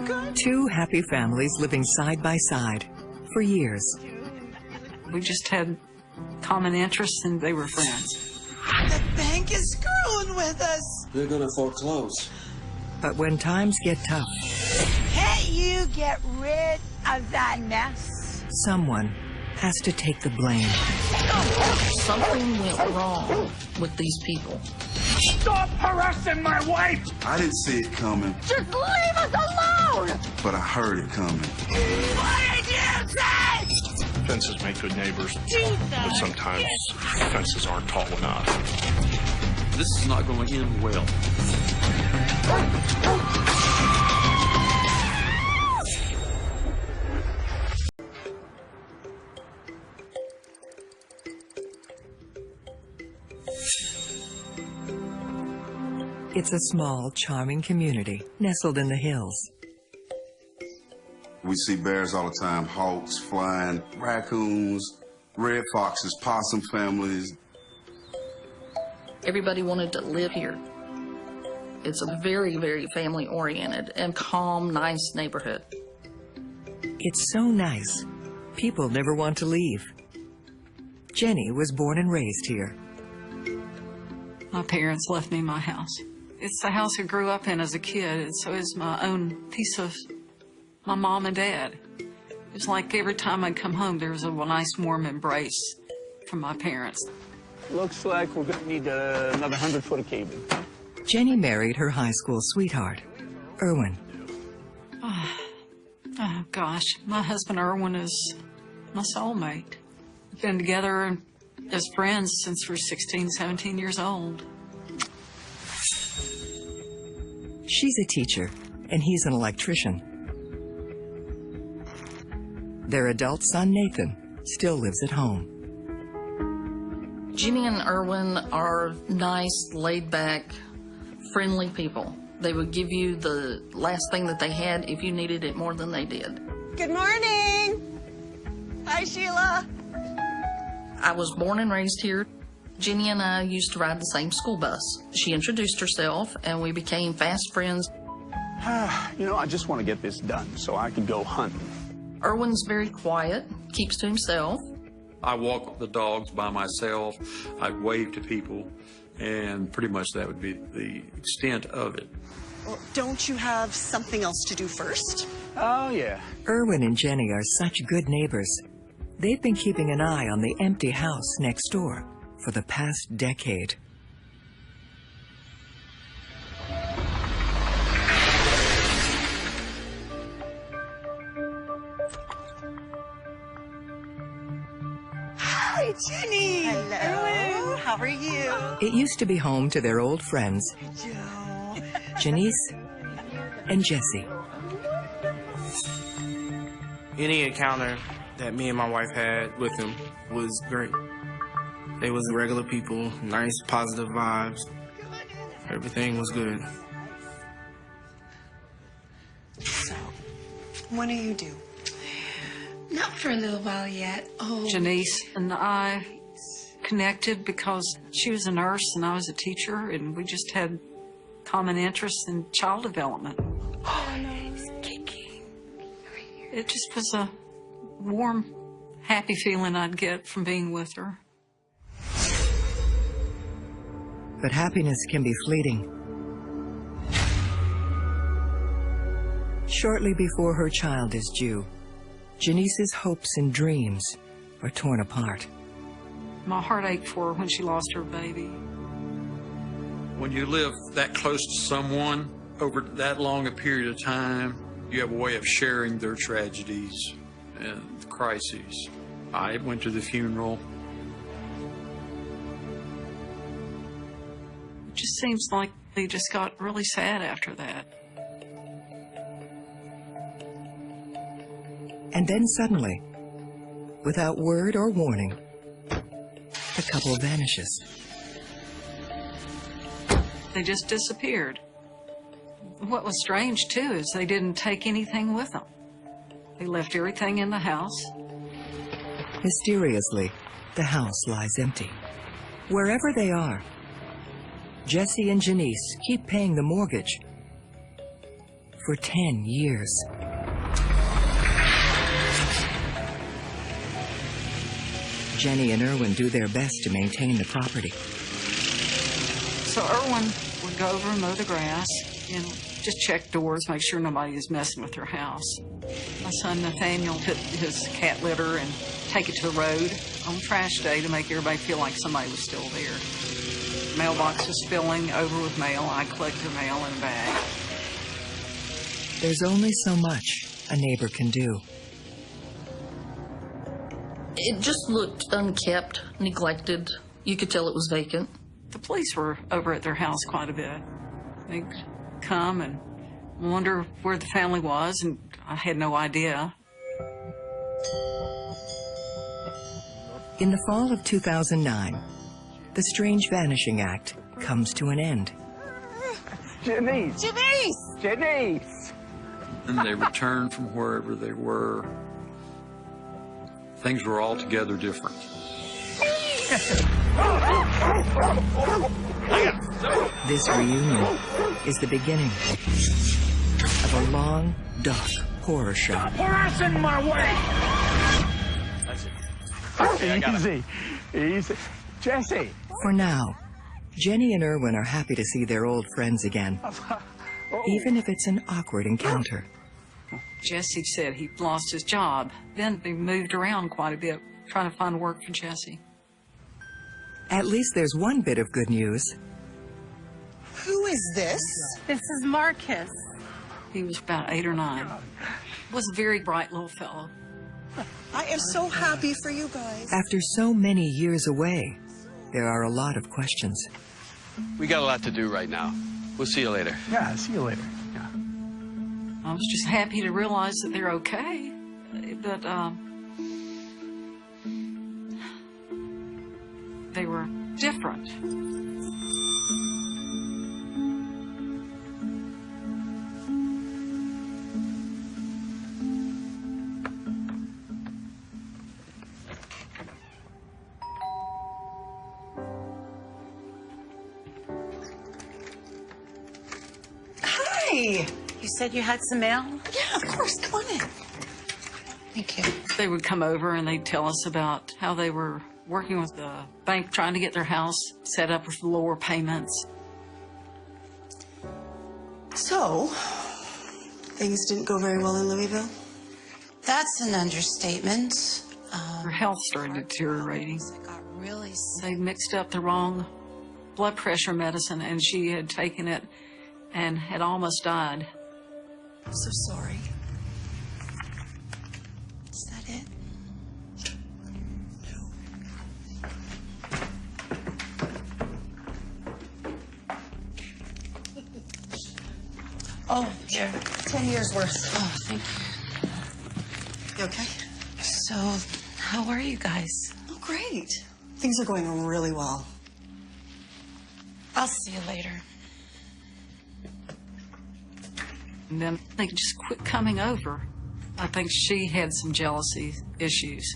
Two happy families living side by side for years. We just had common interests and they were friends. The bank is screwing with us. They're gonna foreclose. But when times get tough, Can't you get rid of that mess? someone has to take the blame. Something went wrong with these people. Stop harassing my wife! I didn't see it coming, Just leave us alone! but I heard it coming. What did you say? Fences make good neighbors, but sometimes fences aren't tall enough. This is not going to end well. It's a small, charming community nestled in the hills. We see bears all the time, hawks flying, raccoons, red foxes, possum families. Everybody wanted to live here. It's a very, very family-oriented and calm, nice neighborhood. It's so nice, people never want to leave. Jenny was born and raised here. My parents left me my house. It's the house I grew up in as a kid, and so it's my own piece of my mom and dad. It's like every time I'd come home, there was a nice warm embrace from my parents. Looks like we're gonna need another 100 foot of cable. Jenny married her high school sweetheart, Erwin. Oh gosh, my husband Erwin is my soulmate. We've been together as friends since we're 16, 17 years old. She's a teacher, and he's an electrician. Their adult son, Nathan, still lives at home. Jenny and Erwin are nice, laid-back, friendly people. They would give you the last thing that they had if you needed it more than they did. Good morning. Hi, Sheila. I was born and raised here. Jenny and I used to ride the same school bus. She introduced herself, and we became fast friends. You know, I just want to get this done so I can go hunting. Erwin's very quiet, keeps to himself. I walk the dogs by myself. I wave to people, and pretty much that would be the extent of it. Well, don't you have something else to do first? Oh, yeah. Erwin and Jenny are such good neighbors. They've been keeping an eye on the empty house next door for the past decade. Hi, Jenny. Hello. How are you? It used to be home to their old friends, Joe. Janice and Jesse. Any encounter that me and my wife had with them was great. They was regular people, nice, positive vibes. Everything was good. So, when are you due? Not for a little while yet. Oh. Janice and I connected because she was a nurse and I was a teacher, and we just had common interests in child development. Oh, no, it's kicking. It just was a warm, happy feeling I'd get from being with her. But happiness can be fleeting. Shortly before her child is due, Janice's hopes and dreams are torn apart. My heart ached for her when she lost her baby. When you live that close to someone over that long a period of time, you have a way of sharing their tragedies and crises. I went to the funeral. It just seems like they just got really sad after that. And then suddenly, without word or warning, the couple vanishes. They just disappeared. What was strange, too, is they didn't take anything with them. They left everything in the house. Mysteriously, the house lies empty. Wherever they are, Jesse and Janice keep paying the mortgage. for 10 years. Jenny and Irwin do their best to maintain the property. So Irwin would go over and mow the grass, just check doors, make sure nobody is messing with their house. My son Nathaniel put his cat litter and take it to the road on trash day to make everybody feel like somebody was still there. Mailbox was filling over with mail. I collected the mail in a bag. There's only so much a neighbor can do. It just looked unkept, neglected. You could tell it was vacant. The police were over at their house quite a bit. They'd come and wonder where the family was, and I had no idea. In the fall of 2009, the Strange Vanishing Act comes to an end. Janice! Janice! Janice! And they returned from wherever they were. Things were altogether different. This reunion is the beginning of a long, dark horror show. Harassing my way! Easy, easy. Jesse! For now, Jenny and Irwin are happy to see their old friends again, even if it's an awkward encounter. Jesse said he lost his job. Then they moved around quite a bit, trying to find work for Jesse. At least there's one bit of good news. Who is this? This is Marcus. He was about 8 or 9. Was a very bright little fellow. I am so happy for you guys. After so many years away, there are a lot of questions. We got a lot to do right now. We'll see you later. Yeah, see you later. Yeah. I was just happy to realize that they're okay. But, they were different. Hi! You said you had some mail? Yeah, of course. Come on in. Thank you. They would come over and they'd tell us about how they were working with the bank, trying to get their house set up with lower payments. So, things didn't go very well in Louisville? That's an understatement. Her health started deteriorating. I got really sick. They mixed up the wrong blood pressure medicine, and she had taken it and had almost died. I'm so sorry. Is that it? Oh, here. 10 years worth. Oh, thank you. You okay? So, how are you guys? Oh, great. Things are going really well. I'll see you later. And then they just quit coming over. I think she had some jealousy issues.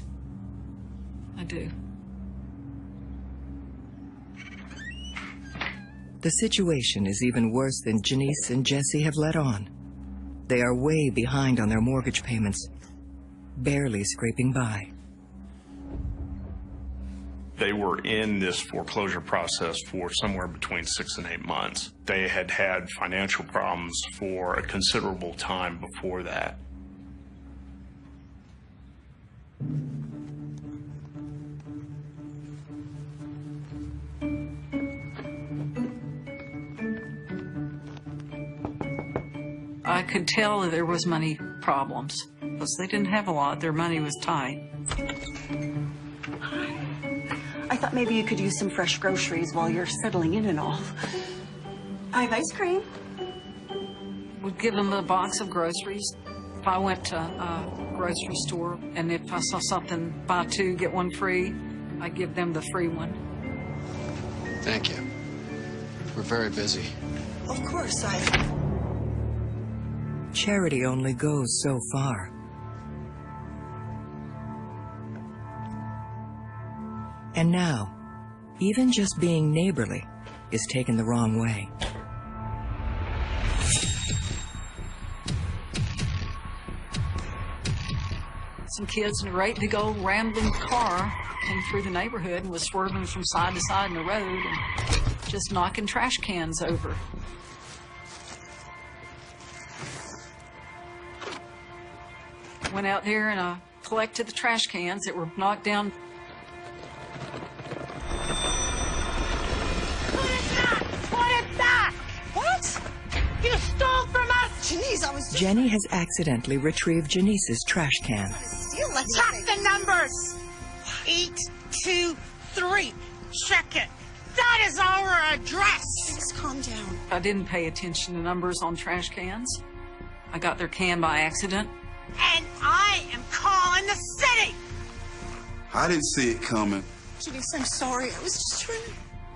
I do. The situation is even worse than Janice and Jesse have let on. They are way behind on their mortgage payments, barely scraping by. They were in this foreclosure process for somewhere between 6 and 8 months. They had had financial problems for a considerable time before that. I could tell that there was money problems because they didn't have a lot. Their money was tight. I thought maybe you could use some fresh groceries while you're settling in and all. I have ice cream. Would give them a box of groceries. If I went to a grocery store and if I saw something, buy 2, get 1 free, I'd give them the free one. Thank you. We're very busy. Of course, Charity only goes so far. And now, even just being neighborly is taken the wrong way. some kids in a great big old rambling car came through the neighborhood and was swerving from side to side in the road and just knocking trash cans over. Went out there and I collected the trash cans that were knocked down. Put it back! What? You stole from us! Janice, I was just... Jenny has accidentally retrieved Janice's trash can. Check the numbers! 8, 2, 3. Check it. That is our address! Just calm down. I didn't pay attention to numbers on trash cans. I got their can by accident. And I am calling the city! I didn't see it coming, Janice, I'm sorry. I was just trying to...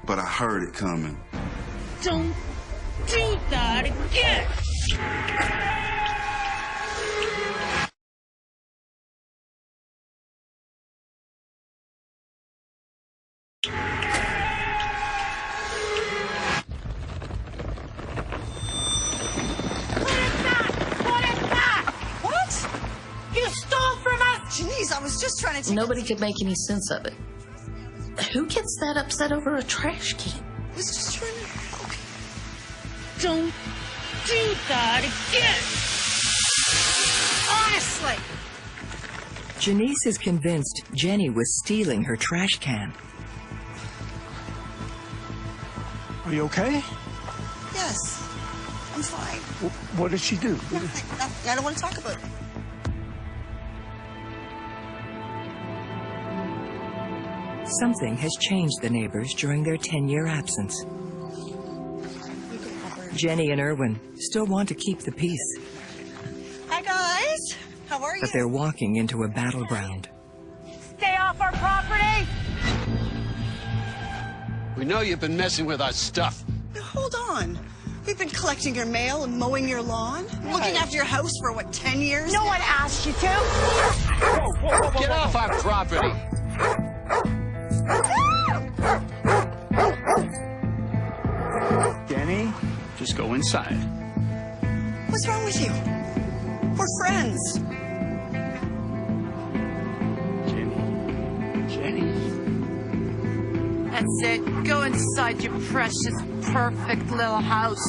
but I heard it coming. Don't do that again! Janice, I was just trying to... Nobody could make any sense of it. Who gets that upset over a trash can? I was just trying to help you. Don't do that again! Honestly! Janice is convinced Jenny was stealing her trash can. Are you okay? Yes, I'm fine. What did she do? Nothing. I don't want to talk about it. Something has changed the neighbors during their 10-year absence. Jenny and Irwin still want to keep the peace, Hi, guys. How are you? but they're walking into a battleground. Stay off our property! We know you've been messing with our stuff. Now, hold on. We've been collecting your mail and mowing your lawn, looking after your house for, what, 10 years? No one asked you to! Get off our property. Jenny, just go inside. What's wrong with you? We're friends. Jenny. That's it. Go inside your precious, perfect little house.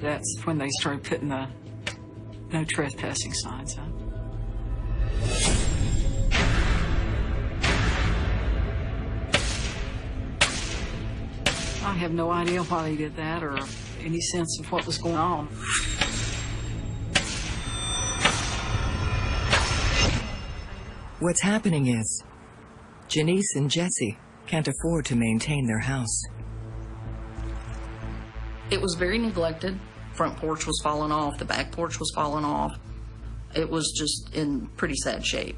That's when they started putting the no trespassing signs up. I have no idea why they did that or any sense of what was going on. What's happening is Janice and Jesse can't afford to maintain their house. It was very neglected. Front porch was falling off. The back porch was falling off. It was just in pretty sad shape.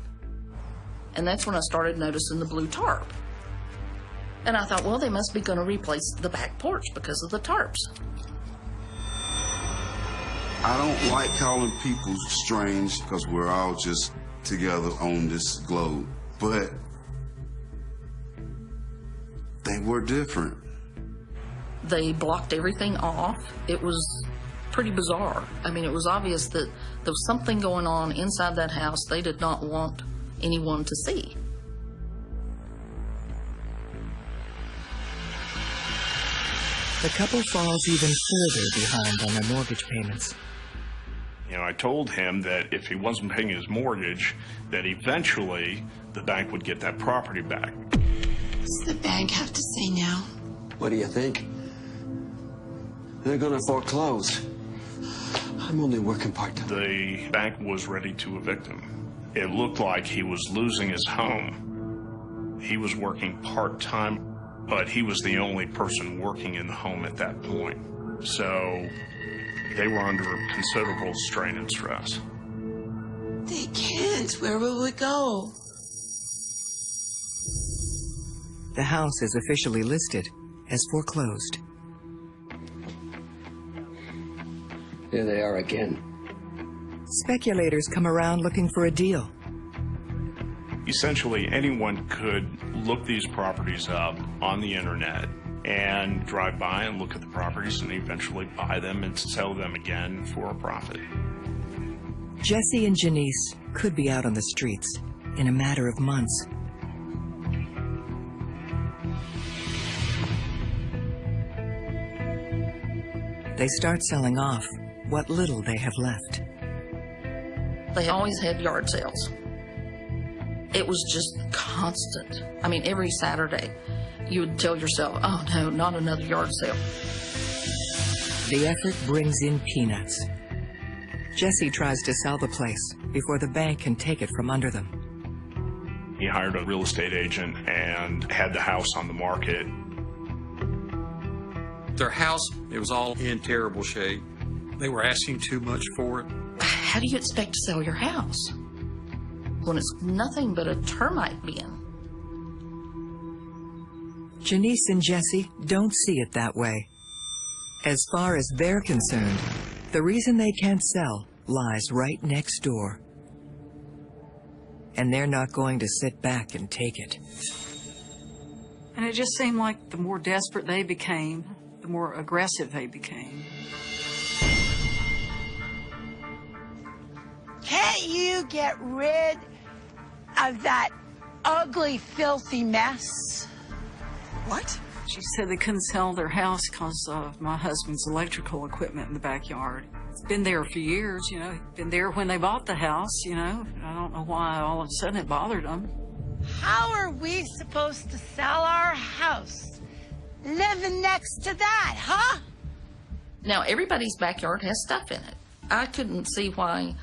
And that's when I started noticing the blue tarp. And I thought, well, they must be going to replace the back porch because of the tarps. I don't like calling people strange because we're all just together on this globe, but they were different. They blocked everything off. It was pretty bizarre. I mean, it was obvious that there was something going on inside that house they did not want anyone to see. The couple falls even further behind on their mortgage payments. You know, I told him that if he wasn't paying his mortgage, that eventually the bank would get that property back. What's the bank have to say now? What do you think? They're gonna foreclose. I'm only working part-time. The bank was ready to evict him. It looked like he was losing his home. He was working part-time, but he was the only person working in the home at that point. So they were under considerable strain and stress. They can't. Where will we go? The house is officially listed as foreclosed. Here they are again. Speculators come around looking for a deal. Essentially, anyone could look these properties up on the internet and drive by and look at the properties and eventually buy them and sell them again for a profit. Jesse and Janice could be out on the streets in a matter of months. They start selling off what little they have left. They always had yard sales. It was just constant. I mean, every Saturday, you would tell yourself, oh no, not another yard sale. The effort brings in peanuts. Jesse tries to sell the place before the bank can take it from under them. He hired a real estate agent and had the house on the market. Their house, it was all in terrible shape. They were asking too much for it. How do you expect to sell your house when it's nothing but a termite bin? Janice and Jesse don't see it that way. As far as they're concerned, the reason they can't sell lies right next door. And they're not going to sit back and take it. And it just seemed like the more desperate they became, the more aggressive they became. Can't you get rid of that ugly, filthy mess? What? She said they couldn't sell their house because of my husband's electrical equipment in the backyard. It's been there for years, you know. Been there when they bought the house, you know. I don't know why all of a sudden it bothered them. How are we supposed to sell our house living next to that, huh? Now, everybody's backyard has stuff in it. I couldn't see why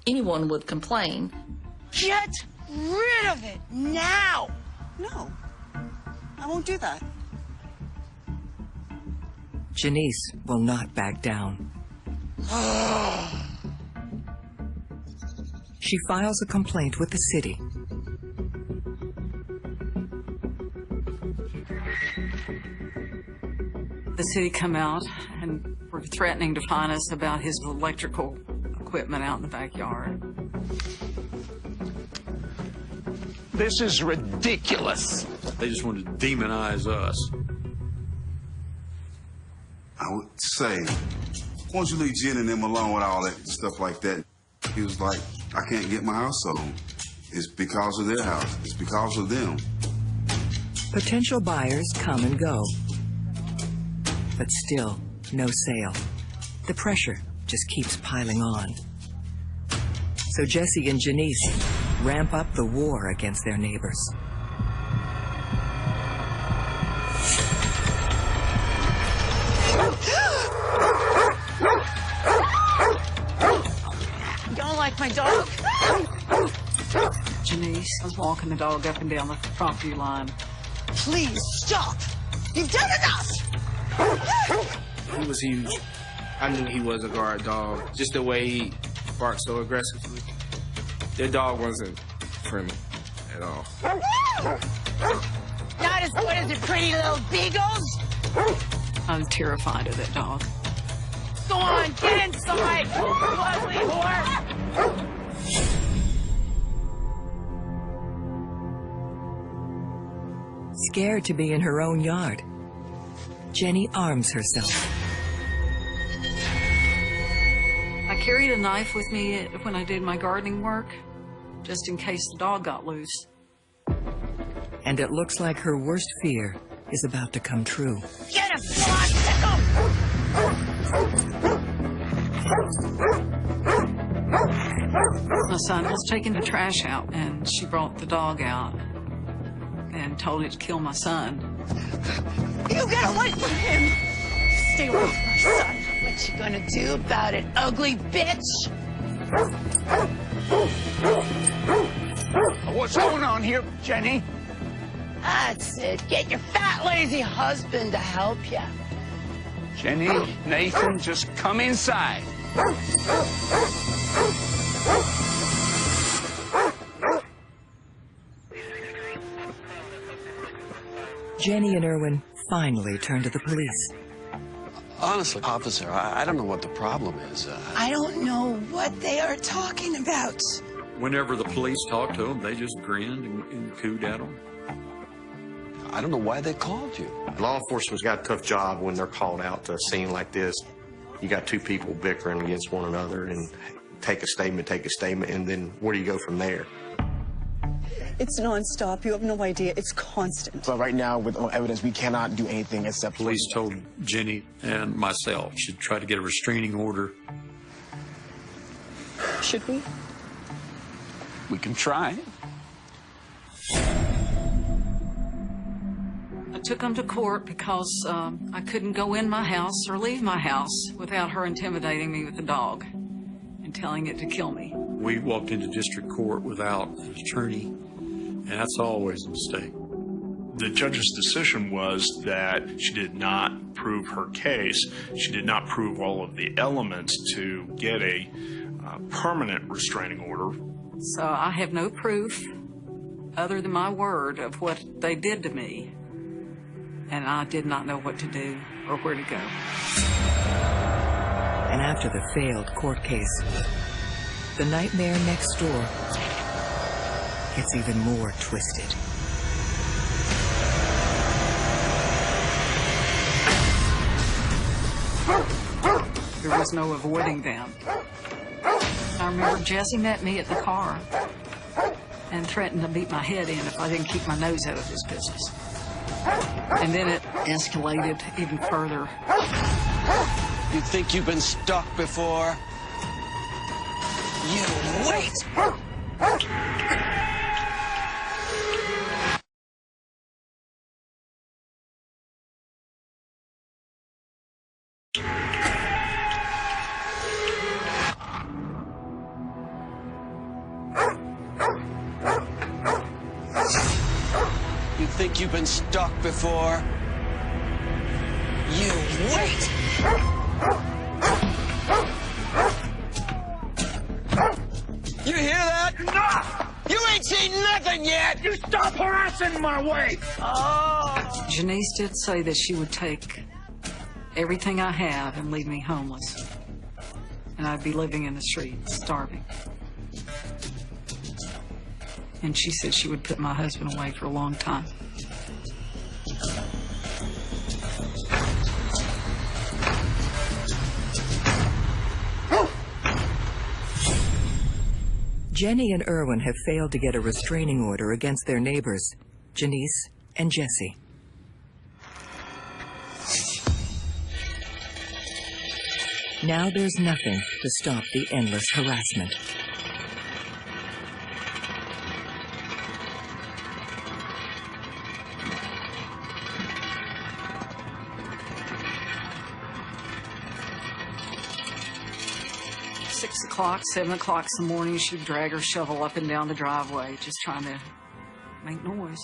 anyone would complain. Get rid of it now! No, I won't do that. Janice will not back down. She files a complaint with the city. The city come out and were threatening to fine us about his electrical equipment out in the backyard. This is ridiculous. They just wanted to demonize us. I would say, why don't you leave Jen and them alone with all that stuff like that? He was like, I can't get my house sold. It's because of their house. It's because of them. Potential buyers come and go. But still, no sale. The pressure just keeps piling on. So Jesse and Janice ramp up the war against their neighbors. You don't like my dog? Janice was walking the dog up and down the property line. Please stop! You've done enough! He was huge. I knew he was a guard dog. Just the way he barked so aggressively. Their dog wasn't friendly at all. Not as good as the pretty little beagles? I'm terrified of that dog. Go on, get inside, you ugly whore! Scared to be in her own yard, Jenny arms herself. I carried a knife with me when I did my gardening work, just in case the dog got loose. And it looks like her worst fear is about to come true. Get him, Pickle! My son was taking the trash out, and she brought the dog out and told it to kill my son. You get away from him! Stay away from my son. What you gonna do about it, ugly bitch? What's going on here, Jenny? That's it. Get your fat, lazy husband to help you. Jenny, Nathan, just come inside. Jenny and Irwin finally turn to the police. Honestly, officer, I don't know what the problem is. I don't know what they are talking about. Whenever the police talked to them, they just grinned and cooed at them. I don't know why they called you. Law enforcement's got a tough job when they're called out to a scene like this. You got two people bickering against one another, and take a statement, and then where do you go from there? It's nonstop. You have no idea. It's constant. So right now, with no evidence, we cannot do anything except... Police told Jenny and myself she'd try to get a restraining order. Should we? We can try. I took him to court because I couldn't go in my house or leave my house without her intimidating me with the dog and telling it to kill me. We walked into district court without an attorney, and that's always a mistake. The judge's decision was that she did not prove her case. She did not prove all of the elements to get a permanent restraining order. So I have no proof other than my word of what they did to me. And I did not know what to do or where to go. And after the failed court case, the nightmare next door gets even more twisted. There was no avoiding them. I remember Jesse met me at the car and threatened to beat my head in if I didn't keep my nose out of his business. And then it escalated even further. You think you've been stuck before? You wait! You think you've been stuck before? You wait! You hear that? No! You ain't seen nothing yet! You stop harassing my wife! Oh! Janice did say that she would take everything I have and leave me homeless. And I'd be living in the streets, starving. And she said she would put my husband away for a long time. Jenny and Irwin have failed to get a restraining order against their neighbors, Janice and Jesse. Now there's nothing to stop the endless harassment. Six o'clock, 7 o'clock in the morning, she'd drag her shovel up and down the driveway, just trying to make noise.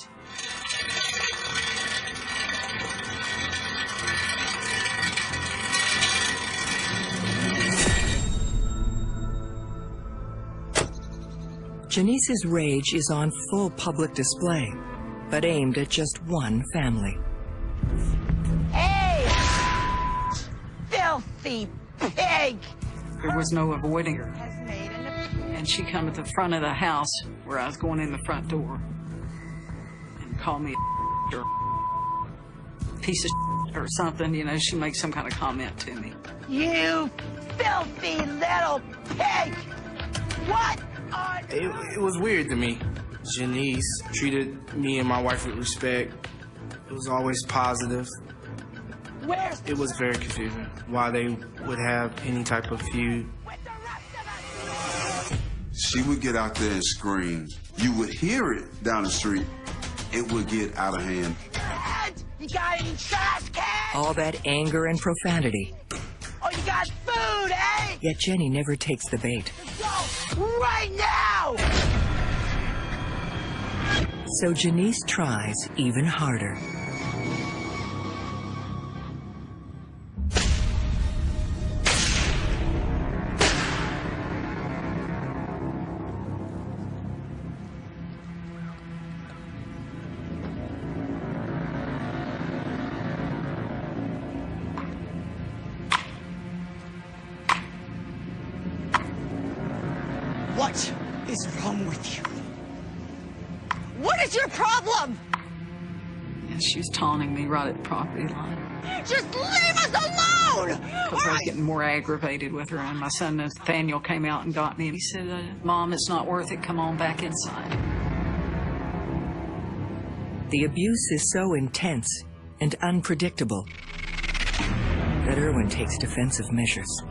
Janice's rage is on full public display, but aimed at just one family. Hey! Filthy pig! There was no avoiding her. And she come at the front of the house where I was going in the front door and called me a or piece of or something, you know, she makes some kind of comment to me. You filthy little pig! What on It was weird to me. Janice treated me and my wife with respect. It was always positive. Where's It was very confusing why they would have any type of feud. She would get out there and scream. You would hear it down the street. It would get out of hand. You got any trash cans? All that anger and profanity. Oh, you got food, eh? Yet Jenny never takes the bait. Go right now! So Janice tries even harder. What is wrong with you? What is your problem? And she was taunting me right at the property line. Just leave us alone! Because I was getting more aggravated with her, and my son Nathaniel came out and got me. He said, Mom, it's not worth it. Come on back inside. The abuse is so intense and unpredictable that Irwin takes defensive measures.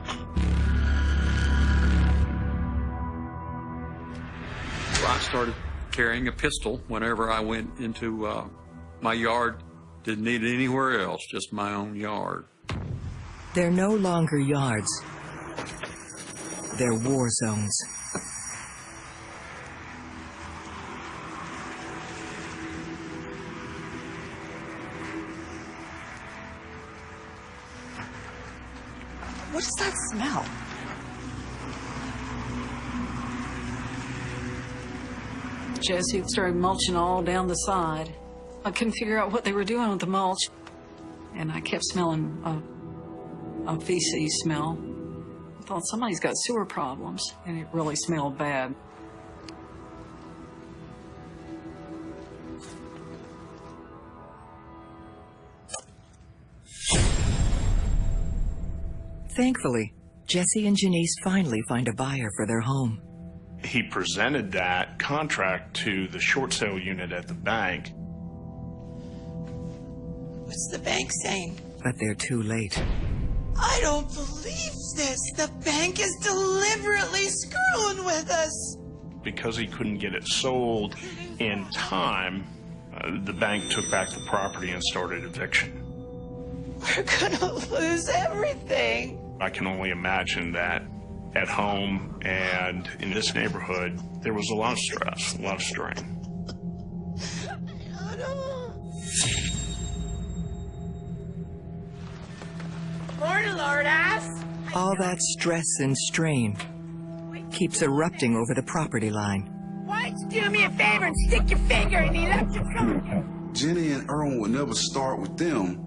I started carrying a pistol whenever I went into my yard. Didn't need it anywhere else, just my own yard. They're no longer yards. They're war zones. What does that smell? Jesse started mulching all down the side. I couldn't figure out what they were doing with the mulch, and I kept smelling a feces smell. I thought somebody's got sewer problems, and it really smelled bad. Thankfully, Jesse and Janice finally find a buyer for their home. He presented that contract to the short sale unit at the bank. What's the bank saying? But they're too late. I don't believe this. The bank is deliberately screwing with us. Because he couldn't get it sold in time, the bank took back the property and started eviction. We're gonna lose everything. I can only imagine that at home and in this neighborhood, there was a lot of stress, a lot of strain. Morning, Lord ass. All that stress and strain keeps erupting over the property line. Why don't you do me a favor and stick your finger in the electrical? Jenny and Erwin would never start with them.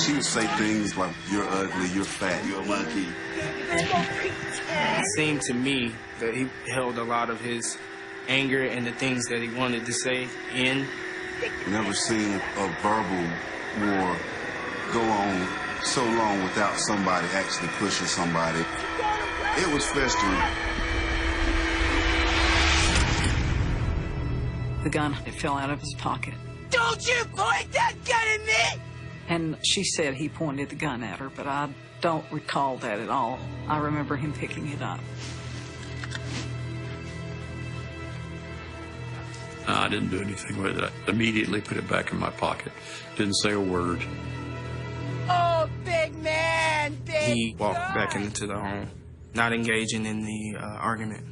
She would say things like, "You're ugly, you're fat, you're a monkey." It seemed to me that he held a lot of his anger and the things that he wanted to say in. Never seen a verbal war go on so long without somebody actually pushing somebody. It was festering. The gun, it fell out of his pocket. Don't you point that gun at me! And she said he pointed the gun at her, but I don't recall that at all. I remember him picking it up. I didn't do anything with it. I immediately put it back in my pocket. Didn't say a word. Oh, big man, big He walked back into the home, not engaging in the argument.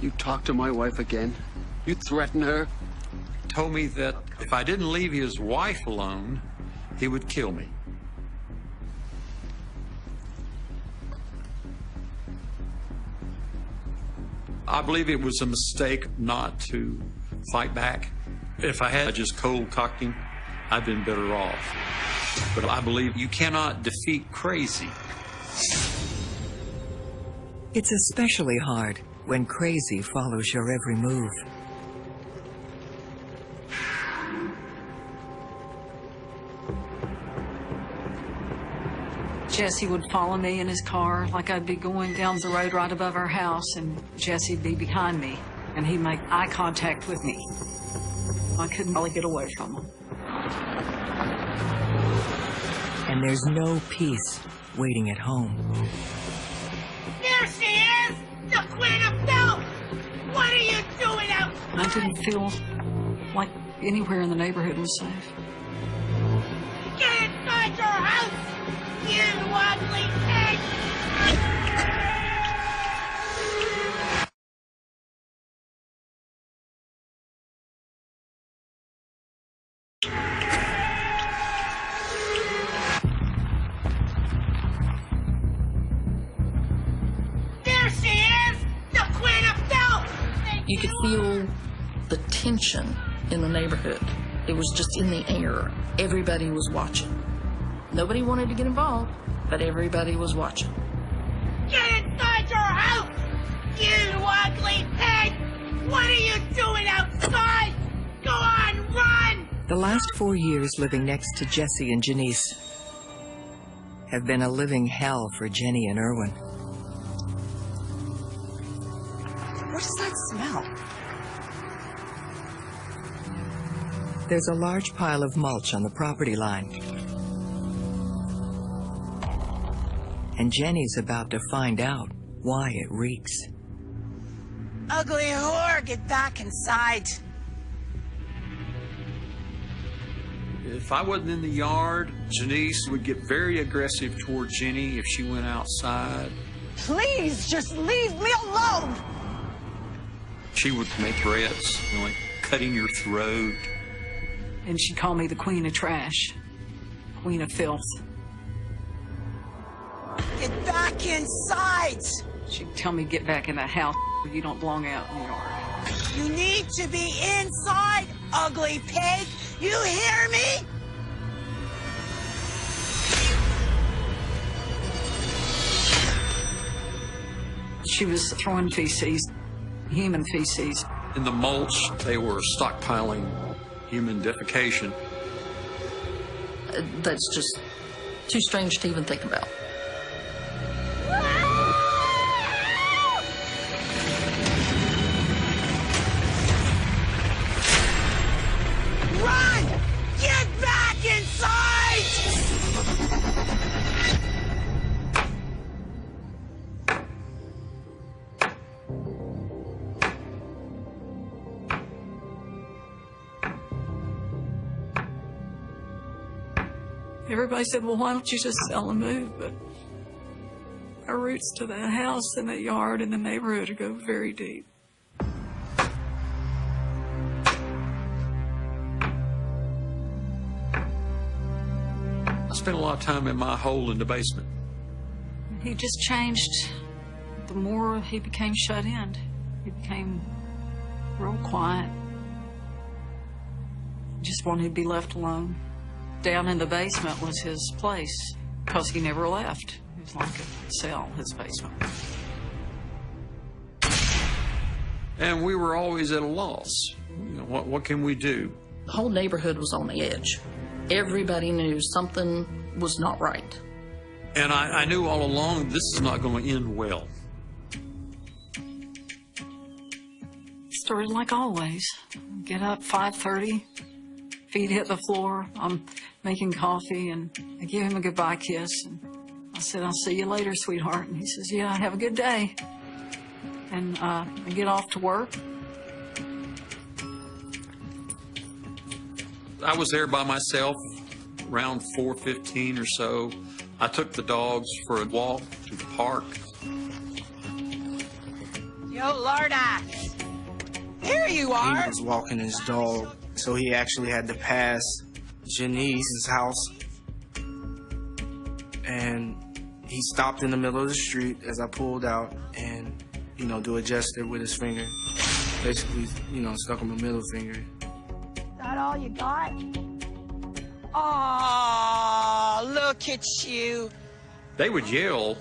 You talk to my wife again? You threaten her? Told me that if I didn't leave his wife alone, he would kill me. I believe it was a mistake not to fight back. If I had just cold cocked him, I'd been better off. But I believe you cannot defeat crazy. It's especially hard when crazy follows your every move. Jesse would follow me in his car, like I'd be going down the road right above our house, and Jesse'd be behind me, and he'd make eye contact with me. I couldn't really get away from him. And there's no peace waiting at home. There she is! The Queen of Filth! What are you doing out? I didn't feel like anywhere in the neighborhood was safe. Get inside your house! You ugly pig! There she is! The Queen of Filth! You could feel the tension in the neighborhood. It was just in the air. Everybody was watching. Nobody wanted to get involved, but everybody was watching. Get inside your house! You ugly pig! What are you doing outside? Go on, run! The last 4 years living next to Jesse and Janice have been a living hell for Jenny and Irwin. What does that smell? There's a large pile of mulch on the property line. And Jenny's about to find out why it reeks. Ugly whore, get back inside. If I wasn't in the yard, Janice would get very aggressive toward Jenny if she went outside. Please, just leave me alone! She would make threats, like cutting your throat. And she'd call me the queen of trash, queen of filth. Get back inside! She'd tell me, get back in the house, you don't belong out in the yard. You need to be inside, ugly pig! You hear me? She was throwing feces, human feces. In the mulch, they were stockpiling human defecation. That's just too strange to even think about. Run! Get back inside! Everybody said, well, why don't you just sell and move? But our roots to that house and that yard and the neighborhood go very deep. I spent a lot of time in my hole in the basement. He just changed. The more he became shut in, he became real quiet. Just wanted to be left alone. Down in the basement was his place because he never left. It was like a cell, his basement. And we were always at a loss. You know, what can we do? The whole neighborhood was on the edge. Everybody knew something was not right. And I knew all along this is not going to end well. Started like always. Get up 5:30, feet hit the floor. I'm making coffee, and I give him a goodbye kiss. And I said, I'll see you later, sweetheart. And he says, yeah, have a good day. And I get off to work. I was there by myself around 4:15 or so. I took the dogs for a walk to the park. Yo, Lorda! Here you are! He was walking his dog, so he actually had to pass Janice's house. And he stopped in the middle of the street as I pulled out and, you know, do a gesture with his finger. Basically, you know, stuck him a middle finger. That all you got? Oh, look at you. They would yell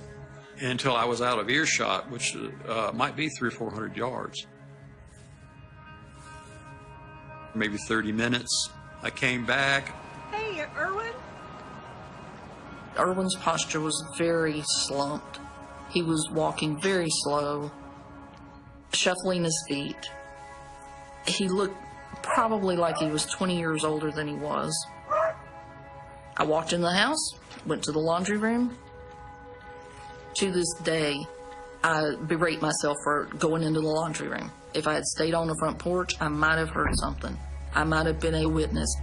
until I was out of earshot, which might be 300 or 400 yards. Maybe 30 minutes. I came back. Hey, Irwin. Irwin's posture was very slumped. He was walking very slow, shuffling his feet. He looked probably like he was 20 years older than he was. I walked in the house, went to the laundry room. To this day, I berate myself for going into the laundry room. If I had stayed on the front porch, I might have heard something. I might have been a witness.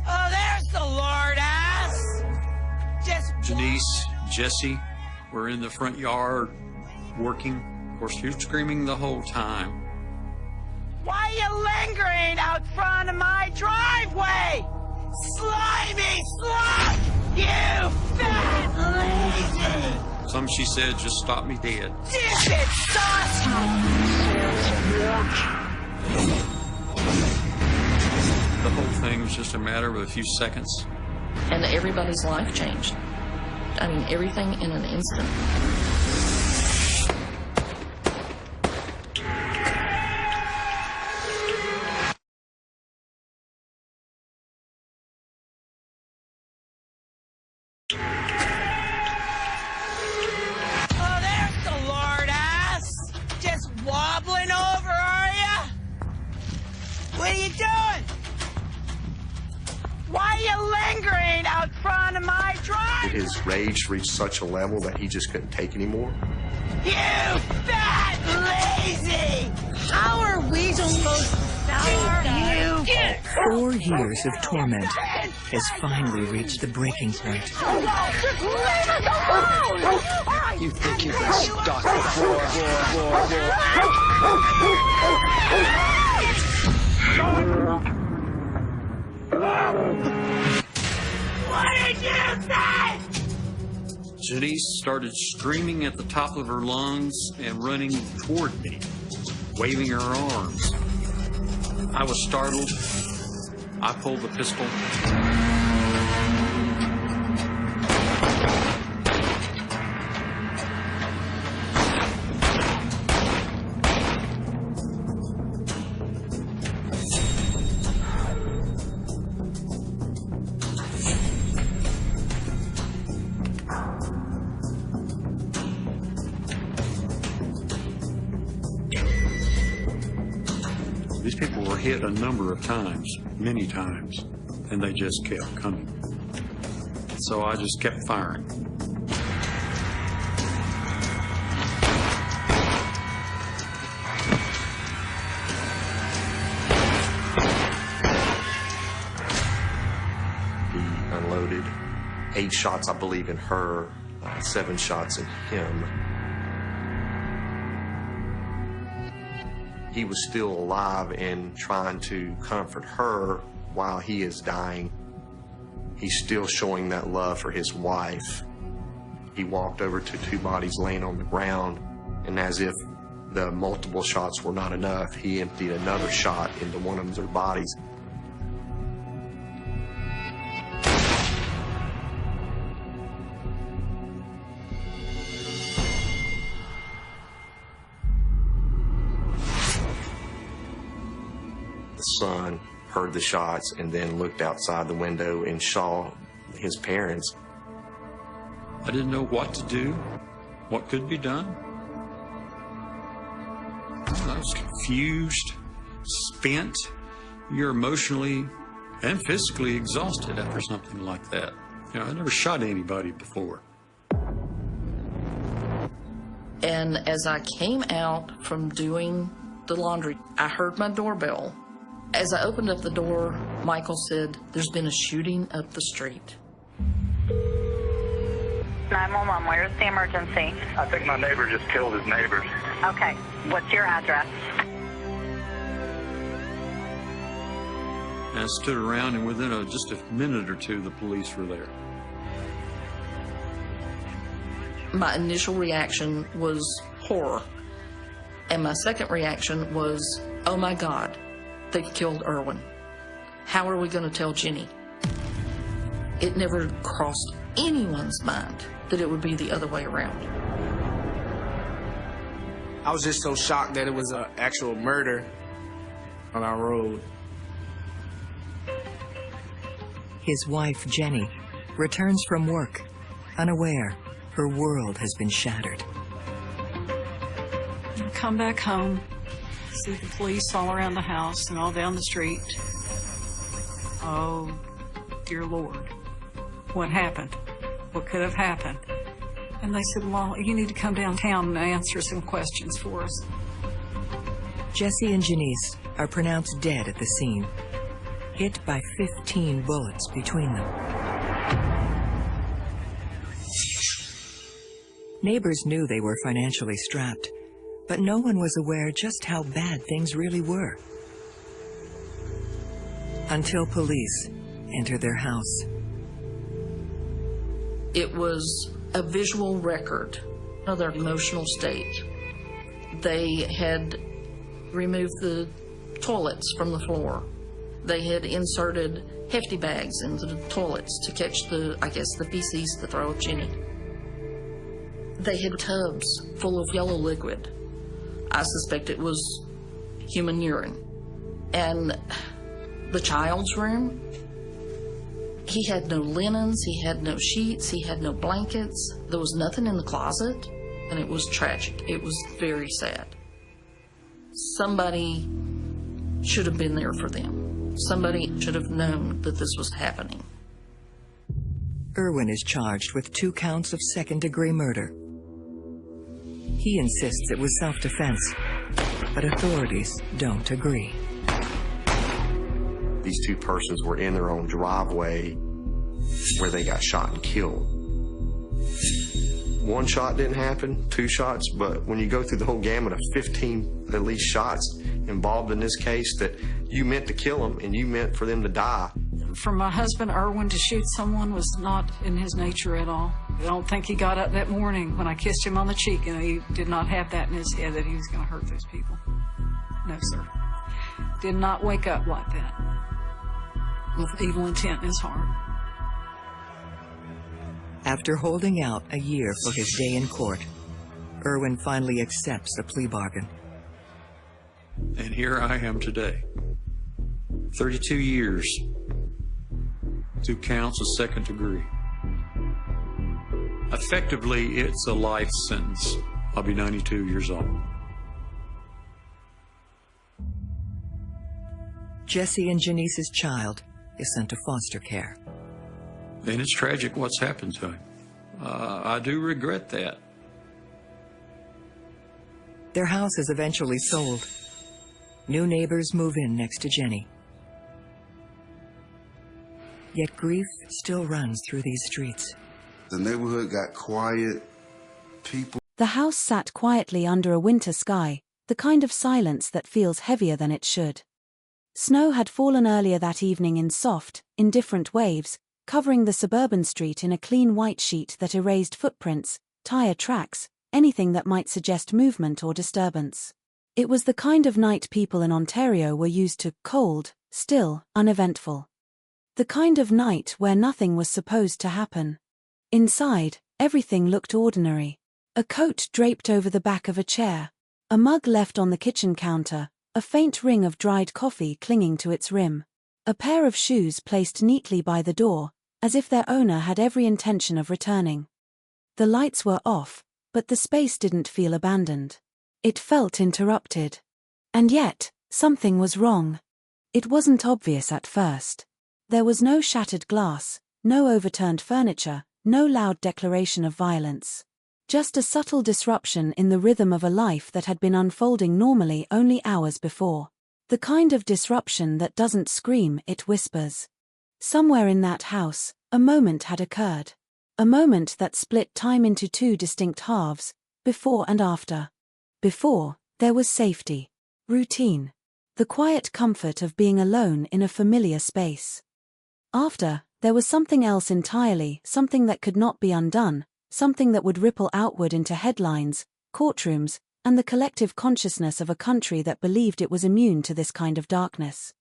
Oh, there's the Lord ass. Just Janice, Jesse were in the front yard working. Of course, he was screaming the whole time. why are you lingering out front of my driveway? Slimy slut! You fat lazy! Some she said just stopped me dead. Dip it, sauce! The whole thing was just a matter of a few seconds. And everybody's life changed. I mean, everything in an instant. Oh, there's the Lord ass. Just wobbling over, are ya? What are you doing? Why are you lingering out front of my drive? His rage reached such a level that he just couldn't take anymore. You fat lazy! How are we supposed to stop you? 4 years of torment has finally reached the breaking point. Just leave us alone! You think you've been stuck before? What did you say? Janice started screaming at the top of her lungs and running toward me, waving her arms. I was startled. I pulled the pistol. These people were hit a number of times, many times, and they just kept coming. So I just kept firing. He unloaded 8 shots, I believe, in her, 7 shots in him. He was still alive and trying to comfort her while he is dying. He's still showing that love for his wife. He walked over to 2 bodies laying on the ground, and as if the multiple shots were not enough, he emptied another shot into one of their bodies. The son heard the shots and then looked outside the window and saw his parents. I didn't know what to do, what could be done. I was confused, spent. You're emotionally and physically exhausted after something like that. You know, I never shot anybody before. And as I came out from doing the laundry, I heard my doorbell. As I opened up the door, Michael said, "There's been a shooting up the street." 911, where's the emergency? I think my neighbor just killed his neighbors. Okay, what's your address? And I stood around, and within just a minute or two, the police were there. My initial reaction was horror. And my second reaction was, oh my God, they killed Irwin. How are we going to tell Jenny? It never crossed anyone's mind that it would be the other way around. I was just so shocked that it was an actual murder on our road. His wife, Jenny, returns from work, unaware her world has been shattered. I come back home, see the police all around the house and all down the street. Oh, dear Lord, what happened? What could have happened? And they said, well, you need to come downtown and answer some questions for us. Jesse and Janice are pronounced dead at the scene, hit by 15 bullets between them. Neighbors knew they were financially strapped, but no one was aware just how bad things really were. Until police entered their house. It was a visual record of their emotional state. They had removed the toilets from the floor. They had inserted hefty bags into the toilets to catch the feces to throw at Jenny. They had tubs full of yellow liquid. I suspect it was human urine. And the child's room, he had no linens, he had no sheets, he had no blankets. There was nothing in the closet, and it was tragic. It was very sad. Somebody should have been there for them. Somebody should have known that this was happening. Irwin is charged with 2 counts of second-degree murder. He insists it was self-defense, but authorities don't agree. These 2 persons were in their own driveway where they got shot and killed. 1 shot didn't happen, 2 shots, but when you go through the whole gamut of 15 at least shots involved in this case, that you meant to kill them and you meant for them to die. For my husband, Irwin, to shoot someone was not in his nature at all. I don't think he got up that morning when I kissed him on the cheek, and he did not have that in his head that he was going to hurt those people. No, sir. Did not wake up like that, with evil intent in his heart. After holding out a year for his day in court, Irwin finally accepts a plea bargain. And here I am today. 32 years. 2 counts of second degree. Effectively, it's a life sentence. I'll be 92 years old. Jesse and Janice's child is sent to foster care. And it's tragic what's happened to him. I do regret that. Their house is eventually sold. New neighbors move in next to Jenny. Yet grief still runs through these streets. The neighborhood got quiet. People. The house sat quietly under a winter sky, the kind of silence that feels heavier than it should. Snow had fallen earlier that evening in soft, indifferent waves, covering the suburban street in a clean white sheet that erased footprints, tire tracks, anything that might suggest movement or disturbance. It was the kind of night people in Ontario were used to: cold, still, uneventful. The kind of night where nothing was supposed to happen. Inside, everything looked ordinary. A coat draped over the back of a chair, a mug left on the kitchen counter, a faint ring of dried coffee clinging to its rim, a pair of shoes placed neatly by the door, as if their owner had every intention of returning. The lights were off, but the space didn't feel abandoned. It felt interrupted. And yet, something was wrong. It wasn't obvious at first. There was no shattered glass, no overturned furniture, no loud declaration of violence. Just a subtle disruption in the rhythm of a life that had been unfolding normally only hours before. The kind of disruption that doesn't scream, it whispers. Somewhere in that house, a moment had occurred. A moment that split time into 2 distinct halves, before and after. Before, there was safety, routine, the quiet comfort of being alone in a familiar space. After, there was something else entirely, something that could not be undone, something that would ripple outward into headlines, courtrooms, and the collective consciousness of a country that believed it was immune to this kind of darkness.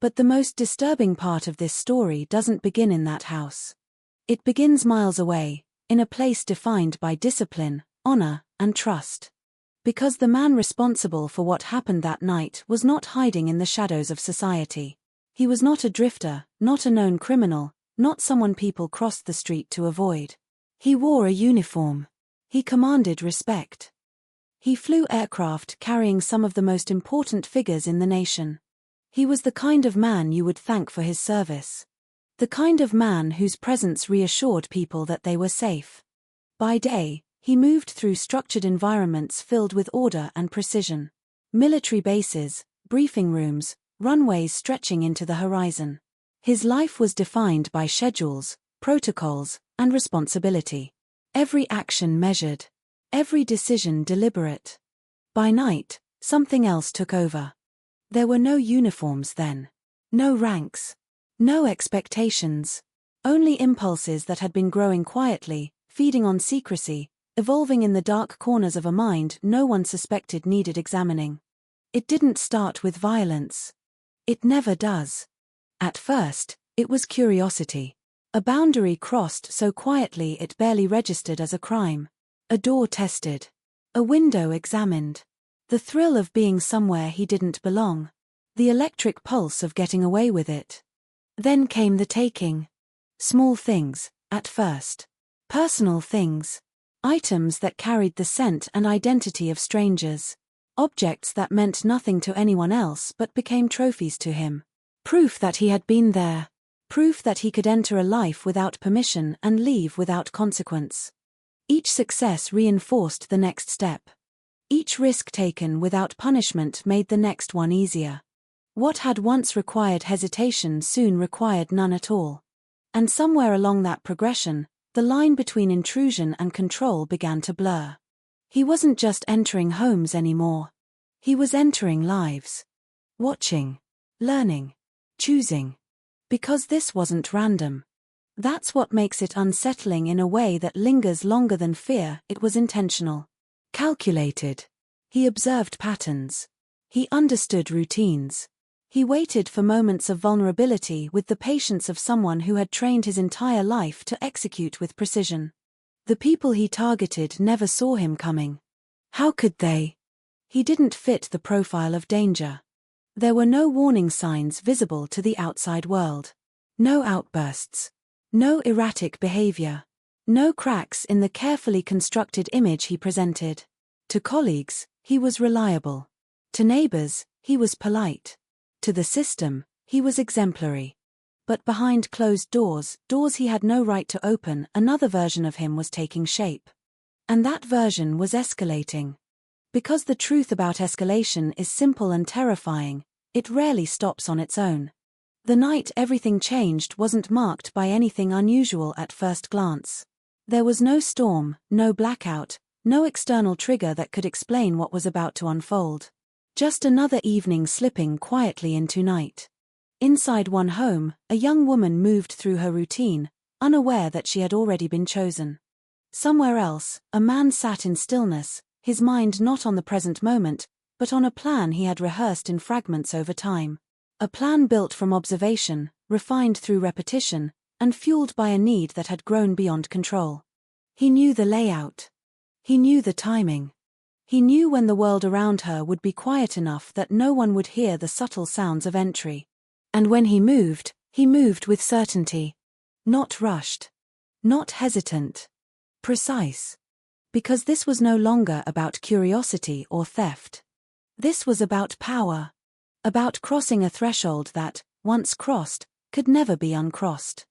But the most disturbing part of this story doesn't begin in that house. It begins miles away, in a place defined by discipline, honor, and trust. Because the man responsible for what happened that night was not hiding in the shadows of society. He was not a drifter, not a known criminal, not someone people crossed the street to avoid. He wore a uniform. He commanded respect. He flew aircraft carrying some of the most important figures in the nation. He was the kind of man you would thank for his service. The kind of man whose presence reassured people that they were safe. By day, he moved through structured environments filled with order and precision. Military bases, briefing rooms, runways stretching into the horizon. His life was defined by schedules, protocols, and responsibility. Every action measured. Every decision deliberate. By night, something else took over. There were no uniforms then. No ranks. No expectations. Only impulses that had been growing quietly, feeding on secrecy, evolving in the dark corners of a mind no one suspected needed examining. It didn't start with violence. It never does. At first, it was curiosity. A boundary crossed so quietly it barely registered as a crime. A door tested. A window examined. The thrill of being somewhere he didn't belong. The electric pulse of getting away with it. Then came the taking. Small things, at first. Personal things. Items that carried the scent and identity of strangers. Objects that meant nothing to anyone else but became trophies to him. Proof that he had been there. Proof that he could enter a life without permission and leave without consequence. Each success reinforced the next step. Each risk taken without punishment made the next one easier. What had once required hesitation soon required none at all. And somewhere along that progression, the line between intrusion and control began to blur. He wasn't just entering homes anymore. He was entering lives. Watching. Learning. Choosing. Because this wasn't random. That's what makes it unsettling in a way that lingers longer than fear. It was intentional. Calculated. He observed patterns. He understood routines. He waited for moments of vulnerability with the patience of someone who had trained his entire life to execute with precision. The people he targeted never saw him coming. How could they? He didn't fit the profile of danger. There were no warning signs visible to the outside world. No outbursts. No erratic behavior. No cracks in the carefully constructed image he presented. To colleagues, he was reliable. To neighbors, he was polite. To the system, he was exemplary. But behind closed doors he had no right to open, another version of him was taking shape. And that version was escalating. Because the truth about escalation is simple and terrifying, it rarely stops on its own. The night everything changed wasn't marked by anything unusual at first glance. There was no storm, no blackout, no external trigger that could explain what was about to unfold. Just another evening slipping quietly into night. Inside one home, a young woman moved through her routine, unaware that she had already been chosen. Somewhere else, a man sat in stillness, his mind not on the present moment, but on a plan he had rehearsed in fragments over time. A plan built from observation, refined through repetition, and fueled by a need that had grown beyond control. He knew the layout. He knew the timing. He knew when the world around her would be quiet enough that no one would hear the subtle sounds of entry. And when he moved with certainty. Not rushed. Not hesitant. Precise. Because this was no longer about curiosity or theft. This was about power. About crossing a threshold that, once crossed, could never be uncrossed.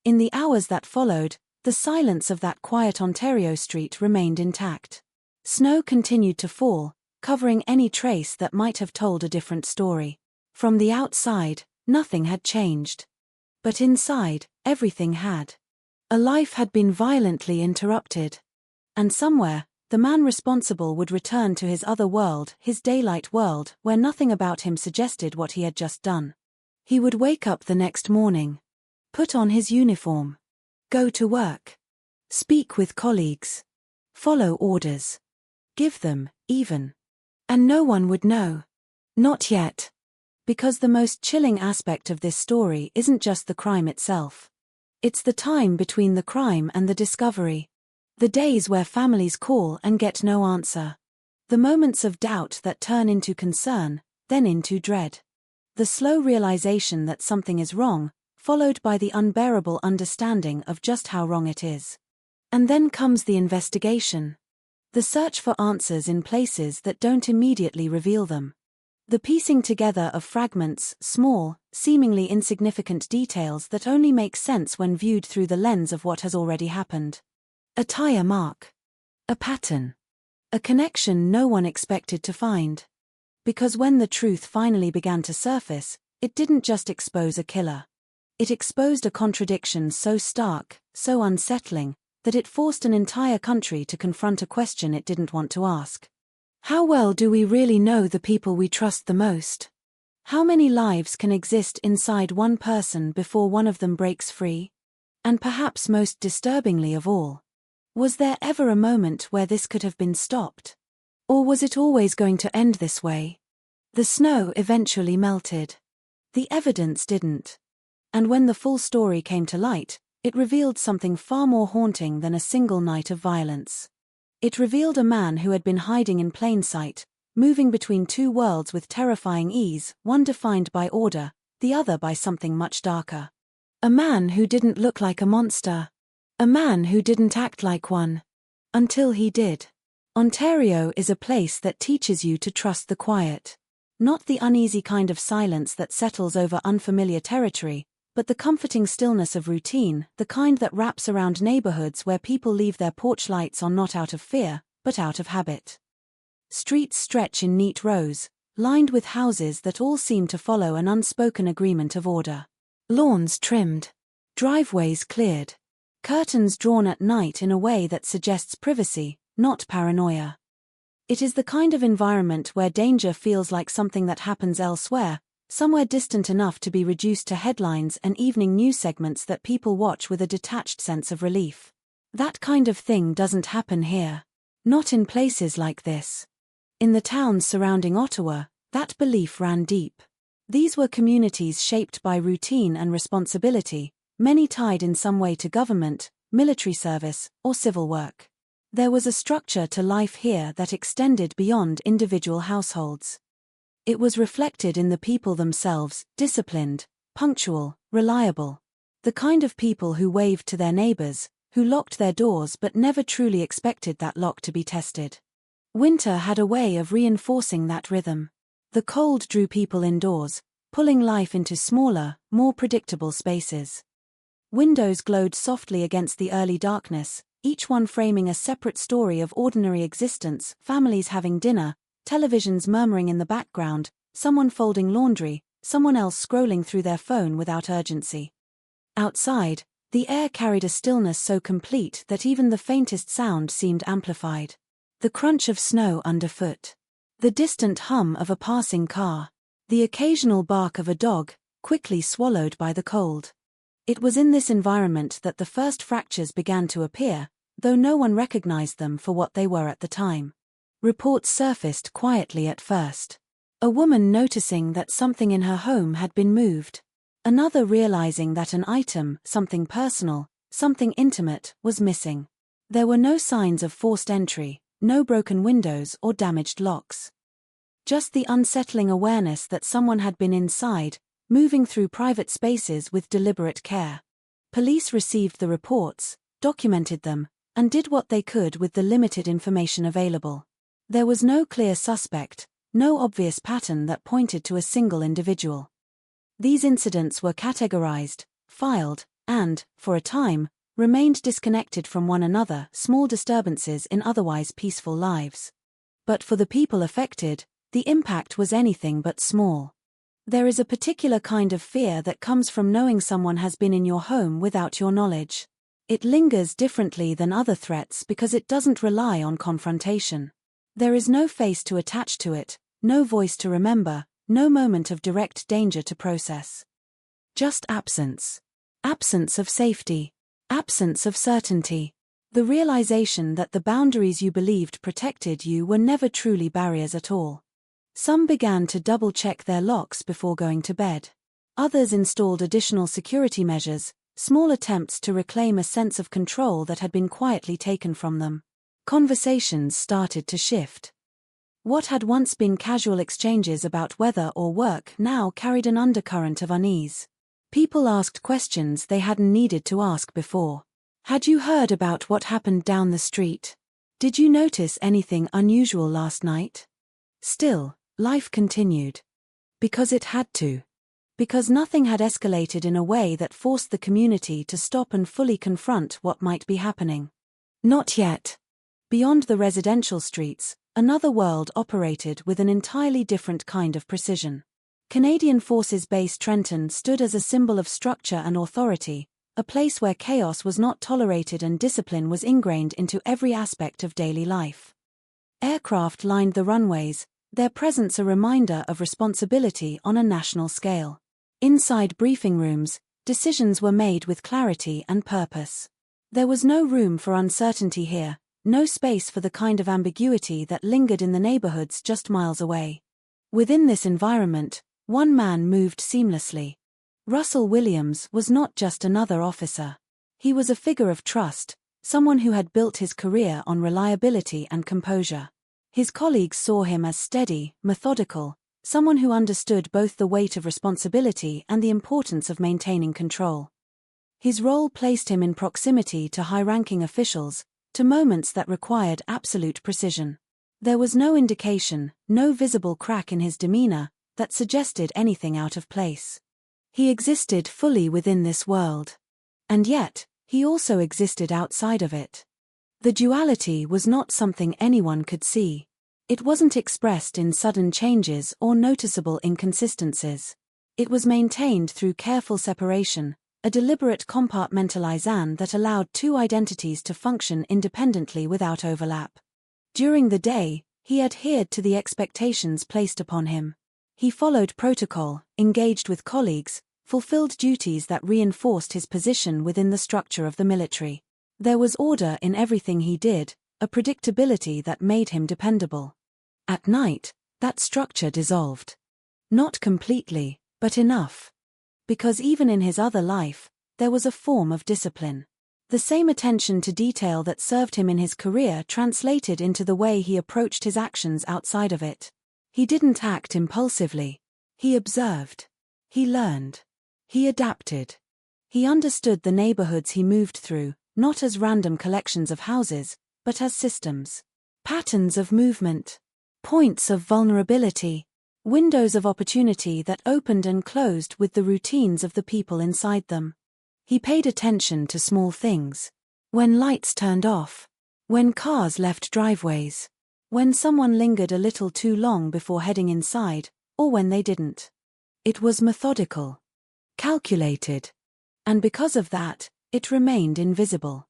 In the hours that followed, the silence of that quiet Ontario street remained intact. Snow continued to fall, covering any trace that might have told a different story. From the outside, nothing had changed. But inside, everything had. A life had been violently interrupted. And somewhere, the man responsible would return to his other world, his daylight world, where nothing about him suggested what he had just done. He would wake up the next morning. Put on his uniform. Go to work. Speak with colleagues. Follow orders. Give them, even. And no one would know. Not yet. Because the most chilling aspect of this story isn't just the crime itself. It's the time between the crime and the discovery. The days where families call and get no answer. The moments of doubt that turn into concern, then into dread. The slow realization that something is wrong, followed by the unbearable understanding of just how wrong it is. And then comes the investigation. The search for answers in places that don't immediately reveal them. The piecing together of fragments, small, seemingly insignificant details that only make sense when viewed through the lens of what has already happened. A tire mark. A pattern. A connection no one expected to find. Because when the truth finally began to surface, it didn't just expose a killer. It exposed a contradiction so stark, so unsettling, that it forced an entire country to confront a question it didn't want to ask. How well do we really know the people we trust the most? How many lives can exist inside one person before one of them breaks free? And perhaps most disturbingly of all, was there ever a moment where this could have been stopped? Or was it always going to end this way? The snow eventually melted. The evidence didn't. And when the full story came to light, it revealed something far more haunting than a single night of violence. It revealed a man who had been hiding in plain sight, moving between two worlds with terrifying ease, one defined by order, the other by something much darker. A man who didn't look like a monster. A man who didn't act like one. Until he did. Ontario is a place that teaches you to trust the quiet. Not the uneasy kind of silence that settles over unfamiliar territory, but the comforting stillness of routine, the kind that wraps around neighborhoods where people leave their porch lights on not out of fear, but out of habit. Streets stretch in neat rows, lined with houses that all seem to follow an unspoken agreement of order. Lawns trimmed. Driveways cleared. Curtains drawn at night in a way that suggests privacy, not paranoia. It is the kind of environment where danger feels like something that happens elsewhere, somewhere distant enough to be reduced to headlines and evening news segments that people watch with a detached sense of relief. That kind of thing doesn't happen here. Not in places like this. In the towns surrounding Ottawa, that belief ran deep. These were communities shaped by routine and responsibility, many tied in some way to government, military service, or civil work. There was a structure to life here that extended beyond individual households. It was reflected in the people themselves, disciplined, punctual, reliable. The kind of people who waved to their neighbors, who locked their doors but never truly expected that lock to be tested. Winter had a way of reinforcing that rhythm. The cold drew people indoors, pulling life into smaller, more predictable spaces. Windows glowed softly against the early darkness, each one framing a separate story of ordinary existence, families having dinner, televisions murmuring in the background, someone folding laundry, someone else scrolling through their phone without urgency. Outside, the air carried a stillness so complete that even the faintest sound seemed amplified. The crunch of snow underfoot. The distant hum of a passing car. The occasional bark of a dog, quickly swallowed by the cold. It was in this environment that the first fractures began to appear, though no one recognized them for what they were at the time. Reports surfaced quietly at first. A woman noticing that something in her home had been moved. Another realizing that an item, something personal, something intimate, was missing. There were no signs of forced entry, no broken windows or damaged locks. Just the unsettling awareness that someone had been inside, moving through private spaces with deliberate care. Police received the reports, documented them, and did what they could with the limited information available. There was no clear suspect, no obvious pattern that pointed to a single individual. These incidents were categorized, filed, and, for a time, remained disconnected from one another, small disturbances in otherwise peaceful lives. But for the people affected, the impact was anything but small. There is a particular kind of fear that comes from knowing someone has been in your home without your knowledge. It lingers differently than other threats because it doesn't rely on confrontation. There is no face to attach to it, no voice to remember, no moment of direct danger to process. Just absence. Absence of safety. Absence of certainty. The realization that the boundaries you believed protected you were never truly barriers at all. Some began to double-check their locks before going to bed. Others installed additional security measures, small attempts to reclaim a sense of control that had been quietly taken from them. Conversations started to shift. What had once been casual exchanges about weather or work now carried an undercurrent of unease. People asked questions they hadn't needed to ask before. Had you heard about what happened down the street? Did you notice anything unusual last night? Still, life continued. Because it had to. Because nothing had escalated in a way that forced the community to stop and fully confront what might be happening. Not yet. Beyond the residential streets, another world operated with an entirely different kind of precision. Canadian Forces Base Trenton stood as a symbol of structure and authority, a place where chaos was not tolerated and discipline was ingrained into every aspect of daily life. Aircraft lined the runways, their presence a reminder of responsibility on a national scale. Inside briefing rooms, decisions were made with clarity and purpose. There was no room for uncertainty here, no space for the kind of ambiguity that lingered in the neighborhoods just miles away. Within this environment, one man moved seamlessly. Russell Williams was not just another officer. He was a figure of trust, someone who had built his career on reliability and composure. His colleagues saw him as steady, methodical, someone who understood both the weight of responsibility and the importance of maintaining control. His role placed him in proximity to high-ranking officials, to moments that required absolute precision. There was no indication, no visible crack in his demeanor, that suggested anything out of place. He existed fully within this world. And yet, he also existed outside of it. The duality was not something anyone could see. It wasn't expressed in sudden changes or noticeable inconsistencies. It was maintained through careful separation, a deliberate compartmentalization that allowed two identities to function independently without overlap. During the day, he adhered to the expectations placed upon him. He followed protocol, engaged with colleagues, fulfilled duties that reinforced his position within the structure of the military. There was order in everything he did, a predictability that made him dependable. At night, that structure dissolved. Not completely, but enough. Because even in his other life, there was a form of discipline. The same attention to detail that served him in his career translated into the way he approached his actions outside of it. He didn't act impulsively. He observed. He learned. He adapted. He understood the neighborhoods he moved through, not as random collections of houses, but as systems. Patterns of movement. Points of vulnerability. Windows of opportunity that opened and closed with the routines of the people inside them. He paid attention to small things. When lights turned off. When cars left driveways. When someone lingered a little too long before heading inside, or when they didn't. It was methodical. Calculated. And because of that, it remained invisible.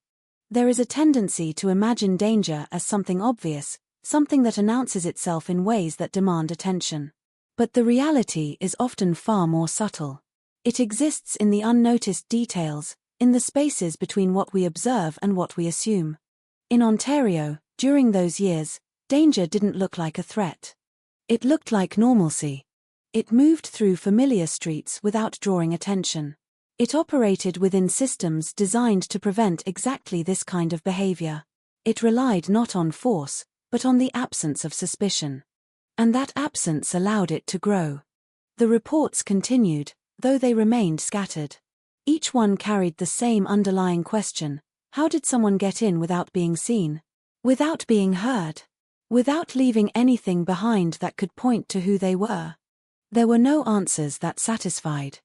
There is a tendency to imagine danger as something obvious, something that announces itself in ways that demand attention. But the reality is often far more subtle. It exists in the unnoticed details, in the spaces between what we observe and what we assume. In Ontario, during those years, danger didn't look like a threat. It looked like normalcy. It moved through familiar streets without drawing attention. It operated within systems designed to prevent exactly this kind of behavior. It relied not on force, but on the absence of suspicion. And that absence allowed it to grow. The reports continued, though they remained scattered. Each one carried the same underlying question: how did someone get in without being seen? Without being heard? Without leaving anything behind that could point to who they were? There were no answers that satisfied.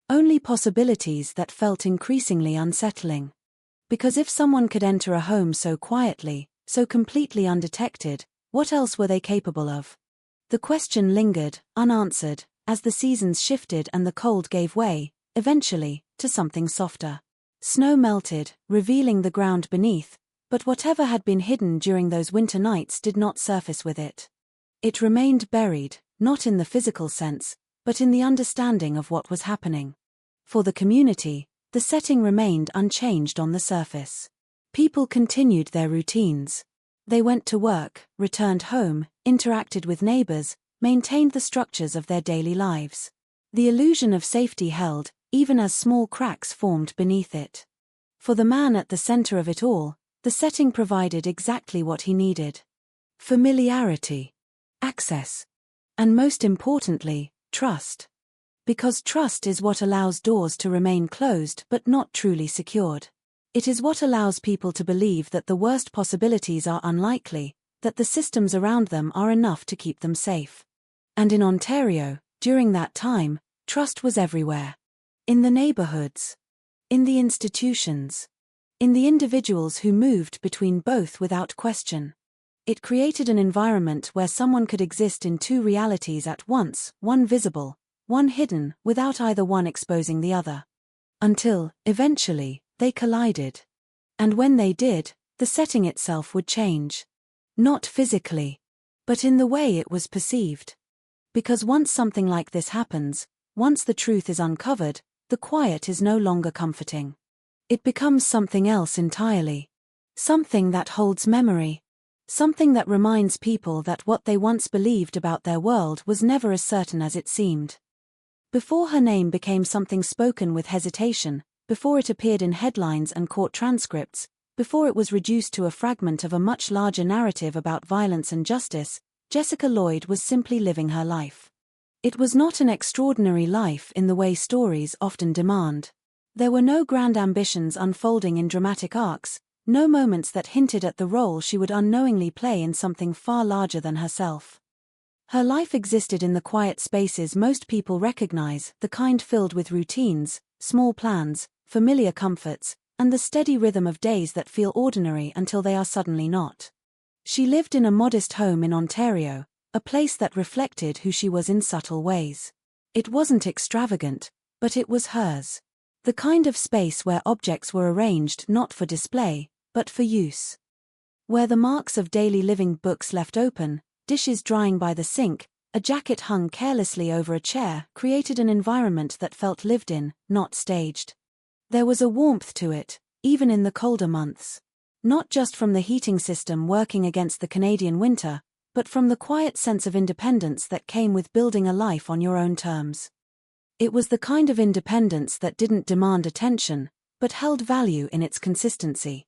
Only possibilities that felt increasingly unsettling. Because if someone could enter a home so quietly, so completely undetected, what else were they capable of? The question lingered, unanswered, as the seasons shifted and the cold gave way, eventually, to something softer. Snow melted, revealing the ground beneath, but whatever had been hidden during those winter nights did not surface with it. It remained buried, not in the physical sense, but in the understanding of what was happening. For the community, the setting remained unchanged on the surface. People continued their routines. They went to work, returned home, interacted with neighbors, maintained the structures of their daily lives. The illusion of safety held, even as small cracks formed beneath it. For the man at the center of it all, the setting provided exactly what he needed. Familiarity. Access. And most importantly, trust. Because trust is what allows doors to remain closed but not truly secured. It is what allows people to believe that the worst possibilities are unlikely, that the systems around them are enough to keep them safe. And in Ontario, during that time, trust was everywhere. In the neighborhoods. In the institutions. In the individuals who moved between both without question. It created an environment where someone could exist in two realities at once, one visible, one hidden, without either one exposing the other. Until, eventually, they collided. And when they did, the setting itself would change. Not physically, but in the way it was perceived. Because once something like this happens, once the truth is uncovered, the quiet is no longer comforting. It becomes something else entirely. Something that holds memory. Something that reminds people that what they once believed about their world was never as certain as it seemed. Before her name became something spoken with hesitation, before it appeared in headlines and court transcripts, before it was reduced to a fragment of a much larger narrative about violence and justice, Jessica Lloyd was simply living her life. It was not an extraordinary life in the way stories often demand. There were no grand ambitions unfolding in dramatic arcs, no moments that hinted at the role she would unknowingly play in something far larger than herself. Her life existed in the quiet spaces most people recognize, the kind filled with routines, small plans, familiar comforts, and the steady rhythm of days that feel ordinary until they are suddenly not. She lived in a modest home in Ontario, a place that reflected who she was in subtle ways. It wasn't extravagant, but it was hers. The kind of space where objects were arranged not for display, but for use. Where the marks of daily living, books left open, dishes drying by the sink, a jacket hung carelessly over a chair, created an environment that felt lived in, not staged. There was a warmth to it, even in the colder months. Not just from the heating system working against the Canadian winter, but from the quiet sense of independence that came with building a life on your own terms. It was the kind of independence that didn't demand attention, but held value in its consistency.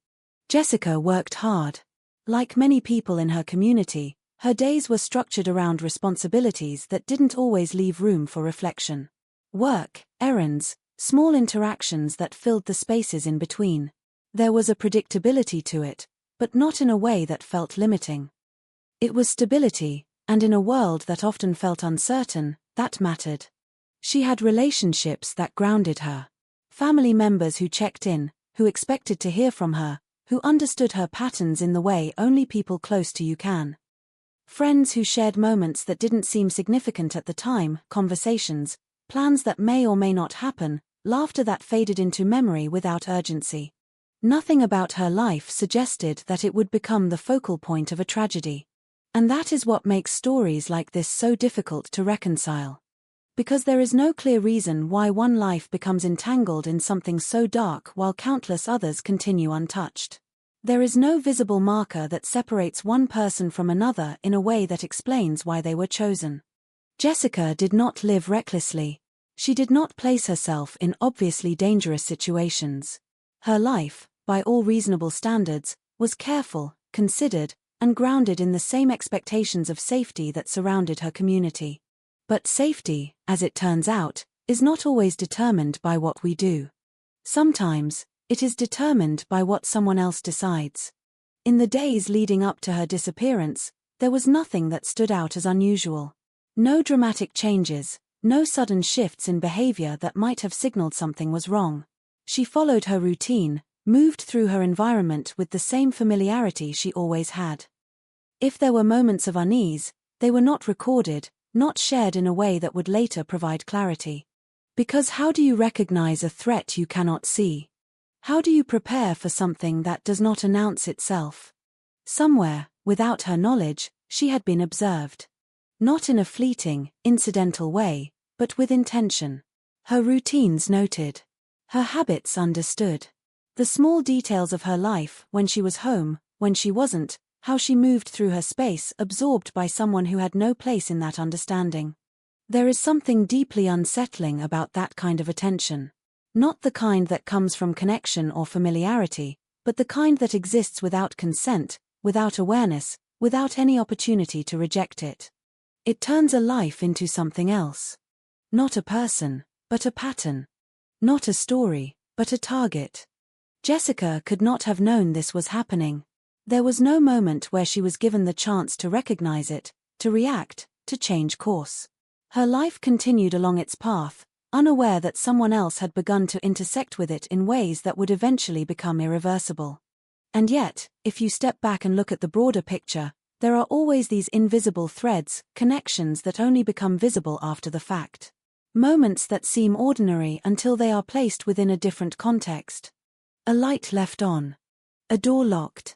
Jessica worked hard. Like many people in her community, her days were structured around responsibilities that didn't always leave room for reflection. Work, errands, small interactions that filled the spaces in between. There was a predictability to it, but not in a way that felt limiting. It was stability, and in a world that often felt uncertain, that mattered. She had relationships that grounded her. Family members who checked in, who expected to hear from her, who understood her patterns in the way only people close to you can. Friends who shared moments that didn't seem significant at the time, conversations, plans that may or may not happen, laughter that faded into memory without urgency. Nothing about her life suggested that it would become the focal point of a tragedy. And that is what makes stories like this so difficult to reconcile. Because there is no clear reason why one life becomes entangled in something so dark while countless others continue untouched. There is no visible marker that separates one person from another in a way that explains why they were chosen. Jessica did not live recklessly. She did not place herself in obviously dangerous situations. Her life, by all reasonable standards, was careful, considered, and grounded in the same expectations of safety that surrounded her community. But safety, as it turns out, is not always determined by what we do. Sometimes, it is determined by what someone else decides. In the days leading up to her disappearance, there was nothing that stood out as unusual. No dramatic changes, no sudden shifts in behavior that might have signaled something was wrong. She followed her routine, moved through her environment with the same familiarity she always had. If there were moments of unease, they were not recorded, not shared in a way that would later provide clarity. Because how do you recognize a threat you cannot see? How do you prepare for something that does not announce itself? Somewhere, without her knowledge, she had been observed. Not in a fleeting, incidental way, but with intention. Her routines noted. Her habits understood. The small details of her life, when she was home, when she wasn't, how she moved through her space, absorbed by someone who had no place in that understanding. There is something deeply unsettling about that kind of attention. Not the kind that comes from connection or familiarity, but the kind that exists without consent, without awareness, without any opportunity to reject it. It turns a life into something else. Not a person, but a pattern. Not a story, but a target. Jessica could not have known this was happening. There was no moment where she was given the chance to recognize it, to react, to change course. Her life continued along its path, unaware that someone else had begun to intersect with it in ways that would eventually become irreversible. And yet, if you step back and look at the broader picture, there are always these invisible threads, connections that only become visible after the fact. Moments that seem ordinary until they are placed within a different context. A light left on. A door locked.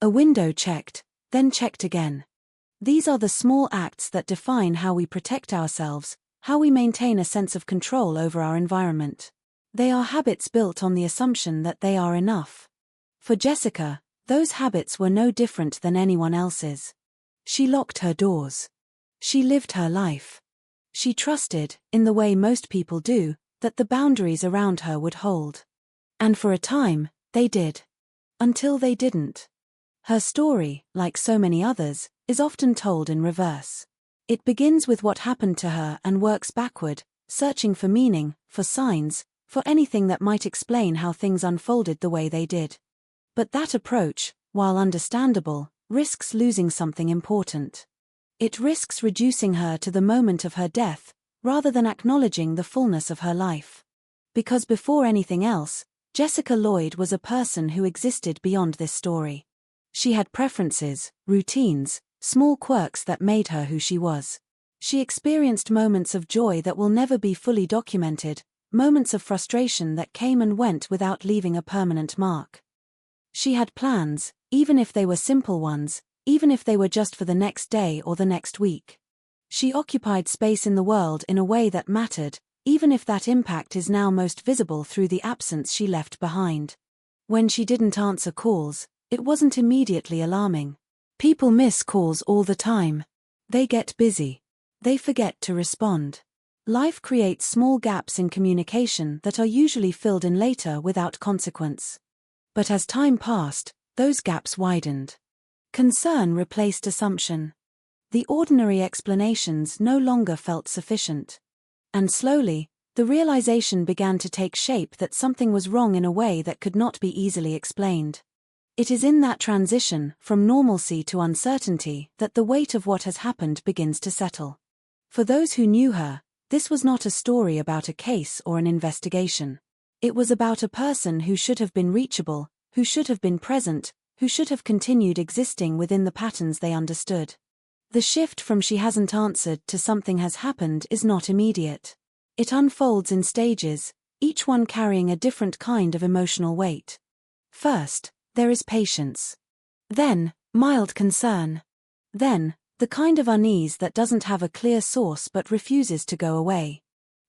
A window checked, then checked again. These are the small acts that define how we protect ourselves, how we maintain a sense of control over our environment. They are habits built on the assumption that they are enough. For Jessica, those habits were no different than anyone else's. She locked her doors. She lived her life. She trusted, in the way most people do, that the boundaries around her would hold. And for a time, they did. Until they didn't. Her story, like so many others, is often told in reverse. It begins with what happened to her and works backward, searching for meaning, for signs, for anything that might explain how things unfolded the way they did. But that approach, while understandable, risks losing something important. It risks reducing her to the moment of her death, rather than acknowledging the fullness of her life. Because before anything else, Jessica Lloyd was a person who existed beyond this story. She had preferences, routines, small quirks that made her who she was. She experienced moments of joy that will never be fully documented, moments of frustration that came and went without leaving a permanent mark. She had plans, even if they were simple ones, even if they were just for the next day or the next week. She occupied space in the world in a way that mattered, even if that impact is now most visible through the absence she left behind. When she didn't answer calls, it wasn't immediately alarming. People miss calls all the time. They get busy. They forget to respond. Life creates small gaps in communication that are usually filled in later without consequence. But as time passed, those gaps widened. Concern replaced assumption. The ordinary explanations no longer felt sufficient. And slowly, the realization began to take shape that something was wrong in a way that could not be easily explained. It is in that transition, from normalcy to uncertainty, that the weight of what has happened begins to settle. For those who knew her, this was not a story about a case or an investigation. It was about a person who should have been reachable, who should have been present, who should have continued existing within the patterns they understood. The shift from she hasn't answered to something has happened is not immediate. It unfolds in stages, each one carrying a different kind of emotional weight. First, there is patience. Then, mild concern. Then, the kind of unease that doesn't have a clear source but refuses to go away.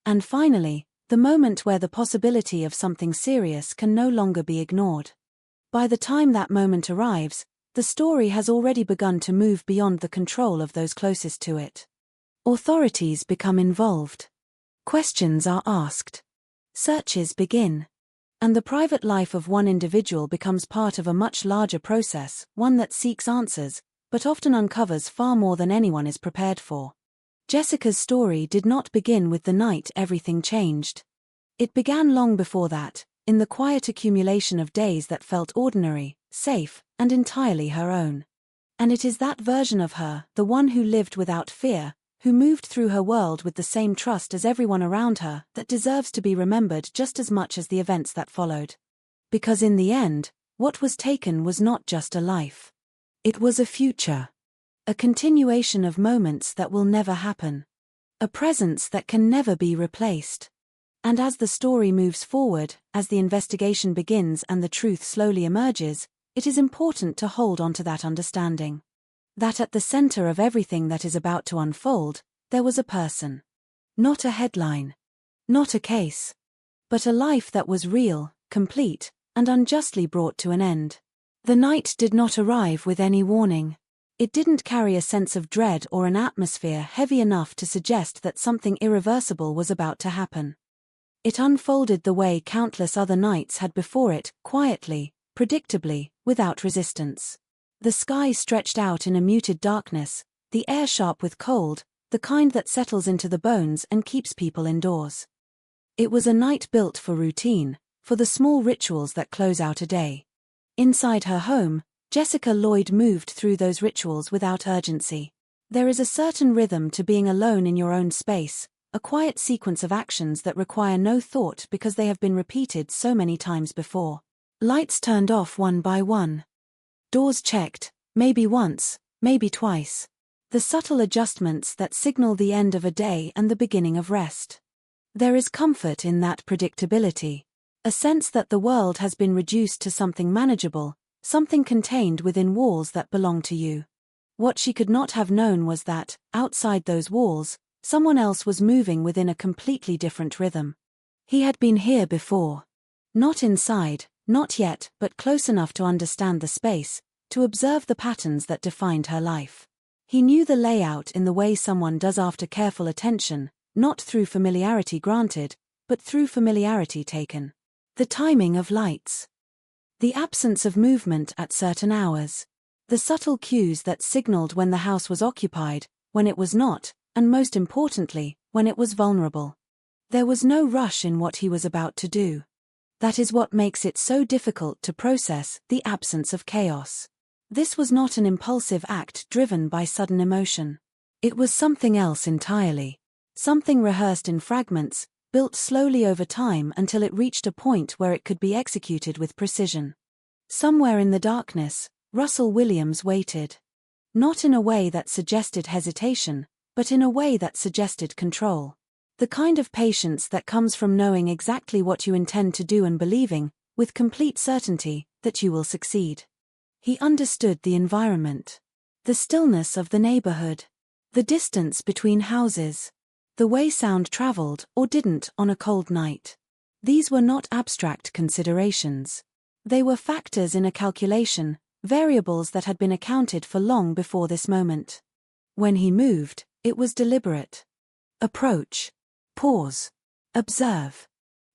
And finally, the moment where the possibility of something serious can no longer be ignored. By the time that moment arrives, the story has already begun to move beyond the control of those closest to it. Authorities become involved. Questions are asked. Searches begin. And the private life of one individual becomes part of a much larger process, one that seeks answers, but often uncovers far more than anyone is prepared for. Jessica's story did not begin with the night everything changed. It began long before that, in the quiet accumulation of days that felt ordinary, safe, and entirely her own. And it is that version of her, the one who lived without fear, who moved through her world with the same trust as everyone around her, that deserves to be remembered just as much as the events that followed. Because in the end, what was taken was not just a life. It was a future. A continuation of moments that will never happen. A presence that can never be replaced. And as the story moves forward, as the investigation begins and the truth slowly emerges, it is important to hold on to that understanding. That at the center of everything that is about to unfold, there was a person. Not a headline. Not a case. But a life that was real, complete, and unjustly brought to an end. The night did not arrive with any warning. It didn't carry a sense of dread or an atmosphere heavy enough to suggest that something irreversible was about to happen. It unfolded the way countless other nights had before it, quietly, predictably, without resistance. The sky stretched out in a muted darkness, the air sharp with cold, the kind that settles into the bones and keeps people indoors. It was a night built for routine, for the small rituals that close out a day. Inside her home, Jessica Lloyd moved through those rituals without urgency. There is a certain rhythm to being alone in your own space, a quiet sequence of actions that require no thought because they have been repeated so many times before. Lights turned off one by one. Doors checked, maybe once, maybe twice. The subtle adjustments that signal the end of a day and the beginning of rest. There is comfort in that predictability. A sense that the world has been reduced to something manageable, something contained within walls that belong to you. What she could not have known was that, outside those walls, someone else was moving within a completely different rhythm. He had been here before. Not inside, not yet, but close enough to understand the space, to observe the patterns that defined her life. He knew the layout in the way someone does after careful attention, not through familiarity granted, but through familiarity taken. The timing of lights. The absence of movement at certain hours. The subtle cues that signaled when the house was occupied, when it was not, and most importantly, when it was vulnerable. There was no rush in what he was about to do. That is what makes it so difficult to process the absence of chaos. This was not an impulsive act driven by sudden emotion. It was something else entirely. Something rehearsed in fragments, built slowly over time until it reached a point where it could be executed with precision. Somewhere in the darkness, Russell Williams waited. Not in a way that suggested hesitation, but in a way that suggested control. The kind of patience that comes from knowing exactly what you intend to do and believing, with complete certainty, that you will succeed. He understood the environment. The stillness of the neighborhood. The distance between houses. The way sound traveled, or didn't, on a cold night. These were not abstract considerations. They were factors in a calculation, variables that had been accounted for long before this moment. When he moved, it was deliberate. Approach. Pause. Observe.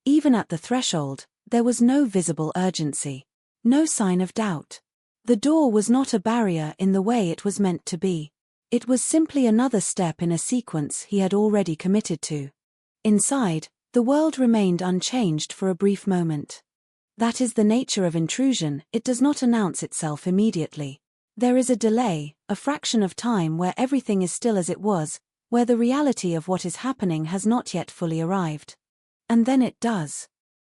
Even at the threshold, there was no visible urgency. No sign of doubt. The door was not a barrier in the way it was meant to be. It was simply another step in a sequence he had already committed to. Inside, the world remained unchanged for a brief moment. That is the nature of intrusion, it does not announce itself immediately. There is a delay, a fraction of time where everything is still as it was, where the reality of what is happening has not yet fully arrived. And then it does.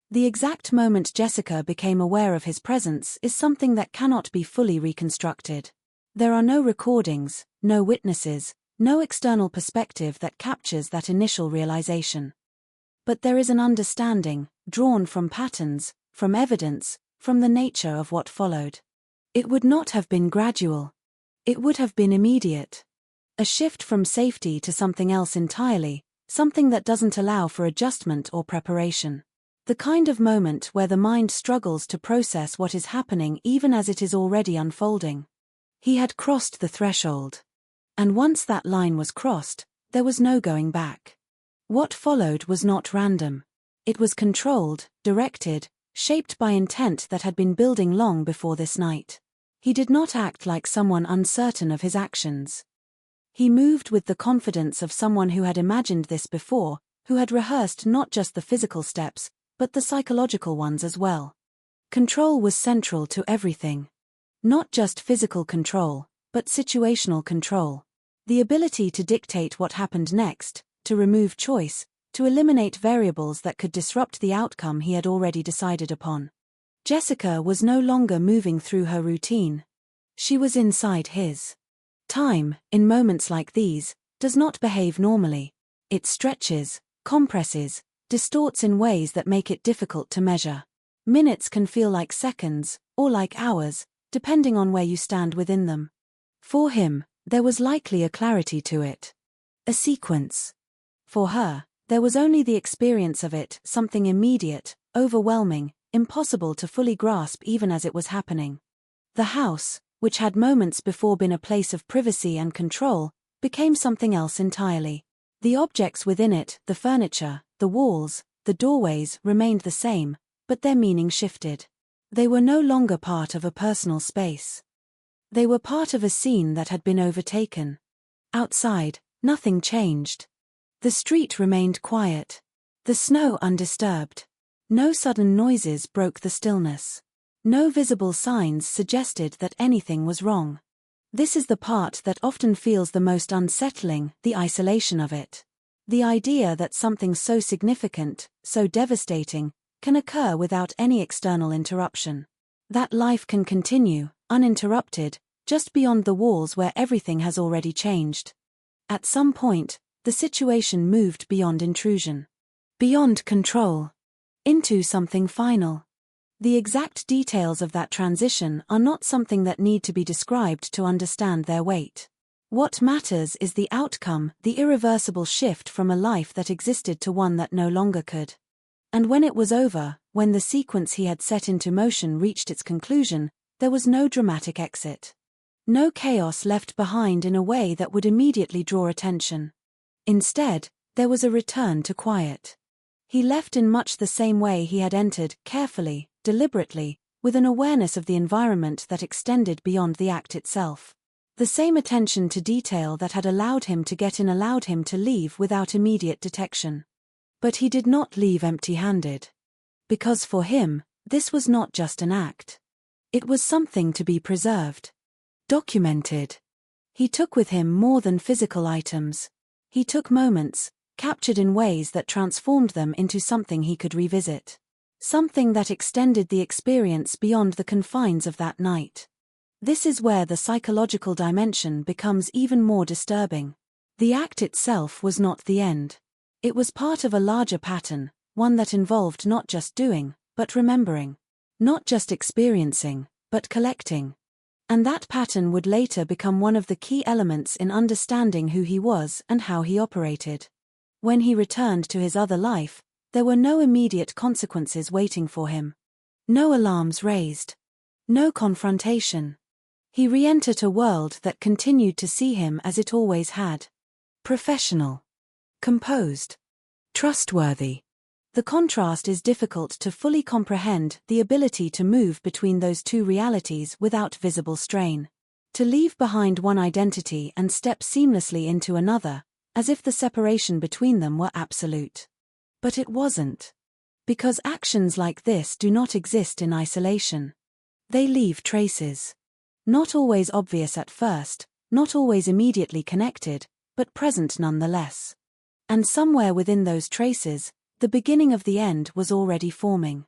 The exact moment Jessica became aware of his presence is something that cannot be fully reconstructed. There are no recordings, no witnesses, no external perspective that captures that initial realization. But there is an understanding, drawn from patterns, from evidence, from the nature of what followed. It would not have been gradual. It would have been immediate. A shift from safety to something else entirely, something that doesn't allow for adjustment or preparation. The kind of moment where the mind struggles to process what is happening even as it is already unfolding. He had crossed the threshold. And once that line was crossed, there was no going back. What followed was not random. It was controlled, directed, shaped by intent that had been building long before this night. He did not act like someone uncertain of his actions. He moved with the confidence of someone who had imagined this before, who had rehearsed not just the physical steps, but the psychological ones as well. Control was central to everything. Not just physical control, but situational control. The ability to dictate what happened next, to remove choice, to eliminate variables that could disrupt the outcome he had already decided upon. Jessica was no longer moving through her routine. She was inside his. Time, in moments like these, does not behave normally. It stretches, compresses, distorts in ways that make it difficult to measure. Minutes can feel like seconds, or like hours, depending on where you stand within them. For him, there was likely a clarity to it. A sequence. For her, there was only the experience of it, something immediate, overwhelming, impossible to fully grasp even as it was happening. The house, which had moments before been a place of privacy and control, became something else entirely. The objects within it, the furniture, the walls, the doorways, remained the same, but their meaning shifted. They were no longer part of a personal space. They were part of a scene that had been overtaken. Outside, nothing changed. The street remained quiet. The snow undisturbed. No sudden noises broke the stillness. No visible signs suggested that anything was wrong. This is the part that often feels the most unsettling, the isolation of it. The idea that something so significant, so devastating, can occur without any external interruption. That life can continue, uninterrupted, just beyond the walls where everything has already changed. At some point, the situation moved beyond intrusion. Beyond control. Into something final. The exact details of that transition are not something that need to be described to understand their weight. What matters is the outcome, the irreversible shift from a life that existed to one that no longer could. And when it was over, when the sequence he had set into motion reached its conclusion, there was no dramatic exit. No chaos left behind in a way that would immediately draw attention. Instead, there was a return to quiet. He left in much the same way he had entered, carefully, deliberately, with an awareness of the environment that extended beyond the act itself. The same attention to detail that had allowed him to get in allowed him to leave without immediate detection. But he did not leave empty-handed. Because for him, this was not just an act. It was something to be preserved. Documented. He took with him more than physical items. He took moments, captured in ways that transformed them into something he could revisit. Something that extended the experience beyond the confines of that night. This is where the psychological dimension becomes even more disturbing. The act itself was not the end. It was part of a larger pattern, one that involved not just doing, but remembering. Not just experiencing, but collecting. And that pattern would later become one of the key elements in understanding who he was and how he operated. When he returned to his other life, there were no immediate consequences waiting for him. No alarms raised. No confrontation. He re-entered a world that continued to see him as it always had. Professional. Composed. Trustworthy. The contrast is difficult to fully comprehend, the ability to move between those two realities without visible strain. To leave behind one identity and step seamlessly into another, as if the separation between them were absolute. But it wasn't. Because actions like this do not exist in isolation. They leave traces. Not always obvious at first, not always immediately connected, but present nonetheless. And somewhere within those traces, the beginning of the end was already forming.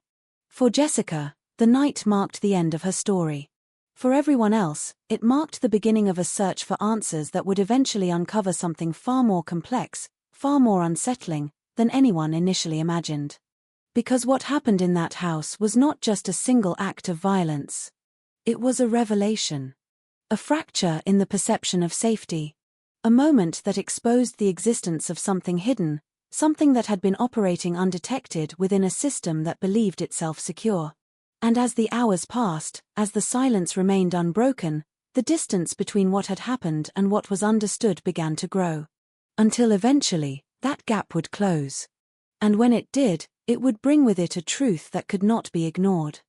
For Jessica, the night marked the end of her story. For everyone else, it marked the beginning of a search for answers that would eventually uncover something far more complex, far more unsettling, than anyone initially imagined. Because what happened in that house was not just a single act of violence. It was a revelation. A fracture in the perception of safety. A moment that exposed the existence of something hidden, something that had been operating undetected within a system that believed itself secure. And as the hours passed, as the silence remained unbroken, the distance between what had happened and what was understood began to grow. Until eventually, that gap would close. And when it did, it would bring with it a truth that could not be ignored.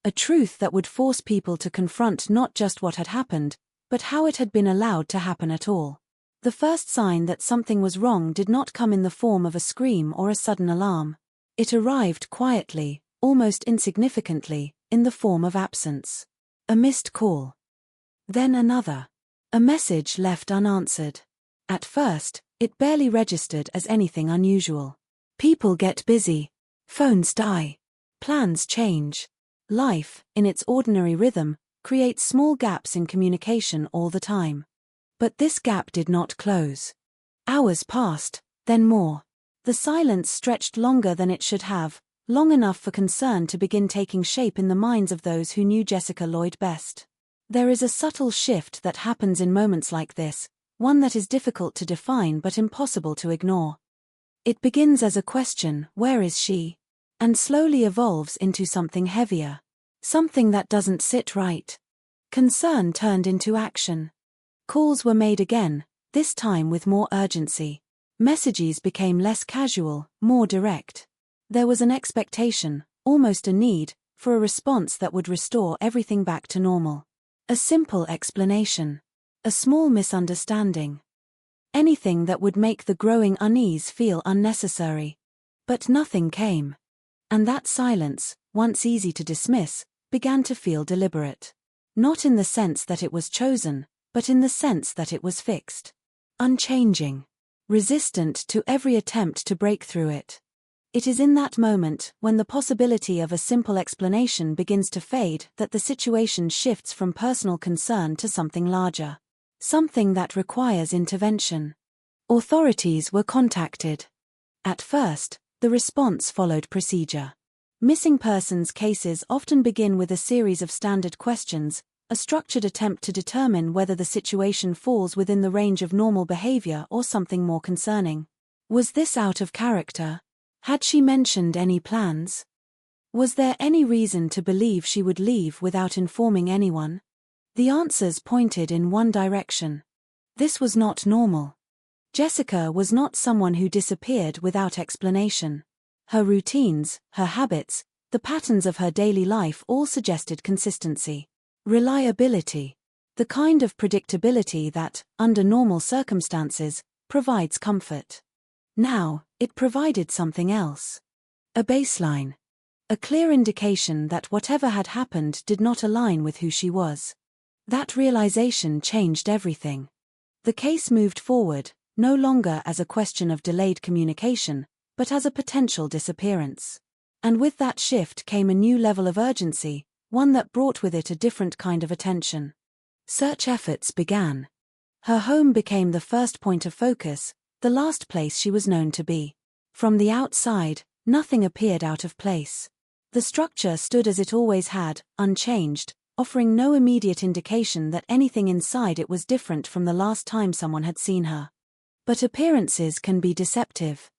A truth that would force people to confront not just what had happened, but how it had been allowed to happen at all. The first sign that something was wrong did not come in the form of a scream or a sudden alarm. It arrived quietly, almost insignificantly, in the form of absence. A missed call. Then another. A message left unanswered. At first, it barely registered as anything unusual. People get busy. Phones die. Plans change. Life, in its ordinary rhythm, creates small gaps in communication all the time. But this gap did not close. Hours passed, then more. The silence stretched longer than it should have, long enough for concern to begin taking shape in the minds of those who knew Jessica Lloyd best. There is a subtle shift that happens in moments like this, one that is difficult to define but impossible to ignore. It begins as a question, where is she? And slowly evolves into something heavier. Something that doesn't sit right. Concern turned into action. Calls were made again, this time with more urgency. Messages became less casual, more direct. There was an expectation, almost a need, for a response that would restore everything back to normal. A simple explanation. A small misunderstanding. Anything that would make the growing unease feel unnecessary. But nothing came. And that silence, once easy to dismiss, began to feel deliberate. Not in the sense that it was chosen, but in the sense that it was fixed. Unchanging. Resistant to every attempt to break through it. It is in that moment, when the possibility of a simple explanation begins to fade, that the situation shifts from personal concern to something larger. Something that requires intervention. Authorities were contacted. At first, the response followed procedure. Missing persons cases often begin with a series of standard questions, a structured attempt to determine whether the situation falls within the range of normal behavior or something more concerning. Was this out of character? Had she mentioned any plans? Was there any reason to believe she would leave without informing anyone? The answers pointed in one direction. This was not normal. Jessica was not someone who disappeared without explanation. Her routines, her habits, the patterns of her daily life all suggested consistency. Reliability. The kind of predictability that, under normal circumstances, provides comfort. Now, it provided something else. A baseline. A clear indication that whatever had happened did not align with who she was. That realization changed everything. The case moved forward, no longer as a question of delayed communication, but as a potential disappearance. And with that shift came a new level of urgency, one that brought with it a different kind of attention. Search efforts began. Her home became the first point of focus, the last place she was known to be. From the outside, nothing appeared out of place. The structure stood as it always had, unchanged, offering no immediate indication that anything inside it was different from the last time someone had seen her. But appearances can be deceptive.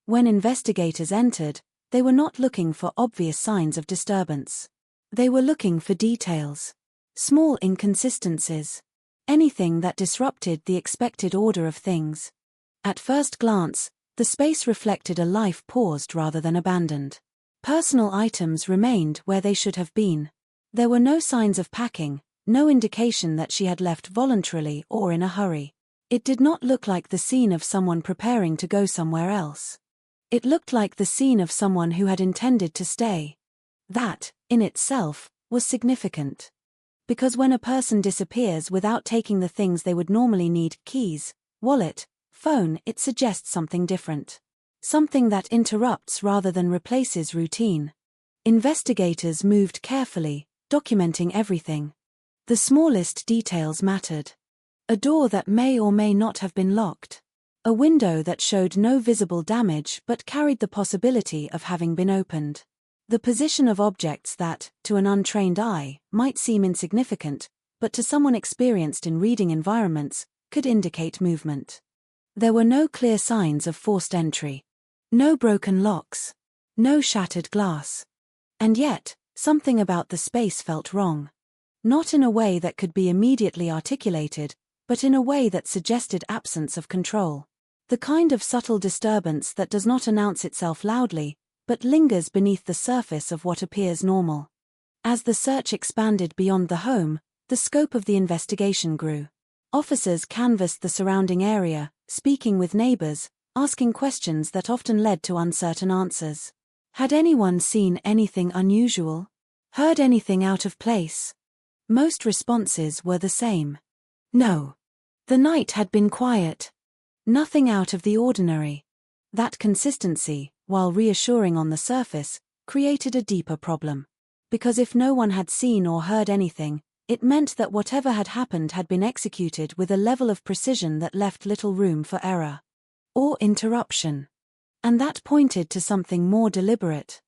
When investigators entered, they were not looking for obvious signs of disturbance. They were looking for details. Small inconsistencies. Anything that disrupted the expected order of things. At first glance, the space reflected a life paused rather than abandoned. Personal items remained where they should have been. There were no signs of packing, no indication that she had left voluntarily or in a hurry. It did not look like the scene of someone preparing to go somewhere else. It looked like the scene of someone who had intended to stay. That, in itself, was significant. Because when a person disappears without taking the things they would normally need, keys, wallet, phone, it suggests something different. Something that interrupts rather than replaces routine. Investigators moved carefully, documenting everything. The smallest details mattered. A door that may or may not have been locked. A window that showed no visible damage but carried the possibility of having been opened. The position of objects that, to an untrained eye, might seem insignificant, but to someone experienced in reading environments, could indicate movement. There were no clear signs of forced entry. No broken locks. No shattered glass. And yet, something about the space felt wrong. Not in a way that could be immediately articulated, but in a way that suggested absence of control. The kind of subtle disturbance that does not announce itself loudly, but lingers beneath the surface of what appears normal. As the search expanded beyond the home, the scope of the investigation grew. Officers canvassed the surrounding area, speaking with neighbors, asking questions that often led to uncertain answers. Had anyone seen anything unusual? Heard anything out of place? Most responses were the same. No. The night had been quiet. Nothing out of the ordinary. That consistency, while reassuring on the surface, created a deeper problem. Because if no one had seen or heard anything, it meant that whatever had happened had been executed with a level of precision that left little room for error. Or interruption. And that pointed to something more deliberate.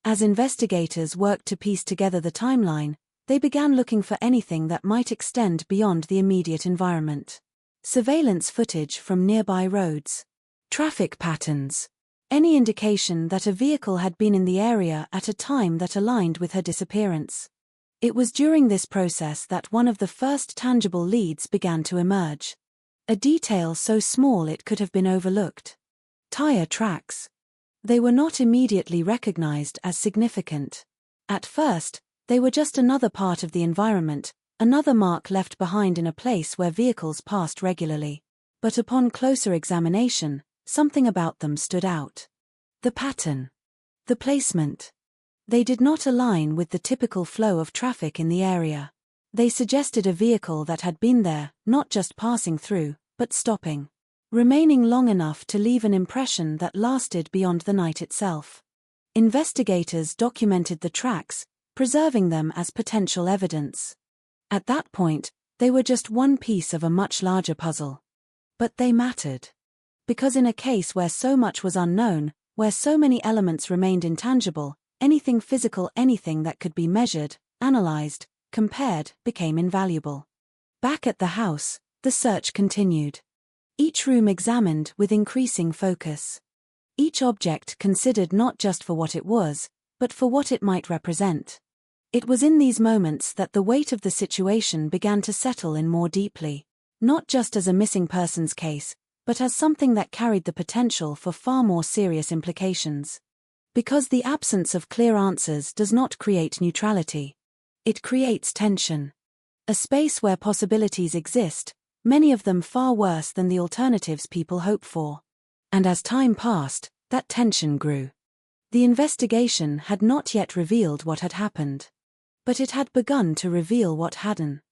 As investigators worked to piece together the timeline, they began looking for anything that might extend beyond the immediate environment. Surveillance footage from nearby roads. Traffic patterns. Any indication that a vehicle had been in the area at a time that aligned with her disappearance. It was during this process that one of the first tangible leads began to emerge. A detail so small it could have been overlooked. Tire tracks. They were not immediately recognized as significant. At first, they were just another part of the environment, another mark left behind in a place where vehicles passed regularly. But upon closer examination, something about them stood out. The pattern. The placement. They did not align with the typical flow of traffic in the area. They suggested a vehicle that had been there, not just passing through, but stopping. Remaining long enough to leave an impression that lasted beyond the night itself. Investigators documented the tracks, preserving them as potential evidence. At that point, they were just one piece of a much larger puzzle. But they mattered. Because in a case where so much was unknown, where so many elements remained intangible, anything physical, anything that could be measured, analyzed, compared, became invaluable. Back at the house, the search continued. Each room examined with increasing focus. Each object considered not just for what it was, but for what it might represent. It was in these moments that the weight of the situation began to settle in more deeply, not just as a missing persons case, but as something that carried the potential for far more serious implications. Because the absence of clear answers does not create neutrality. It creates tension. A space where possibilities exist, many of them far worse than the alternatives people hope for. And as time passed, that tension grew. The investigation had not yet revealed what had happened. But it had begun to reveal what hadn't.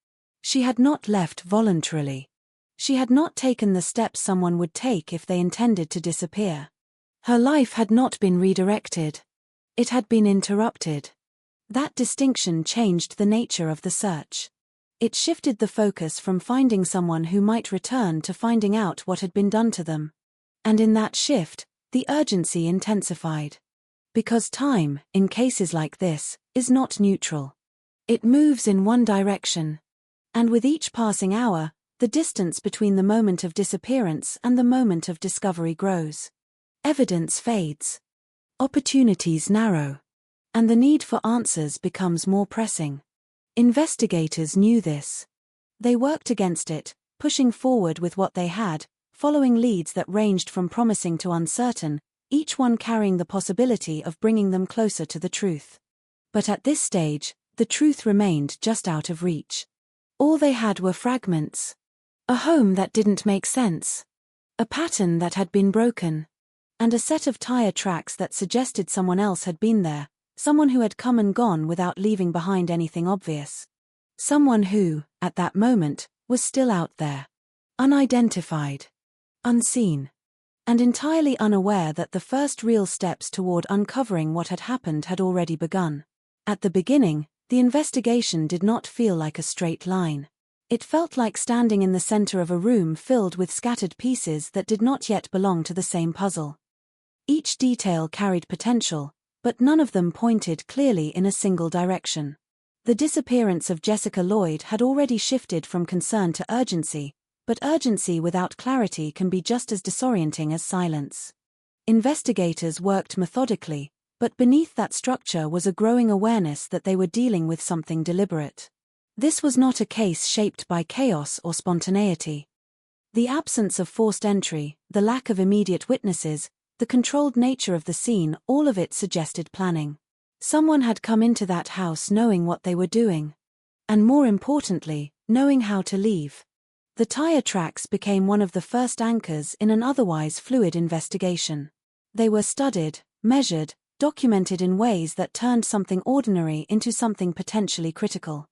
She had not left voluntarily. She had not taken the steps someone would take if they intended to disappear. Her life had not been redirected. It had been interrupted. That distinction changed the nature of the search. It shifted the focus from finding someone who might return to finding out what had been done to them. And in that shift, the urgency intensified. Because time, in cases like this, is not neutral. It moves in one direction. And with each passing hour, the distance between the moment of disappearance and the moment of discovery grows. Evidence fades. Opportunities narrow. And the need for answers becomes more pressing. Investigators knew this. They worked against it, pushing forward with what they had, following leads that ranged from promising to uncertain, each one carrying the possibility of bringing them closer to the truth. But at this stage, the truth remained just out of reach. All they had were fragments. A home that didn't make sense. A pattern that had been broken. And a set of tire tracks that suggested someone else had been there, someone who had come and gone without leaving behind anything obvious. Someone who, at that moment, was still out there. Unidentified. Unseen. And entirely unaware that the first real steps toward uncovering what had happened had already begun. At the beginning, the investigation did not feel like a straight line. It felt like standing in the center of a room filled with scattered pieces that did not yet belong to the same puzzle. Each detail carried potential, but none of them pointed clearly in a single direction. The disappearance of Jessica Lloyd had already shifted from concern to urgency, but urgency without clarity can be just as disorienting as silence. Investigators worked methodically, but beneath that structure was a growing awareness that they were dealing with something deliberate. This was not a case shaped by chaos or spontaneity. The absence of forced entry, the lack of immediate witnesses, the controlled nature of the scene, all of it suggested planning. Someone had come into that house knowing what they were doing. And more importantly, knowing how to leave. The tire tracks became one of the first anchors in an otherwise fluid investigation. They were studied, measured, documented in ways that turned something ordinary into something potentially critical.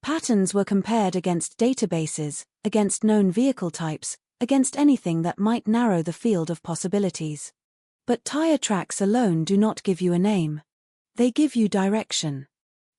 Patterns were compared against databases, against known vehicle types, against anything that might narrow the field of possibilities. But tire tracks alone do not give you a name. They give you direction.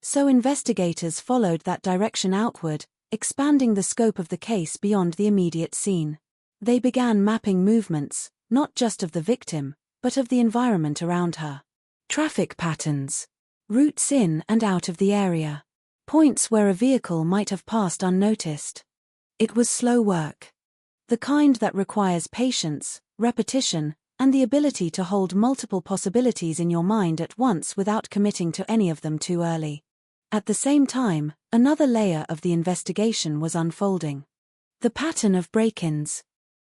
So investigators followed that direction outward, expanding the scope of the case beyond the immediate scene. They began mapping movements, not just of the victim, but of the environment around her. Traffic patterns. Routes in and out of the area. Points where a vehicle might have passed unnoticed. It was slow work. The kind that requires patience, repetition, and the ability to hold multiple possibilities in your mind at once without committing to any of them too early. At the same time, another layer of the investigation was unfolding. The pattern of break-ins.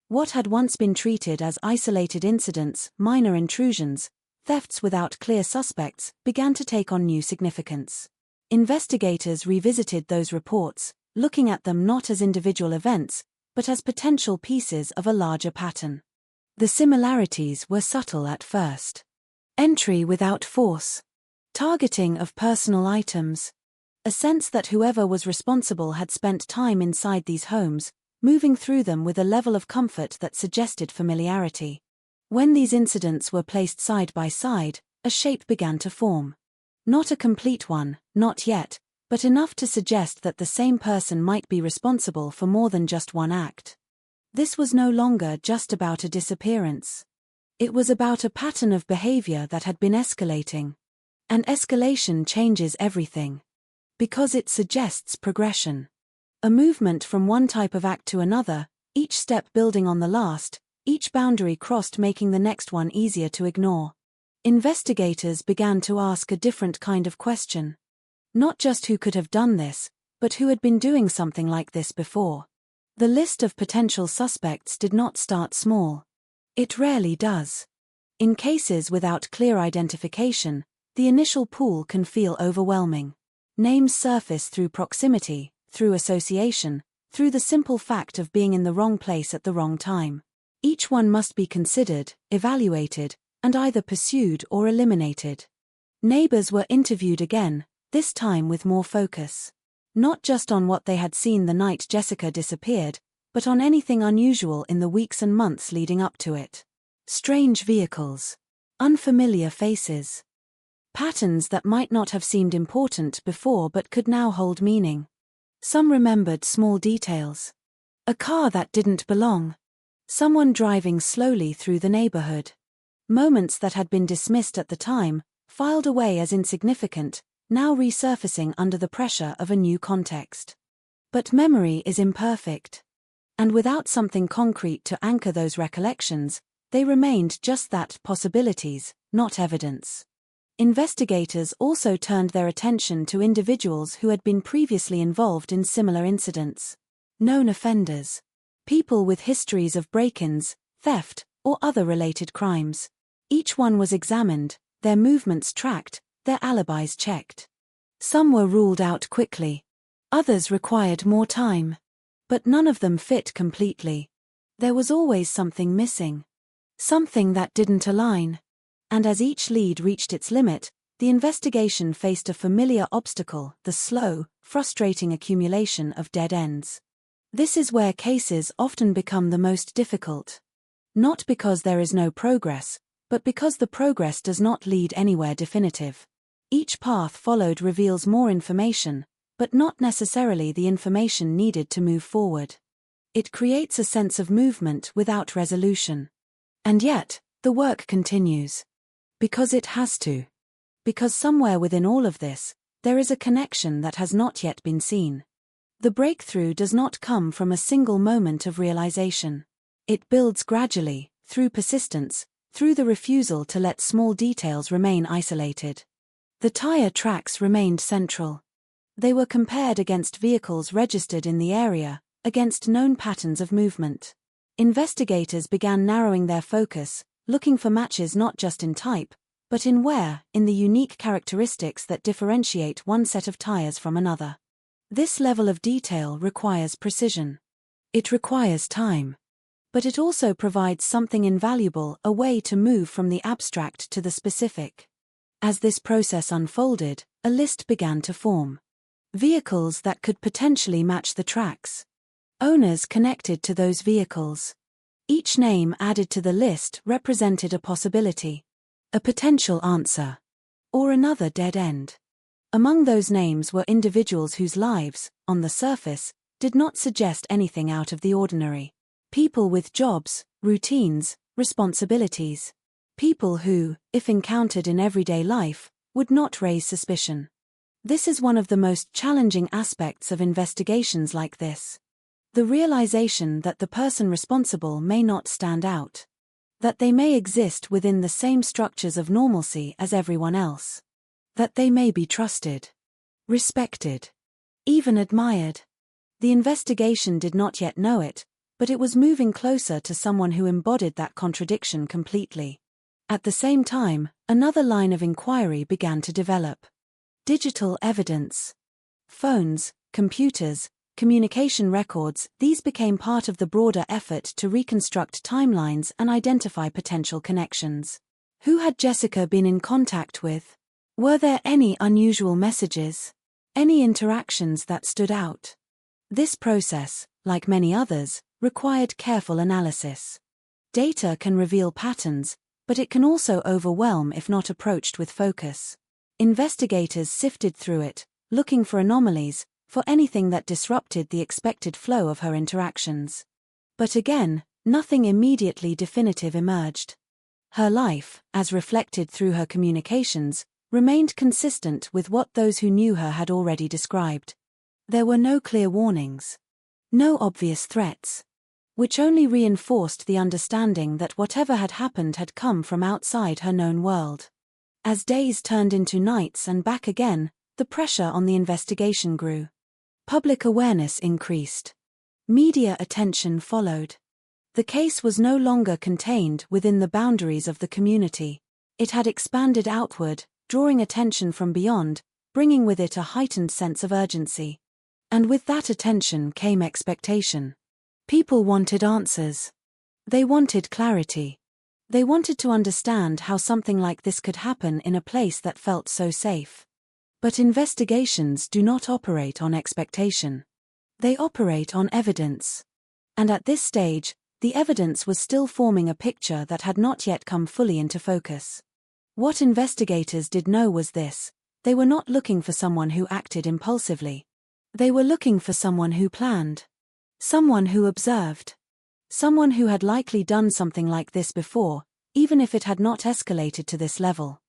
What had once been treated as isolated incidents, minor intrusions, thefts without clear suspects, began to take on new significance. Investigators revisited those reports, looking at them not as individual events, but as potential pieces of a larger pattern. The similarities were subtle at first. Entry without force. Targeting of personal items. A sense that whoever was responsible had spent time inside these homes, moving through them with a level of comfort that suggested familiarity. When these incidents were placed side by side, a shape began to form. Not a complete one, not yet, but enough to suggest that the same person might be responsible for more than just one act. This was no longer just about a disappearance. It was about a pattern of behavior that had been escalating. And escalation changes everything. Because it suggests progression. A movement from one type of act to another, each step building on the last, each boundary crossed making the next one easier to ignore. Investigators began to ask a different kind of question. Not just who could have done this, but who had been doing something like this before. The list of potential suspects did not start small. It rarely does. In cases without clear identification, the initial pool can feel overwhelming. Names surface through proximity, through association, through the simple fact of being in the wrong place at the wrong time. Each one must be considered, evaluated, and either pursued or eliminated. Neighbors were interviewed again, this time with more focus. Not just on what they had seen the night Jessica disappeared, but on anything unusual in the weeks and months leading up to it. Strange vehicles. Unfamiliar faces. Patterns that might not have seemed important before but could now hold meaning. Some remembered small details. A car that didn't belong. Someone driving slowly through the neighborhood. Moments that had been dismissed at the time, filed away as insignificant, now resurfacing under the pressure of a new context. But memory is imperfect. And without something concrete to anchor those recollections, they remained just that, possibilities, not evidence. Investigators also turned their attention to individuals who had been previously involved in similar incidents. Known offenders. People with histories of break-ins, theft, or other related crimes. Each one was examined, their movements tracked, their alibis checked. Some were ruled out quickly. Others required more time. But none of them fit completely. There was always something missing. Something that didn't align. And as each lead reached its limit, the investigation faced a familiar obstacle, the slow, frustrating accumulation of dead ends. This is where cases often become the most difficult. Not because there is no progress, but because the progress does not lead anywhere definitive. Each path followed reveals more information, but not necessarily the information needed to move forward. It creates a sense of movement without resolution. And yet, the work continues. Because it has to. Because somewhere within all of this, there is a connection that has not yet been seen. The breakthrough does not come from a single moment of realization. It builds gradually, through persistence, through the refusal to let small details remain isolated. The tire tracks remained central. They were compared against vehicles registered in the area, against known patterns of movement. Investigators began narrowing their focus, looking for matches not just in type, but in wear, in the unique characteristics that differentiate one set of tires from another. This level of detail requires precision. It requires time. But it also provides something invaluable, a way to move from the abstract to the specific. As this process unfolded, a list began to form. Vehicles that could potentially match the tracks. Owners connected to those vehicles. Each name added to the list represented a possibility. A potential answer. Or another dead end. Among those names were individuals whose lives, on the surface, did not suggest anything out of the ordinary. People with jobs, routines, responsibilities. People who, if encountered in everyday life, would not raise suspicion. This is one of the most challenging aspects of investigations like this. The realization that the person responsible may not stand out. That they may exist within the same structures of normalcy as everyone else. That they may be trusted, respected, even admired. The investigation did not yet know it, but it was moving closer to someone who embodied that contradiction completely. At the same time, another line of inquiry began to develop. Digital evidence. Phones, computers, communication records, these became part of the broader effort to reconstruct timelines and identify potential connections. Who had Jessica been in contact with? Were there any unusual messages? Any interactions that stood out? This process, like many others, required careful analysis. Data can reveal patterns, but it can also overwhelm if not approached with focus. Investigators sifted through it, looking for anomalies, for anything that disrupted the expected flow of her interactions. But again, nothing immediately definitive emerged. Her life, as reflected through her communications, remained consistent with what those who knew her had already described. There were no clear warnings. No obvious threats. Which only reinforced the understanding that whatever had happened had come from outside her known world. As days turned into nights and back again, the pressure on the investigation grew. Public awareness increased. Media attention followed. The case was no longer contained within the boundaries of the community. It had expanded outward, drawing attention from beyond, bringing with it a heightened sense of urgency. And with that attention came expectation. People wanted answers. They wanted clarity. They wanted to understand how something like this could happen in a place that felt so safe. But investigations do not operate on expectation. They operate on evidence. And at this stage, the evidence was still forming a picture that had not yet come fully into focus. What investigators did know was this: they were not looking for someone who acted impulsively. They were looking for someone who planned. Someone who observed. Someone who had likely done something like this before, even if it had not escalated to this level.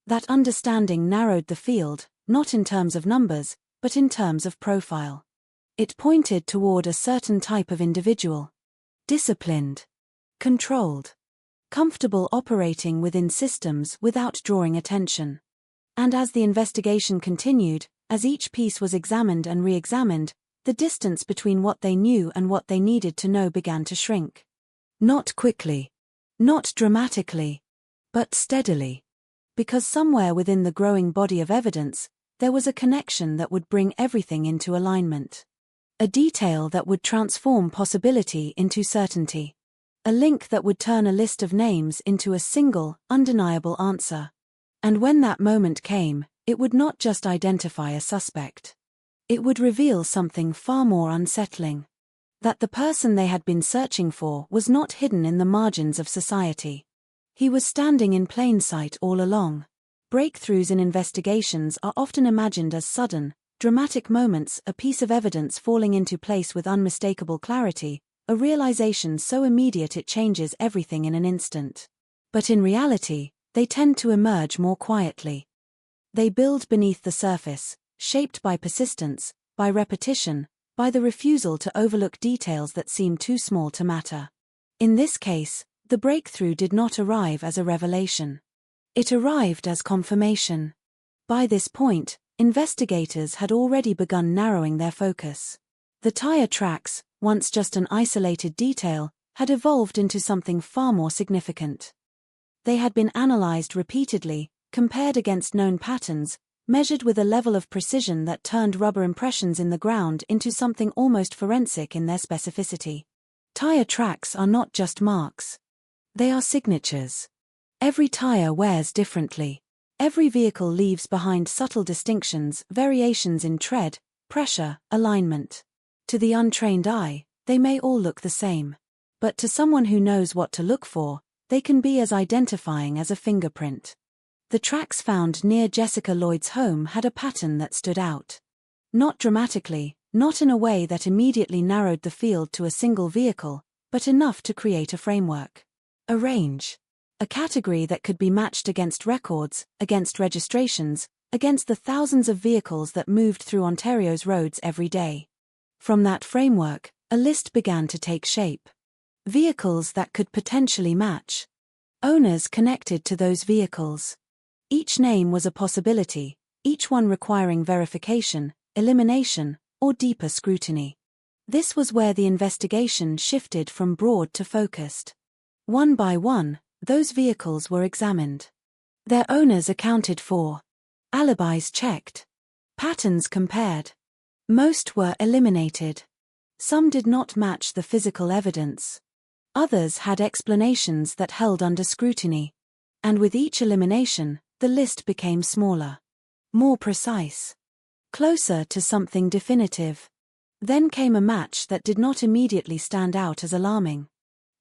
That understanding narrowed the field, not in terms of numbers, but in terms of profile. It pointed toward a certain type of individual. Disciplined. Controlled. Comfortable operating within systems without drawing attention. And as the investigation continued, as each piece was examined and re-examined, the distance between what they knew and what they needed to know began to shrink. Not quickly. Not dramatically. But steadily. Because somewhere within the growing body of evidence, there was a connection that would bring everything into alignment. A detail that would transform possibility into certainty. A link that would turn a list of names into a single, undeniable answer. And when that moment came, it would not just identify a suspect. It would reveal something far more unsettling. That the person they had been searching for was not hidden in the margins of society. He was standing in plain sight all along. Breakthroughs in investigations are often imagined as sudden, dramatic moments, a piece of evidence falling into place with unmistakable clarity, a realization so immediate it changes everything in an instant. But in reality, they tend to emerge more quietly. They build beneath the surface, shaped by persistence, by repetition, by the refusal to overlook details that seem too small to matter. In this case, the breakthrough did not arrive as a revelation. It arrived as confirmation. By this point, investigators had already begun narrowing their focus. The tire tracks, once just an isolated detail, had evolved into something far more significant. They had been analyzed repeatedly, compared against known patterns, measured with a level of precision that turned rubber impressions in the ground into something almost forensic in their specificity. Tire tracks are not just marks. They are signatures. Every tire wears differently. Every vehicle leaves behind subtle distinctions, variations in tread, pressure, alignment. To the untrained eye, they may all look the same. But to someone who knows what to look for, they can be as identifying as a fingerprint. The tracks found near Jessica Lloyd's home had a pattern that stood out. Not dramatically, not in a way that immediately narrowed the field to a single vehicle, but enough to create a framework. A range. A category that could be matched against records, against registrations, against the thousands of vehicles that moved through Ontario's roads every day. From that framework, a list began to take shape. Vehicles that could potentially match. Owners connected to those vehicles. Each name was a possibility, each one requiring verification, elimination, or deeper scrutiny. This was where the investigation shifted from broad to focused. One by one, those vehicles were examined. Their owners accounted for. Alibis checked. Patterns compared. Most were eliminated. Some did not match the physical evidence. Others had explanations that held under scrutiny. And with each elimination, the list became smaller. More precise. Closer to something definitive. Then came a match that did not immediately stand out as alarming.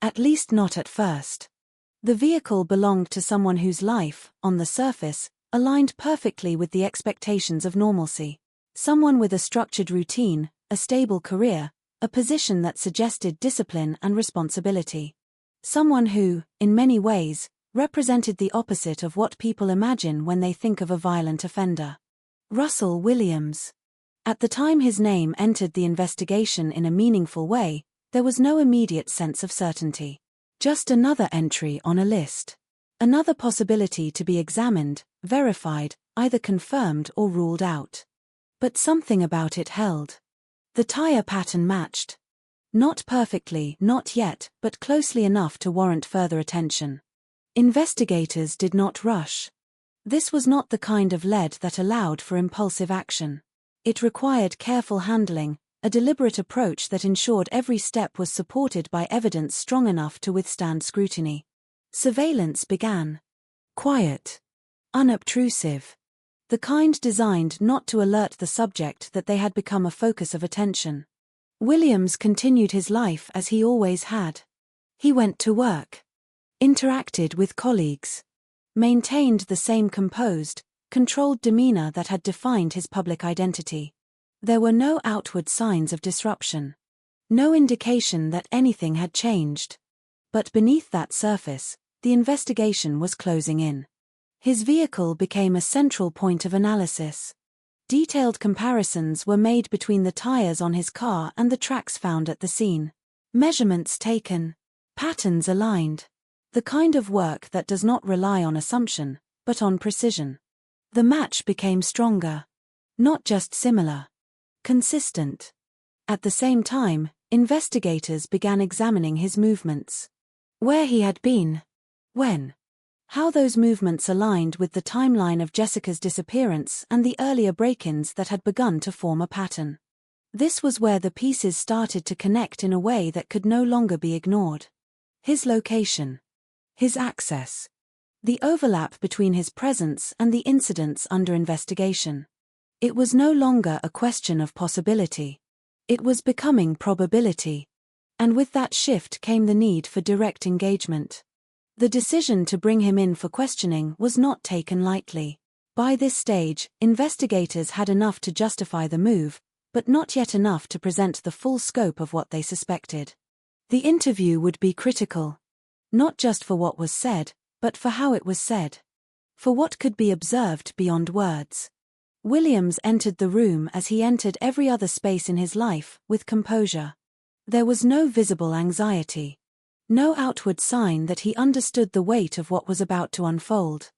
At least not at first. The vehicle belonged to someone whose life, on the surface, aligned perfectly with the expectations of normalcy. Someone with a structured routine, a stable career, a position that suggested discipline and responsibility. Someone who, in many ways, represented the opposite of what people imagine when they think of a violent offender. Russell Williams. At the time his name entered the investigation in a meaningful way, there was no immediate sense of certainty. Just another entry on a list. Another possibility to be examined, verified, either confirmed or ruled out. But something about it held. The tire pattern matched. Not perfectly, not yet, but closely enough to warrant further attention. Investigators did not rush. This was not the kind of lead that allowed for impulsive action. It required careful handling, a deliberate approach that ensured every step was supported by evidence strong enough to withstand scrutiny. Surveillance began. Quiet. Unobtrusive. The kind designed not to alert the subject that they had become a focus of attention. Williams continued his life as he always had. He went to work. Interacted with colleagues. Maintained the same composed, controlled demeanor that had defined his public identity. There were no outward signs of disruption. No indication that anything had changed. But beneath that surface, the investigation was closing in. His vehicle became a central point of analysis. Detailed comparisons were made between the tires on his car and the tracks found at the scene. Measurements taken. Patterns aligned. The kind of work that does not rely on assumption, but on precision. The match became stronger. Not just similar. Consistent. At the same time, investigators began examining his movements. Where he had been. When. How those movements aligned with the timeline of Jessica's disappearance and the earlier break-ins that had begun to form a pattern. This was where the pieces started to connect in a way that could no longer be ignored. His location. His access. The overlap between his presence and the incidents under investigation. It was no longer a question of possibility. It was becoming probability. And with that shift came the need for direct engagement. The decision to bring him in for questioning was not taken lightly. By this stage, investigators had enough to justify the move, but not yet enough to present the full scope of what they suspected. The interview would be critical. Not just for what was said, but for how it was said. For what could be observed beyond words. Williams entered the room as he entered every other space in his life, with composure. There was no visible anxiety. No outward sign that he understood the weight of what was about to unfold.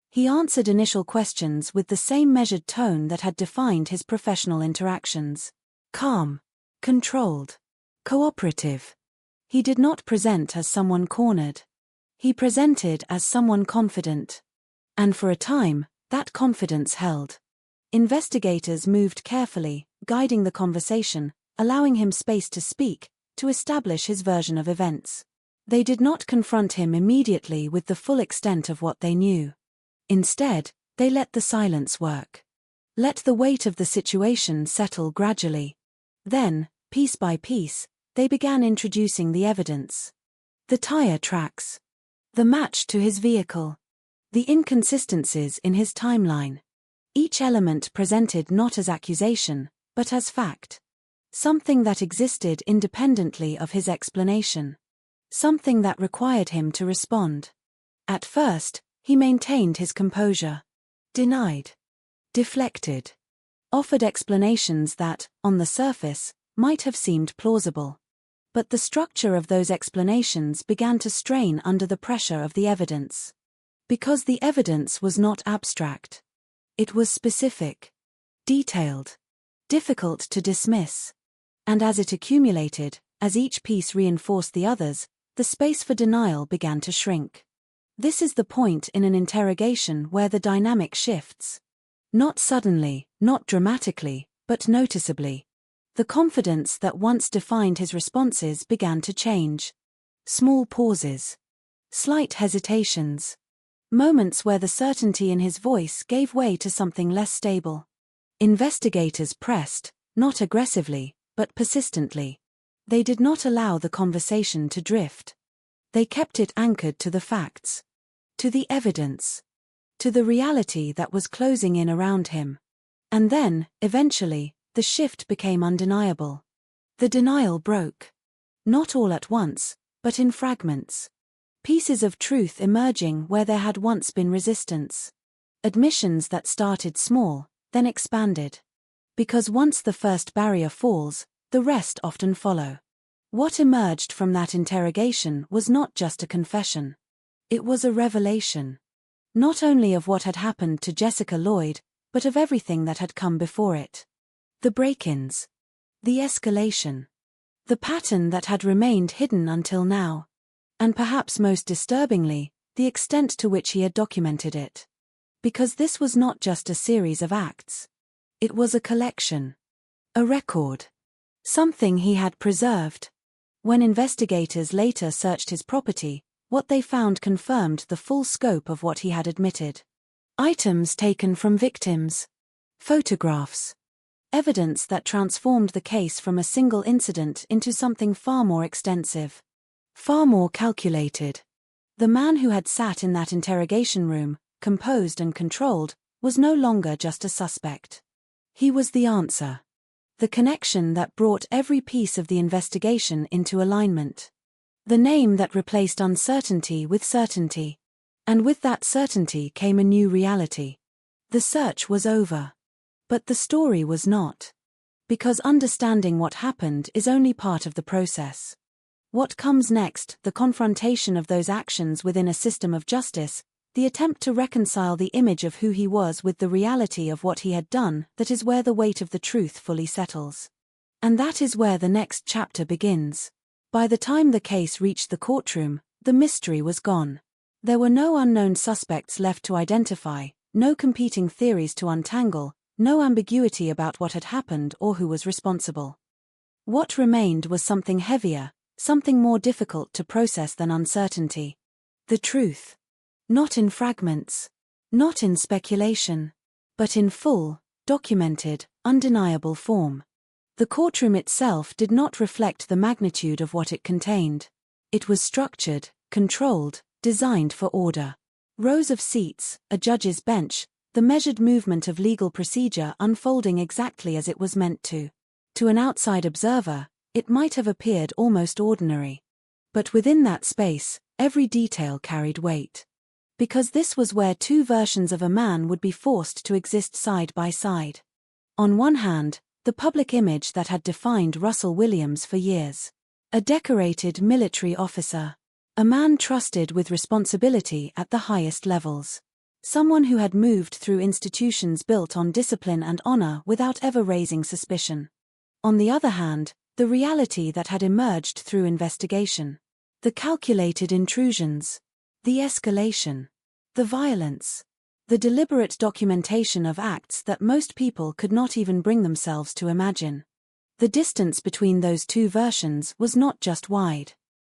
He answered initial questions with the same measured tone that had defined his professional interactions. Calm. Controlled. Cooperative. He did not present as someone cornered. He presented as someone confident. And for a time, that confidence held. Investigators moved carefully, guiding the conversation, allowing him space to speak, to establish his version of events. They did not confront him immediately with the full extent of what they knew. Instead, they let the silence work. Let the weight of the situation settle gradually. Then, piece by piece, they began introducing the evidence. The tire tracks. The match to his vehicle. The inconsistencies in his timeline. Each element presented not as accusation, but as fact. Something that existed independently of his explanation. Something that required him to respond. At first, he maintained his composure. Denied. Deflected. Offered explanations that, on the surface, might have seemed plausible. But the structure of those explanations began to strain under the pressure of the evidence. Because the evidence was not abstract. It was specific. Detailed. Difficult to dismiss. And as it accumulated, as each piece reinforced the others, the space for denial began to shrink. This is the point in an interrogation where the dynamic shifts. Not suddenly, not dramatically, but noticeably. The confidence that once defined his responses began to change. Small pauses. Slight hesitations. Moments where the certainty in his voice gave way to something less stable. Investigators pressed, not aggressively, but persistently. They did not allow the conversation to drift. They kept it anchored to the facts. To the evidence. To the reality that was closing in around him. And then, eventually, the shift became undeniable. The denial broke. Not all at once, but in fragments. Pieces of truth emerging where there had once been resistance. Admissions that started small, then expanded. Because once the first barrier falls, the rest often follow. What emerged from that interrogation was not just a confession. It was a revelation. Not only of what had happened to Jessica Lloyd, but of everything that had come before it. The break-ins. The escalation. The pattern that had remained hidden until now. And perhaps most disturbingly, the extent to which he had documented it. Because this was not just a series of acts. It was a collection. A record. Something he had preserved. When investigators later searched his property, what they found confirmed the full scope of what he had admitted. Items taken from victims. Photographs. Evidence that transformed the case from a single incident into something far more extensive. Far more calculated. The man who had sat in that interrogation room, composed and controlled, was no longer just a suspect. He was the answer. The connection that brought every piece of the investigation into alignment. The name that replaced uncertainty with certainty. And with that certainty came a new reality. The search was over. But the story was not. Because understanding what happened is only part of the process. What comes next, the confrontation of those actions within a system of justice, the attempt to reconcile the image of who he was with the reality of what he had done, that is where the weight of the truth fully settles. And that is where the next chapter begins. By the time the case reached the courtroom, the mystery was gone. There were no unknown suspects left to identify, no competing theories to untangle, no ambiguity about what had happened or who was responsible. What remained was something heavier, something more difficult to process than uncertainty. The truth. Not in fragments. Not in speculation. But in full, documented, undeniable form. The courtroom itself did not reflect the magnitude of what it contained. It was structured, controlled, designed for order. Rows of seats, a judge's bench, the measured movement of legal procedure unfolding exactly as it was meant to. To an outside observer, it might have appeared almost ordinary. But within that space, every detail carried weight. Because this was where two versions of a man would be forced to exist side by side. On one hand, the public image that had defined Russell Williams for years. A decorated military officer. A man trusted with responsibility at the highest levels. Someone who had moved through institutions built on discipline and honor without ever raising suspicion. On the other hand, the reality that had emerged through investigation. The calculated intrusions. The escalation. The violence. The deliberate documentation of acts that most people could not even bring themselves to imagine. The distance between those two versions was not just wide.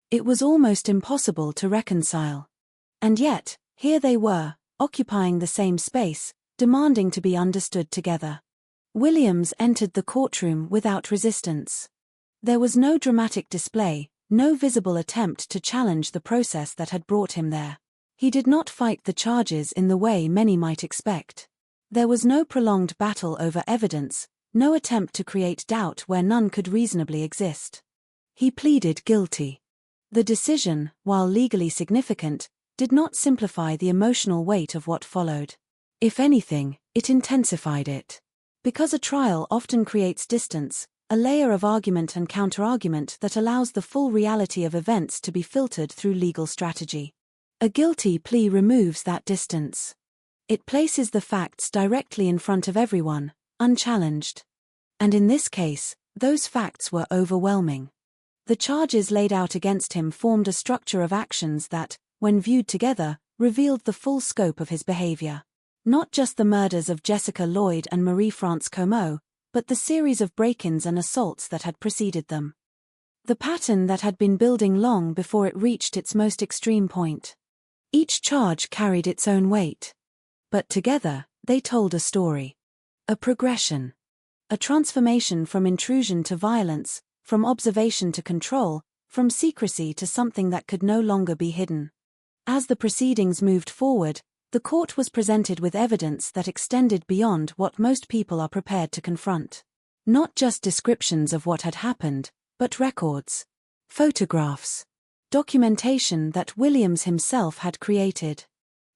It was almost impossible to reconcile. And yet, here they were, occupying the same space, demanding to be understood together. Williams entered the courtroom without resistance. There was no dramatic display, no visible attempt to challenge the process that had brought him there. He did not fight the charges in the way many might expect. There was no prolonged battle over evidence, no attempt to create doubt where none could reasonably exist. He pleaded guilty. The decision, while legally significant, did not simplify the emotional weight of what followed. If anything, it intensified it. Because a trial often creates distance, a layer of argument and counterargument that allows the full reality of events to be filtered through legal strategy. A guilty plea removes that distance. It places the facts directly in front of everyone, unchallenged. And in this case, those facts were overwhelming. The charges laid out against him formed a structure of actions that, when viewed together, revealed the full scope of his behavior. Not just the murders of Jessica Lloyd and Marie-France Comeau, but the series of break-ins and assaults that had preceded them. The pattern that had been building long before it reached its most extreme point. Each charge carried its own weight. But together, they told a story. A progression. A transformation from intrusion to violence, from observation to control, from secrecy to something that could no longer be hidden. As the proceedings moved forward, the court was presented with evidence that extended beyond what most people are prepared to confront. Not just descriptions of what had happened, but records. Photographs. Documentation that Williams himself had created.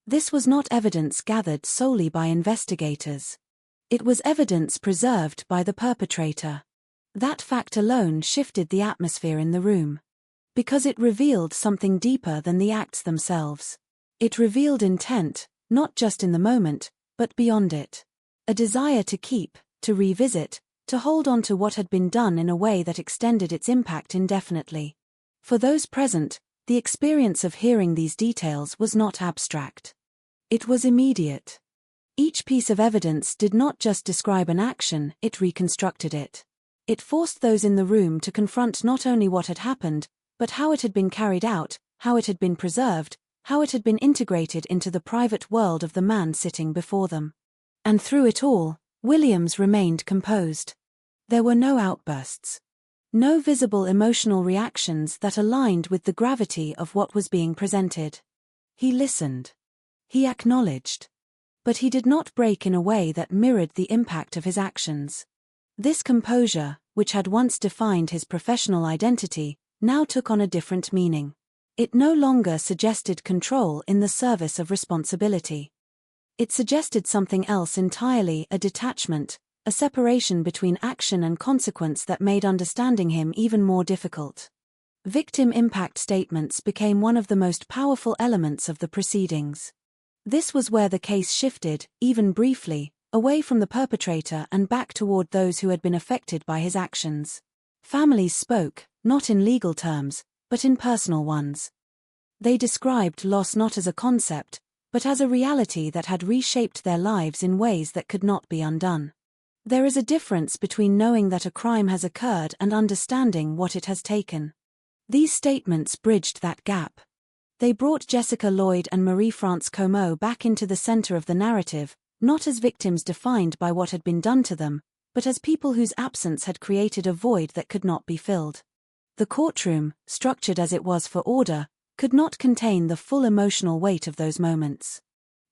This was not evidence gathered solely by investigators. It was evidence preserved by the perpetrator. That fact alone shifted the atmosphere in the room. Because it revealed something deeper than the acts themselves. It revealed intent, not just in the moment, but beyond it. A desire to keep, to revisit, to hold on to what had been done in a way that extended its impact indefinitely. For those present, the experience of hearing these details was not abstract. It was immediate. Each piece of evidence did not just describe an action, it reconstructed it. It forced those in the room to confront not only what had happened, but how it had been carried out, how it had been preserved, how it had been integrated into the private world of the man sitting before them. And through it all, Williams remained composed. There were no outbursts. No visible emotional reactions that aligned with the gravity of what was being presented. He listened. He acknowledged. But he did not break in a way that mirrored the impact of his actions. This composure, which had once defined his professional identity, now took on a different meaning. It no longer suggested control in the service of responsibility. It suggested something else entirely, a detachment, a separation between action and consequence that made understanding him even more difficult. Victim impact statements became one of the most powerful elements of the proceedings. This was where the case shifted, even briefly, away from the perpetrator and back toward those who had been affected by his actions. Families spoke, not in legal terms, but in personal ones. They described loss not as a concept, but as a reality that had reshaped their lives in ways that could not be undone. There is a difference between knowing that a crime has occurred and understanding what it has taken. These statements bridged that gap. They brought Jessica Lloyd and Marie-France Comeau back into the center of the narrative, not as victims defined by what had been done to them, but as people whose absence had created a void that could not be filled. The courtroom, structured as it was for order, could not contain the full emotional weight of those moments.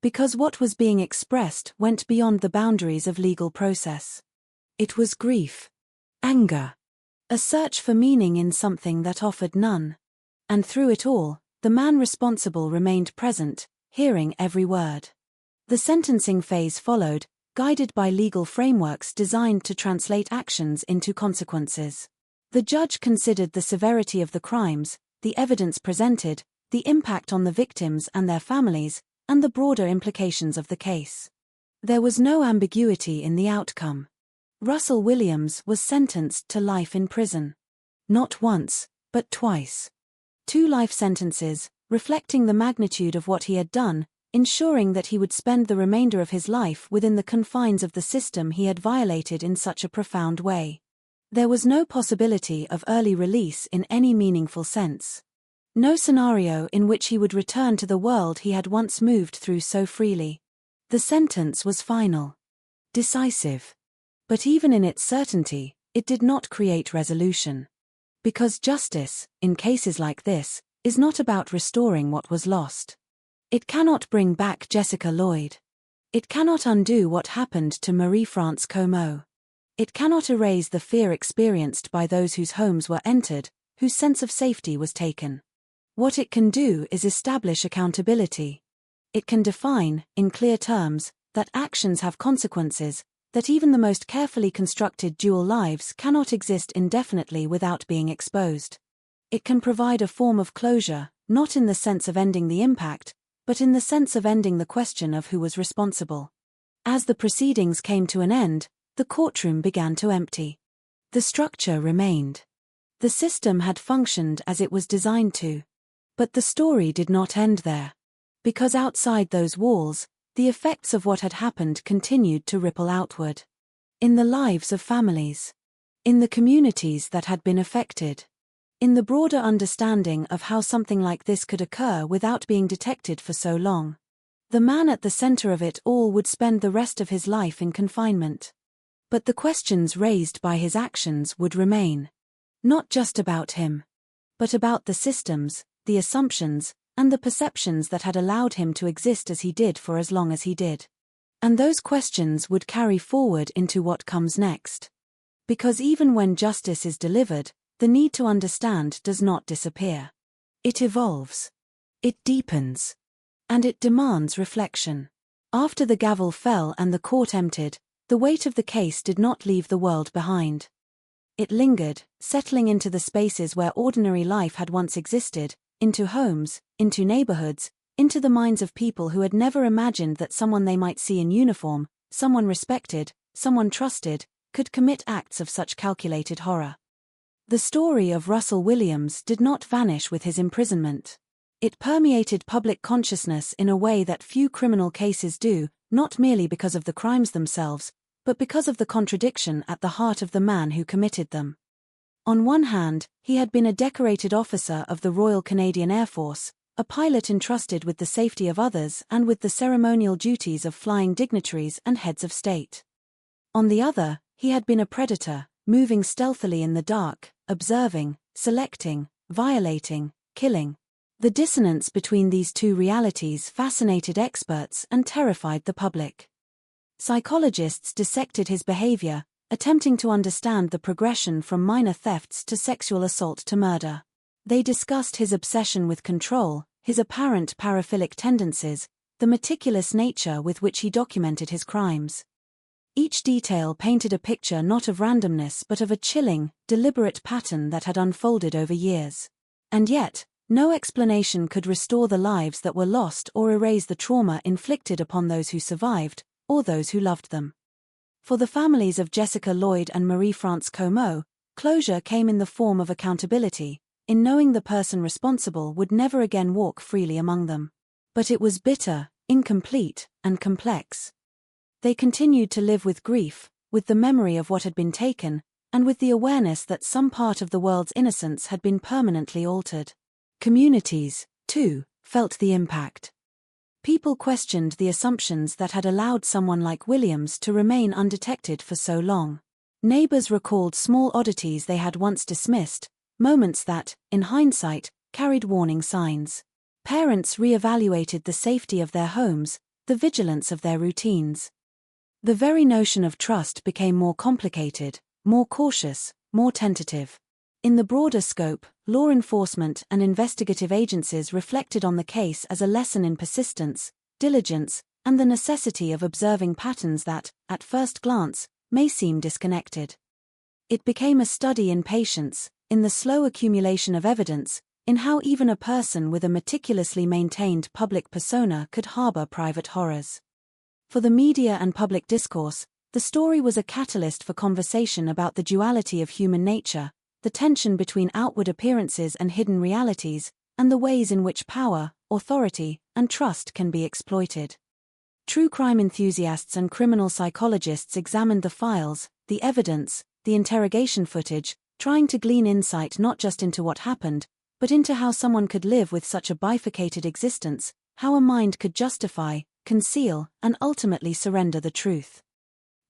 Because what was being expressed went beyond the boundaries of legal process. It was grief, anger, a search for meaning in something that offered none. And through it all, the man responsible remained present, hearing every word. The sentencing phase followed, guided by legal frameworks designed to translate actions into consequences. The judge considered the severity of the crimes, the evidence presented, the impact on the victims and their families, and the broader implications of the case. There was no ambiguity in the outcome. Russell Williams was sentenced to life in prison. Not once, but twice. 2 life sentences, reflecting the magnitude of what he had done, ensuring that he would spend the remainder of his life within the confines of the system he had violated in such a profound way. There was no possibility of early release in any meaningful sense. No scenario in which he would return to the world he had once moved through so freely. The sentence was final. Decisive. But even in its certainty, it did not create resolution. Because justice, in cases like this, is not about restoring what was lost. It cannot bring back Jessica Lloyd. It cannot undo what happened to Marie-France Comeau. It cannot erase the fear experienced by those whose homes were entered, whose sense of safety was taken. What it can do is establish accountability. It can define, in clear terms, that actions have consequences, that even the most carefully constructed dual lives cannot exist indefinitely without being exposed. It can provide a form of closure, not in the sense of ending the impact, but in the sense of ending the question of who was responsible. As the proceedings came to an end, the courtroom began to empty. The structure remained. The system had functioned as it was designed to. But the story did not end there. Because outside those walls, the effects of what had happened continued to ripple outward. In the lives of families. In the communities that had been affected. In the broader understanding of how something like this could occur without being detected for so long. The man at the center of it all would spend the rest of his life in confinement. But the questions raised by his actions would remain. Not just about him. But about the systems, the assumptions, and the perceptions that had allowed him to exist as he did for as long as he did. And those questions would carry forward into what comes next. Because even when justice is delivered, the need to understand does not disappear. It evolves. It deepens. And it demands reflection. After the gavel fell and the court emptied, the weight of the case did not leave the world behind. It lingered, settling into the spaces where ordinary life had once existed, into homes, into neighborhoods, into the minds of people who had never imagined that someone they might see in uniform, someone respected, someone trusted, could commit acts of such calculated horror. The story of Russell Williams did not vanish with his imprisonment. It permeated public consciousness in a way that few criminal cases do, not merely because of the crimes themselves, but because of the contradiction at the heart of the man who committed them. On one hand, he had been a decorated officer of the Royal Canadian Air Force, a pilot entrusted with the safety of others and with the ceremonial duties of flying dignitaries and heads of state. On the other, he had been a predator, moving stealthily in the dark, observing, selecting, violating, killing. The dissonance between these two realities fascinated experts and terrified the public. Psychologists dissected his behavior, attempting to understand the progression from minor thefts to sexual assault to murder. They discussed his obsession with control, his apparent paraphilic tendencies, the meticulous nature with which he documented his crimes. Each detail painted a picture not of randomness but of a chilling, deliberate pattern that had unfolded over years. And yet, no explanation could restore the lives that were lost or erase the trauma inflicted upon those who survived, or those who loved them. For the families of Jessica Lloyd and Marie-France Comeau, closure came in the form of accountability, in knowing the person responsible would never again walk freely among them. But it was bitter, incomplete, and complex. They continued to live with grief, with the memory of what had been taken, and with the awareness that some part of the world's innocence had been permanently altered. Communities, too, felt the impact. People questioned the assumptions that had allowed someone like Williams to remain undetected for so long. Neighbors recalled small oddities they had once dismissed, moments that, in hindsight, carried warning signs. Parents re-evaluated the safety of their homes, the vigilance of their routines. The very notion of trust became more complicated, more cautious, more tentative. In the broader scope, law enforcement and investigative agencies reflected on the case as a lesson in persistence, diligence, and the necessity of observing patterns that, at first glance, may seem disconnected. It became a study in patience, in the slow accumulation of evidence, in how even a person with a meticulously maintained public persona could harbor private horrors. For the media and public discourse, the story was a catalyst for conversation about the duality of human nature, the tension between outward appearances and hidden realities, and the ways in which power, authority, and trust can be exploited. True crime enthusiasts and criminal psychologists examined the files, the evidence, the interrogation footage, trying to glean insight not just into what happened, but into how someone could live with such a bifurcated existence, how a mind could justify, conceal, and ultimately surrender the truth.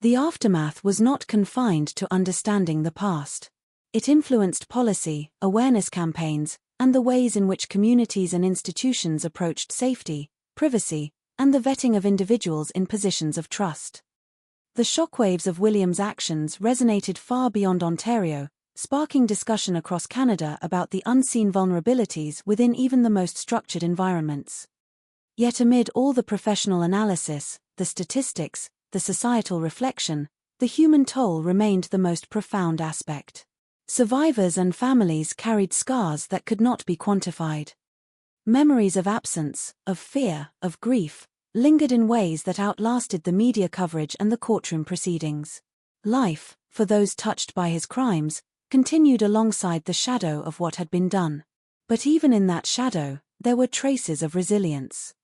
The aftermath was not confined to understanding the past. It influenced policy, awareness campaigns, and the ways in which communities and institutions approached safety, privacy, and the vetting of individuals in positions of trust. The shockwaves of Williams' actions resonated far beyond Ontario, sparking discussion across Canada about the unseen vulnerabilities within even the most structured environments. Yet amid all the professional analysis, the statistics, the societal reflection, the human toll remained the most profound aspect. Survivors and families carried scars that could not be quantified. Memories of absence, of fear, of grief, lingered in ways that outlasted the media coverage and the courtroom proceedings. Life, for those touched by his crimes, continued alongside the shadow of what had been done. But even in that shadow, there were traces of resilience.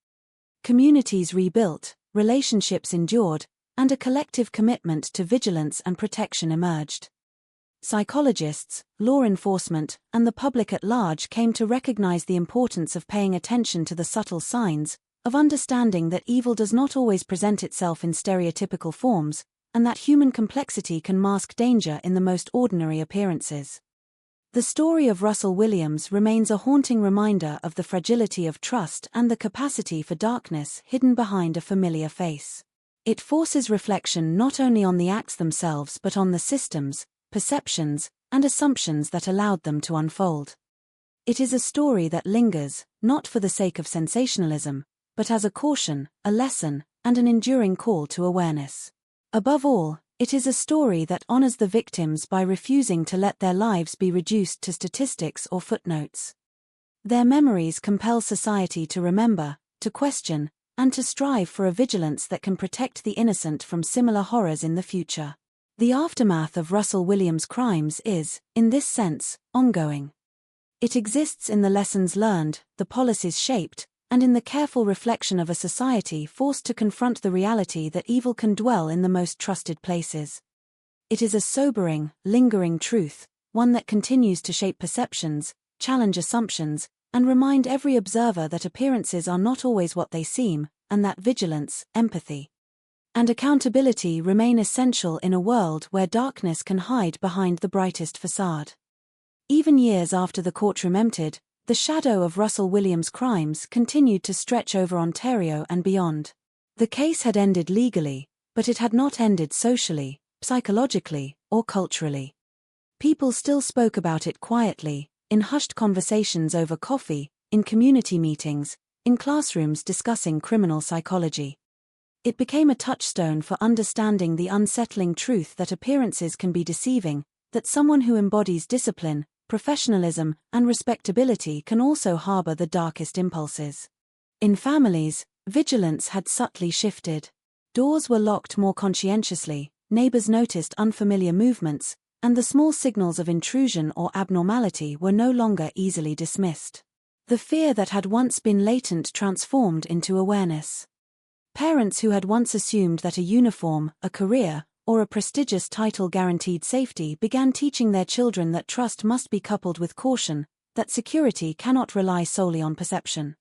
Communities rebuilt, relationships endured, and a collective commitment to vigilance and protection emerged. Psychologists, law enforcement, and the public at large came to recognize the importance of paying attention to the subtle signs, of understanding that evil does not always present itself in stereotypical forms, and that human complexity can mask danger in the most ordinary appearances. The story of Russell Williams remains a haunting reminder of the fragility of trust and the capacity for darkness hidden behind a familiar face. It forces reflection not only on the acts themselves but on the systems, perceptions, and assumptions that allowed them to unfold. It is a story that lingers, not for the sake of sensationalism, but as a caution, a lesson, and an enduring call to awareness. Above all, it is a story that honors the victims by refusing to let their lives be reduced to statistics or footnotes. Their memories compel society to remember, to question, and to strive for a vigilance that can protect the innocent from similar horrors in the future. The aftermath of Russell Williams' crimes is, in this sense, ongoing. It exists in the lessons learned, the policies shaped, and in the careful reflection of a society forced to confront the reality that evil can dwell in the most trusted places. It is a sobering, lingering truth, one that continues to shape perceptions, challenge assumptions, and remind every observer that appearances are not always what they seem, and that vigilance, empathy, and accountability remain essential in a world where darkness can hide behind the brightest facade. Even years after the courtroom emptied, the shadow of Russell Williams' crimes continued to stretch over Ontario and beyond. The case had ended legally, but it had not ended socially, psychologically, or culturally. People still spoke about it quietly, in hushed conversations over coffee, in community meetings, in classrooms discussing criminal psychology. It became a touchstone for understanding the unsettling truth that appearances can be deceiving, that someone who embodies discipline, professionalism, and respectability can also harbor the darkest impulses. In families, vigilance had subtly shifted. Doors were locked more conscientiously, neighbors noticed unfamiliar movements, and the small signals of intrusion or abnormality were no longer easily dismissed. The fear that had once been latent transformed into awareness. Parents who had once assumed that a uniform, a career, or a prestigious title guaranteed safety began teaching their children that trust must be coupled with caution, that security cannot rely solely on perception.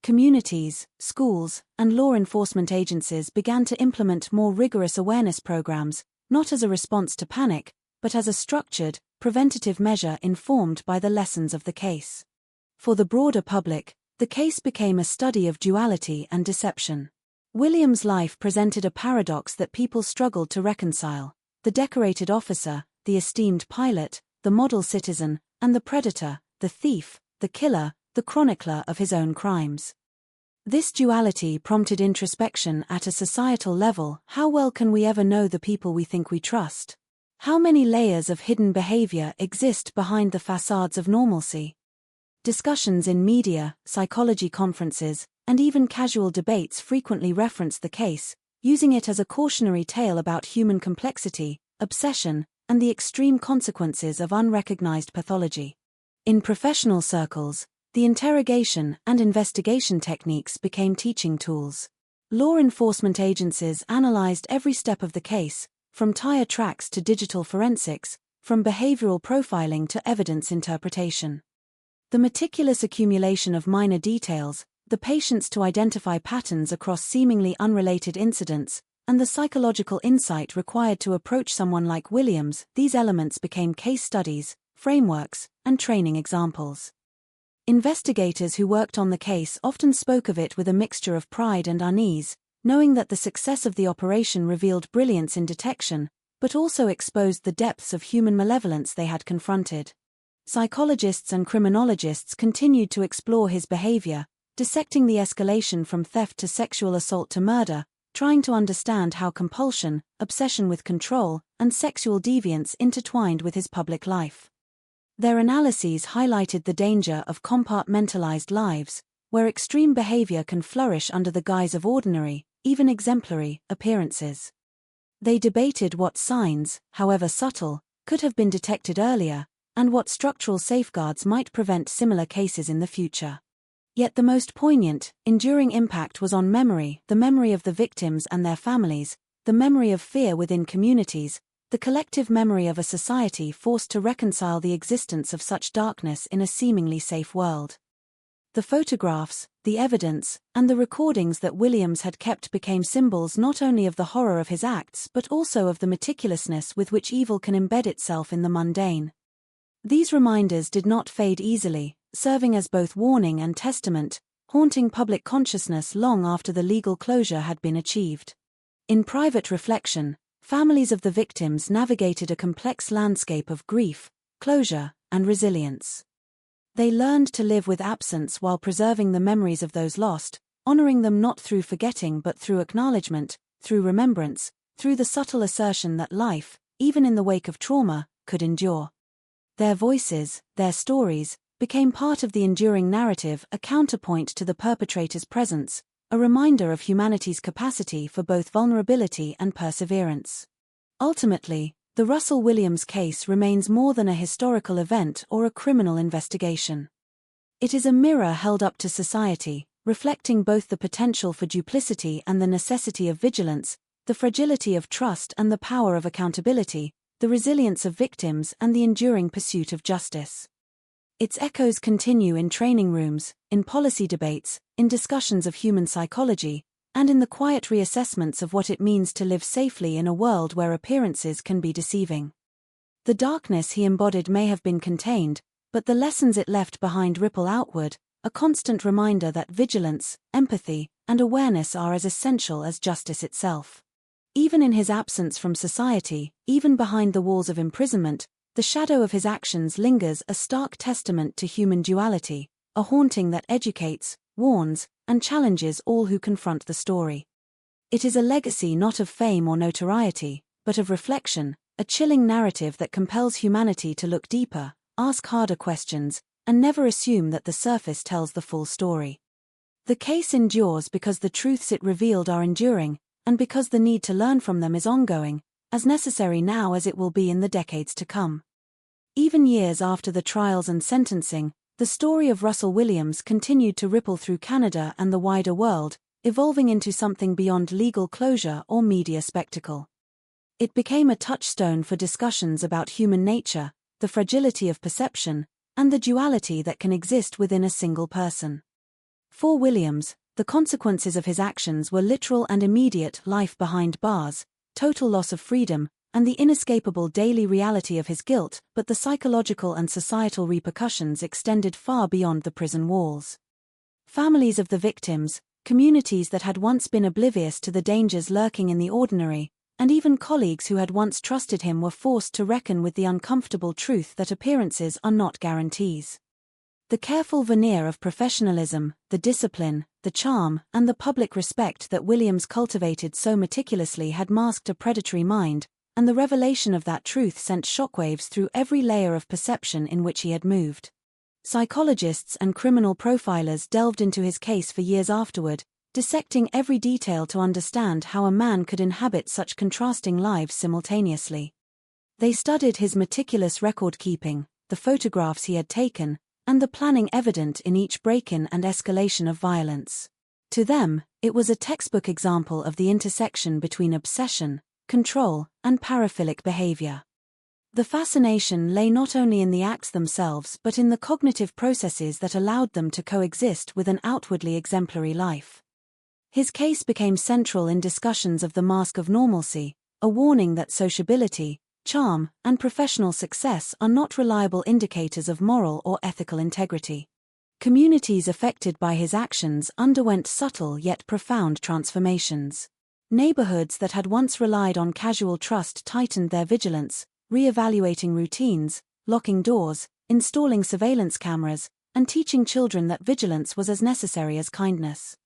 Communities, schools, and law enforcement agencies began to implement more rigorous awareness programs, not as a response to panic, but as a structured, preventative measure informed by the lessons of the case. For the broader public, the case became a study of duality and deception. Williams' life presented a paradox that people struggled to reconcile: the decorated officer, the esteemed pilot, the model citizen, and the predator, the thief, the killer, the chronicler of his own crimes. This duality prompted introspection at a societal level. How well can we ever know the people we think we trust? How many layers of hidden behavior exist behind the facades of normalcy? Discussions in media, psychology conferences, and even casual debates frequently reference the case, using it as a cautionary tale about human complexity, obsession, and the extreme consequences of unrecognized pathology. In professional circles, the interrogation and investigation techniques became teaching tools. Law enforcement agencies analyzed every step of the case, from tire tracks to digital forensics, from behavioral profiling to evidence interpretation. The meticulous accumulation of minor details, the patience to identify patterns across seemingly unrelated incidents, and the psychological insight required to approach someone like Williams, these elements became case studies, frameworks, and training examples. Investigators who worked on the case often spoke of it with a mixture of pride and unease, knowing that the success of the operation revealed brilliance in detection, but also exposed the depths of human malevolence they had confronted. Psychologists and criminologists continued to explore his behavior, dissecting the escalation from theft to sexual assault to murder, trying to understand how compulsion, obsession with control, and sexual deviance intertwined with his public life. Their analyses highlighted the danger of compartmentalized lives, where extreme behavior can flourish under the guise of ordinary, even exemplary, appearances. They debated what signs, however subtle, could have been detected earlier, and what structural safeguards might prevent similar cases in the future. Yet the most poignant, enduring impact was on memory, the memory of the victims and their families, the memory of fear within communities, the collective memory of a society forced to reconcile the existence of such darkness in a seemingly safe world. The photographs, the evidence, and the recordings that Williams had kept became symbols not only of the horror of his acts but also of the meticulousness with which evil can embed itself in the mundane. These reminders did not fade easily, serving as both warning and testament, haunting public consciousness long after the legal closure had been achieved. In private reflection, families of the victims navigated a complex landscape of grief, closure, and resilience. They learned to live with absence while preserving the memories of those lost, honoring them not through forgetting but through acknowledgement, through remembrance, through the subtle assertion that life, even in the wake of trauma, could endure. Their voices, their stories, became part of the enduring narrative, a counterpoint to the perpetrator's presence, a reminder of humanity's capacity for both vulnerability and perseverance. Ultimately, the Russell Williams case remains more than a historical event or a criminal investigation. It is a mirror held up to society, reflecting both the potential for duplicity and the necessity of vigilance, the fragility of trust and the power of accountability, the resilience of victims and the enduring pursuit of justice. Its echoes continue in training rooms, in policy debates, in discussions of human psychology, and in the quiet reassessments of what it means to live safely in a world where appearances can be deceiving. The darkness he embodied may have been contained, but the lessons it left behind ripple outward, a constant reminder that vigilance, empathy, and awareness are as essential as justice itself. Even in his absence from society, even behind the walls of imprisonment, the shadow of his actions lingers, a stark testament to human duality, a haunting that educates, warns, and challenges all who confront the story. It is a legacy not of fame or notoriety, but of reflection, a chilling narrative that compels humanity to look deeper, ask harder questions, and never assume that the surface tells the full story. The case endures because the truths it revealed are enduring, and because the need to learn from them is ongoing, as necessary now as it will be in the decades to come. Even years after the trials and sentencing, the story of Russell Williams continued to ripple through Canada and the wider world, evolving into something beyond legal closure or media spectacle. It became a touchstone for discussions about human nature, the fragility of perception, and the duality that can exist within a single person. For Williams, the consequences of his actions were literal and immediate: life behind bars, total loss of freedom, and the inescapable daily reality of his guilt, but the psychological and societal repercussions extended far beyond the prison walls. Families of the victims, communities that had once been oblivious to the dangers lurking in the ordinary, and even colleagues who had once trusted him were forced to reckon with the uncomfortable truth that appearances are not guarantees. The careful veneer of professionalism, the discipline, the charm, and the public respect that Williams cultivated so meticulously had masked a predatory mind, and the revelation of that truth sent shockwaves through every layer of perception in which he had moved. Psychologists and criminal profilers delved into his case for years afterward, dissecting every detail to understand how a man could inhabit such contrasting lives simultaneously. They studied his meticulous record-keeping, the photographs he had taken, and the planning evident in each break-in and escalation of violence. To them, it was a textbook example of the intersection between obsession, control, and paraphilic behavior. The fascination lay not only in the acts themselves but in the cognitive processes that allowed them to coexist with an outwardly exemplary life. His case became central in discussions of the mask of normalcy, a warning that sociability, charm, and professional success are not reliable indicators of moral or ethical integrity. Communities affected by his actions underwent subtle yet profound transformations. Neighborhoods that had once relied on casual trust tightened their vigilance, re-evaluating routines, locking doors, installing surveillance cameras, and teaching children that vigilance was as necessary as kindness.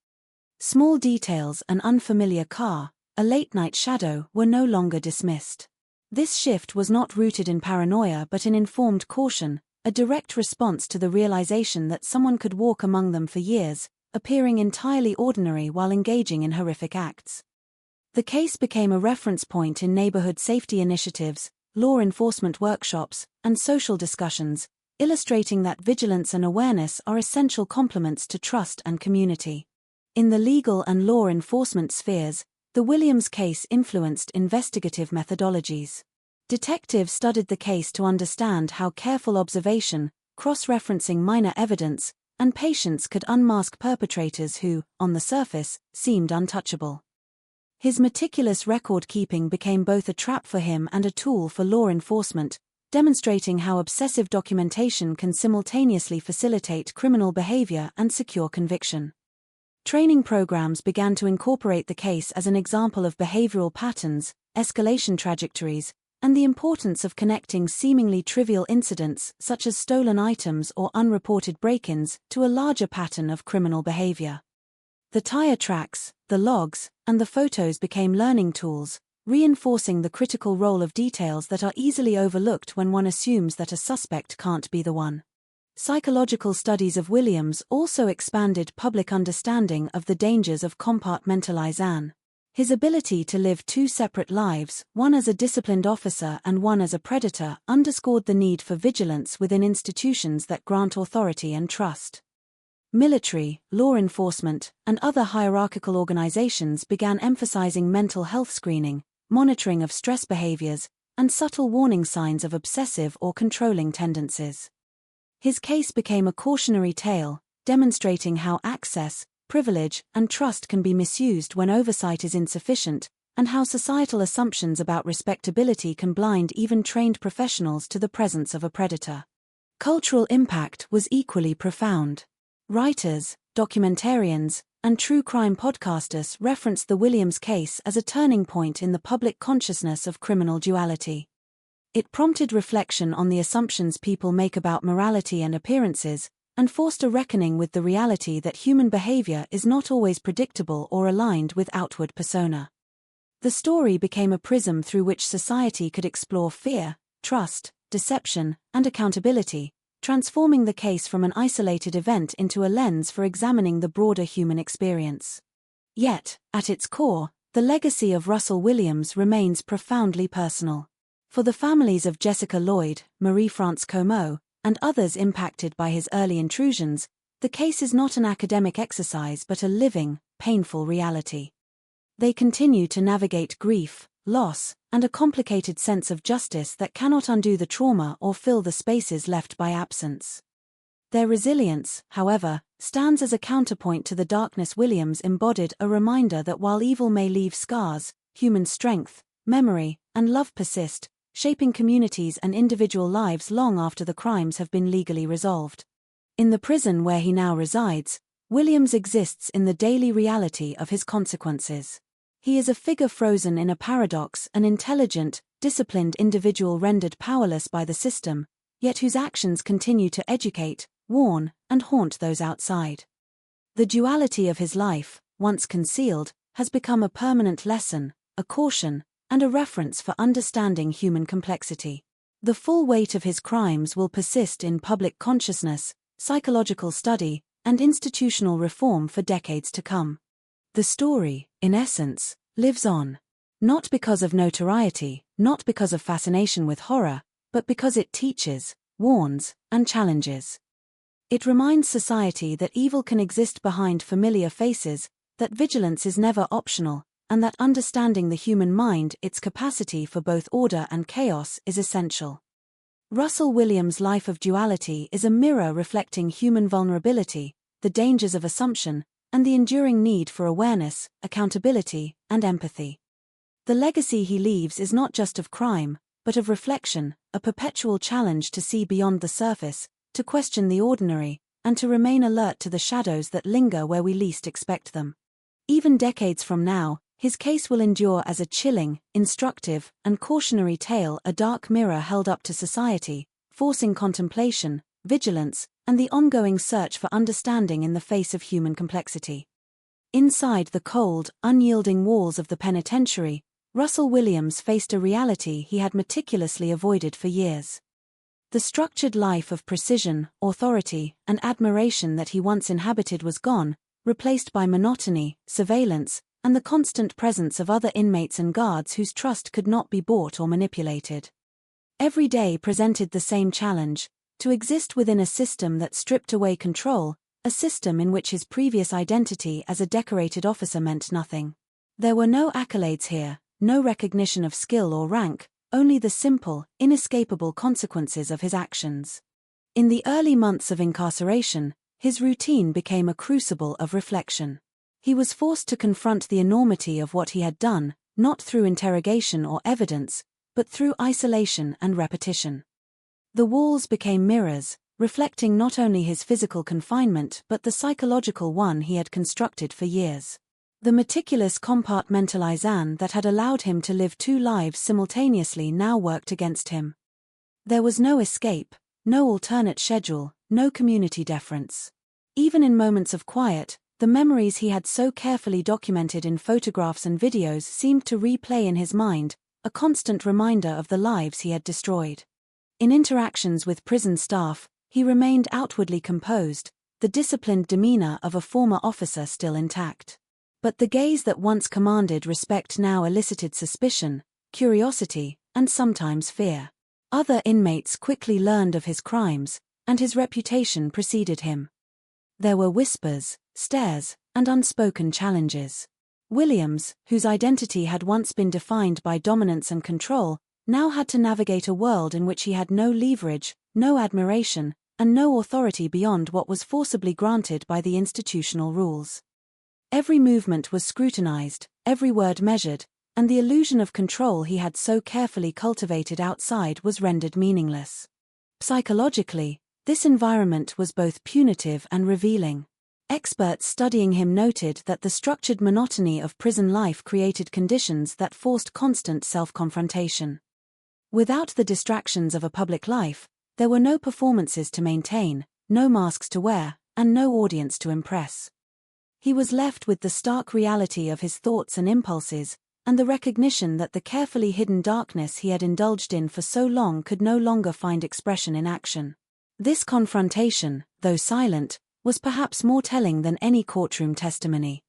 Small details, an unfamiliar car, a late-night shadow, were no longer dismissed. This shift was not rooted in paranoia but in informed caution, a direct response to the realization that someone could walk among them for years, appearing entirely ordinary while engaging in horrific acts. The case became a reference point in neighborhood safety initiatives, law enforcement workshops, and social discussions, illustrating that vigilance and awareness are essential complements to trust and community. In the legal and law enforcement spheres, the Williams case influenced investigative methodologies. Detectives studied the case to understand how careful observation, cross-referencing minor evidence, and patience could unmask perpetrators who, on the surface, seemed untouchable. His meticulous record-keeping became both a trap for him and a tool for law enforcement, demonstrating how obsessive documentation can simultaneously facilitate criminal behavior and secure conviction. Training programs began to incorporate the case as an example of behavioral patterns, escalation trajectories, and the importance of connecting seemingly trivial incidents such as stolen items or unreported break-ins to a larger pattern of criminal behavior. The tire tracks, the logs, and the photos became learning tools, reinforcing the critical role of details that are easily overlooked when one assumes that a suspect can't be the one. Psychological studies of Williams also expanded public understanding of the dangers of compartmentalization. His ability to live two separate lives, one as a disciplined officer and one as a predator, underscored the need for vigilance within institutions that grant authority and trust. Military, law enforcement, and other hierarchical organizations began emphasizing mental health screening, monitoring of stress behaviors, and subtle warning signs of obsessive or controlling tendencies. His case became a cautionary tale, demonstrating how access, privilege, and trust can be misused when oversight is insufficient, and how societal assumptions about respectability can blind even trained professionals to the presence of a predator. Cultural impact was equally profound. Writers, documentarians, and true crime podcasters referenced the Williams case as a turning point in the public consciousness of criminal duality. It prompted reflection on the assumptions people make about morality and appearances, and forced a reckoning with the reality that human behavior is not always predictable or aligned with outward persona. The story became a prism through which society could explore fear, trust, deception, and accountability, transforming the case from an isolated event into a lens for examining the broader human experience. Yet, at its core, the legacy of Russell Williams remains profoundly personal. For the families of Jessica Lloyd, Marie-France Comeau, and others impacted by his early intrusions, the case is not an academic exercise but a living, painful reality. They continue to navigate grief, loss, and a complicated sense of justice that cannot undo the trauma or fill the spaces left by absence. Their resilience, however, stands as a counterpoint to the darkness Williams embodied, a reminder that while evil may leave scars, human strength, memory, and love persist, shaping communities and individual lives long after the crimes have been legally resolved. In the prison where he now resides, Williams exists in the daily reality of his consequences. He is a figure frozen in a paradox, an intelligent, disciplined individual rendered powerless by the system, yet whose actions continue to educate, warn, and haunt those outside. The duality of his life, once concealed, has become a permanent lesson, a caution, and a reference for understanding human complexity. The full weight of his crimes will persist in public consciousness, psychological study, and institutional reform for decades to come. The story, in essence, lives on. Not because of notoriety, not because of fascination with horror, but because it teaches, warns, and challenges. It reminds society that evil can exist behind familiar faces, that vigilance is never optional, and that understanding the human mind, its capacity for both order and chaos, is essential. Russell Williams' life of duality is a mirror reflecting human vulnerability, the dangers of assumption, and the enduring need for awareness, accountability, and empathy. The legacy he leaves is not just of crime, but of reflection, a perpetual challenge to see beyond the surface, to question the ordinary, and to remain alert to the shadows that linger where we least expect them. Even decades from now, his case will endure as a chilling, instructive, and cautionary tale, a dark mirror held up to society, forcing contemplation, vigilance, and the ongoing search for understanding in the face of human complexity. Inside the cold, unyielding walls of the penitentiary, Russell Williams faced a reality he had meticulously avoided for years. The structured life of precision, authority, and admiration that he once inhabited was gone, replaced by monotony, surveillance, and the constant presence of other inmates and guards whose trust could not be bought or manipulated. Every day presented the same challenge: to exist within a system that stripped away control, a system in which his previous identity as a decorated officer meant nothing. There were no accolades here, no recognition of skill or rank, only the simple, inescapable consequences of his actions. In the early months of incarceration, his routine became a crucible of reflection. He was forced to confront the enormity of what he had done, not through interrogation or evidence, but through isolation and repetition. The walls became mirrors, reflecting not only his physical confinement but the psychological one he had constructed for years. The meticulous compartmentalization that had allowed him to live two lives simultaneously now worked against him. There was no escape, no alternate schedule, no community deference. Even in moments of quiet, the memories he had so carefully documented in photographs and videos seemed to replay in his mind, a constant reminder of the lives he had destroyed. In interactions with prison staff, He remained outwardly composed, the disciplined demeanor of a former officer still intact. But the gaze that once commanded respect now elicited suspicion, curiosity, and sometimes fear. Other inmates quickly learned of his crimes, and his reputation preceded him. There were whispers, stares, and unspoken challenges. Williams, whose identity had once been defined by dominance and control, now had to navigate a world in which he had no leverage, no admiration, and no authority beyond what was forcibly granted by the institutional rules. Every movement was scrutinized, every word measured, and the illusion of control he had so carefully cultivated outside was rendered meaningless. Psychologically, this environment was both punitive and revealing. Experts studying him noted that the structured monotony of prison life created conditions that forced constant self-confrontation. Without the distractions of a public life, there were no performances to maintain, no masks to wear, and no audience to impress. He was left with the stark reality of his thoughts and impulses, and the recognition that the carefully hidden darkness he had indulged in for so long could no longer find expression in action. This confrontation, though silent, was perhaps more telling than any courtroom testimony.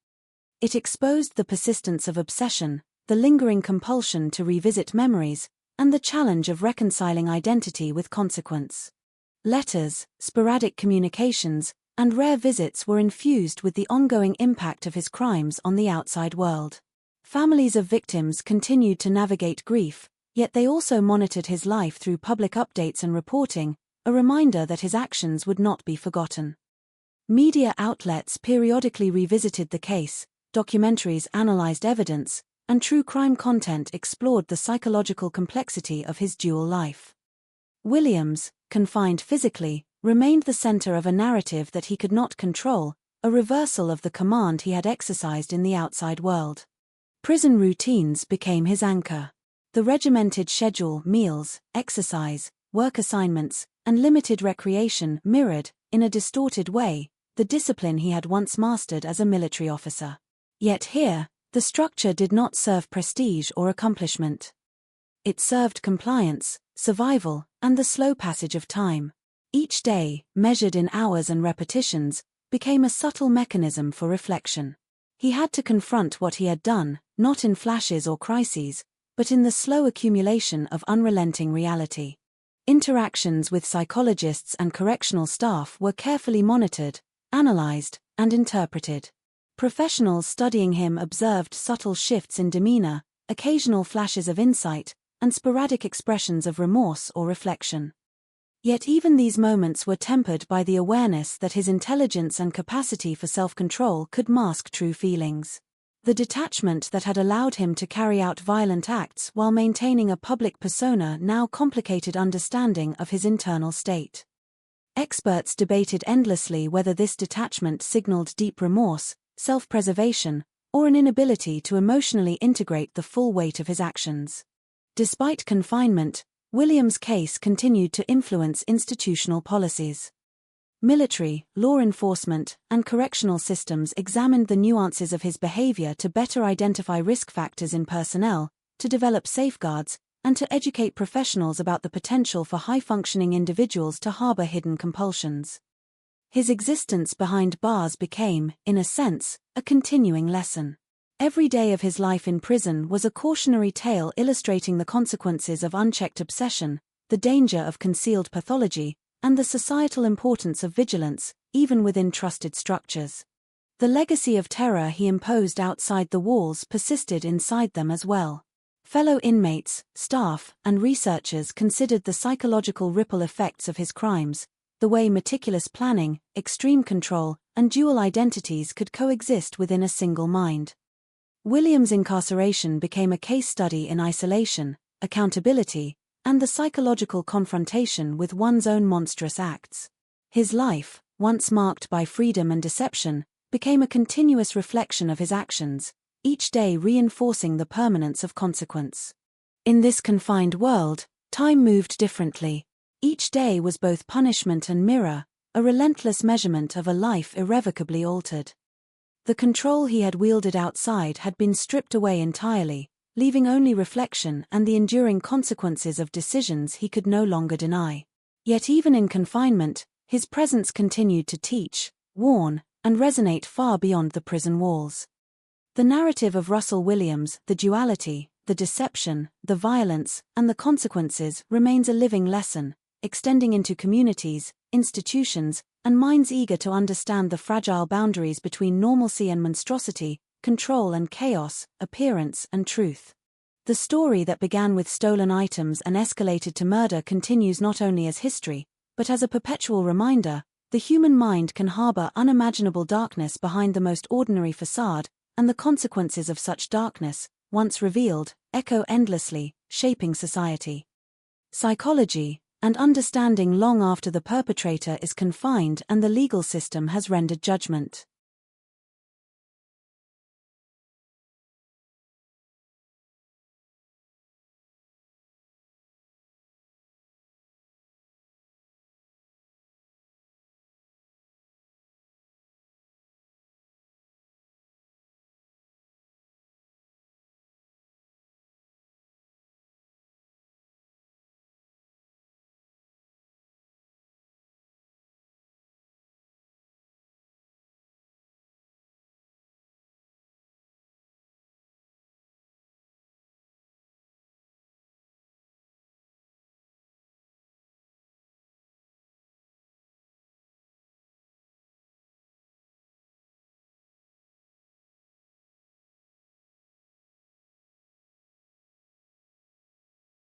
It exposed the persistence of obsession, the lingering compulsion to revisit memories, and the challenge of reconciling identity with consequence. Letters, sporadic communications, and rare visits were infused with the ongoing impact of his crimes on the outside world. Families of victims continued to navigate grief, yet they also monitored his life through public updates and reporting, a reminder that his actions would not be forgotten. Media outlets periodically revisited the case, documentaries analyzed evidence, and true crime content explored the psychological complexity of his dual life. Williams, confined physically, remained the center of a narrative that he could not control, a reversal of the command he had exercised in the outside world. Prison routines became his anchor. The regimented schedule, meals, exercise, work assignments, and limited recreation mirrored, in a distorted way, the discipline he had once mastered as a military officer. Yet here, the structure did not serve prestige or accomplishment. It served compliance, survival, and the slow passage of time. Each day, measured in hours and repetitions, became a subtle mechanism for reflection. He had to confront what he had done, not in flashes or crises, but in the slow accumulation of unrelenting reality. Interactions with psychologists and correctional staff were carefully monitored, analyzed, and interpreted. Professionals studying him observed subtle shifts in demeanor, occasional flashes of insight, and sporadic expressions of remorse or reflection. Yet even these moments were tempered by the awareness that his intelligence and capacity for self-control could mask true feelings. The detachment that had allowed him to carry out violent acts while maintaining a public persona now complicated understanding of his internal state. Experts debated endlessly whether this detachment signaled deep remorse, self-preservation, or an inability to emotionally integrate the full weight of his actions. Despite confinement, Williams' case continued to influence institutional policies. Military, law enforcement, and correctional systems examined the nuances of his behavior to better identify risk factors in personnel, to develop safeguards, and to educate professionals about the potential for high-functioning individuals to harbor hidden compulsions. His existence behind bars became, in a sense, a continuing lesson. Every day of his life in prison was a cautionary tale illustrating the consequences of unchecked obsession, the danger of concealed pathology, and the societal importance of vigilance, even within trusted structures. The legacy of terror he imposed outside the walls persisted inside them as well. Fellow inmates, staff, and researchers considered the psychological ripple effects of his crimes, the way meticulous planning, extreme control, and dual identities could coexist within a single mind. Williams' incarceration became a case study in isolation, accountability, and the psychological confrontation with one's own monstrous acts. His life, once marked by freedom and deception, became a continuous reflection of his actions, each day reinforcing the permanence of consequence. In this confined world, time moved differently. Each day was both punishment and mirror, a relentless measurement of a life irrevocably altered. The control he had wielded outside had been stripped away entirely, leaving only reflection and the enduring consequences of decisions he could no longer deny. Yet even in confinement, His presence continued to teach, warn, and resonate far beyond the prison walls. The narrative of Russell Williams, the duality, the deception, the violence, and the consequences remains a living lesson, extending into communities, institutions, and minds eager to understand the fragile boundaries between normalcy and monstrosity, control and chaos, appearance and truth. The story that began with stolen items and escalated to murder continues not only as history, but as a perpetual reminder, the human mind can harbor unimaginable darkness behind the most ordinary facade, and the consequences of such darkness, once revealed, echo endlessly, shaping society, psychology, and understanding long after the perpetrator is confined and the legal system has rendered judgment.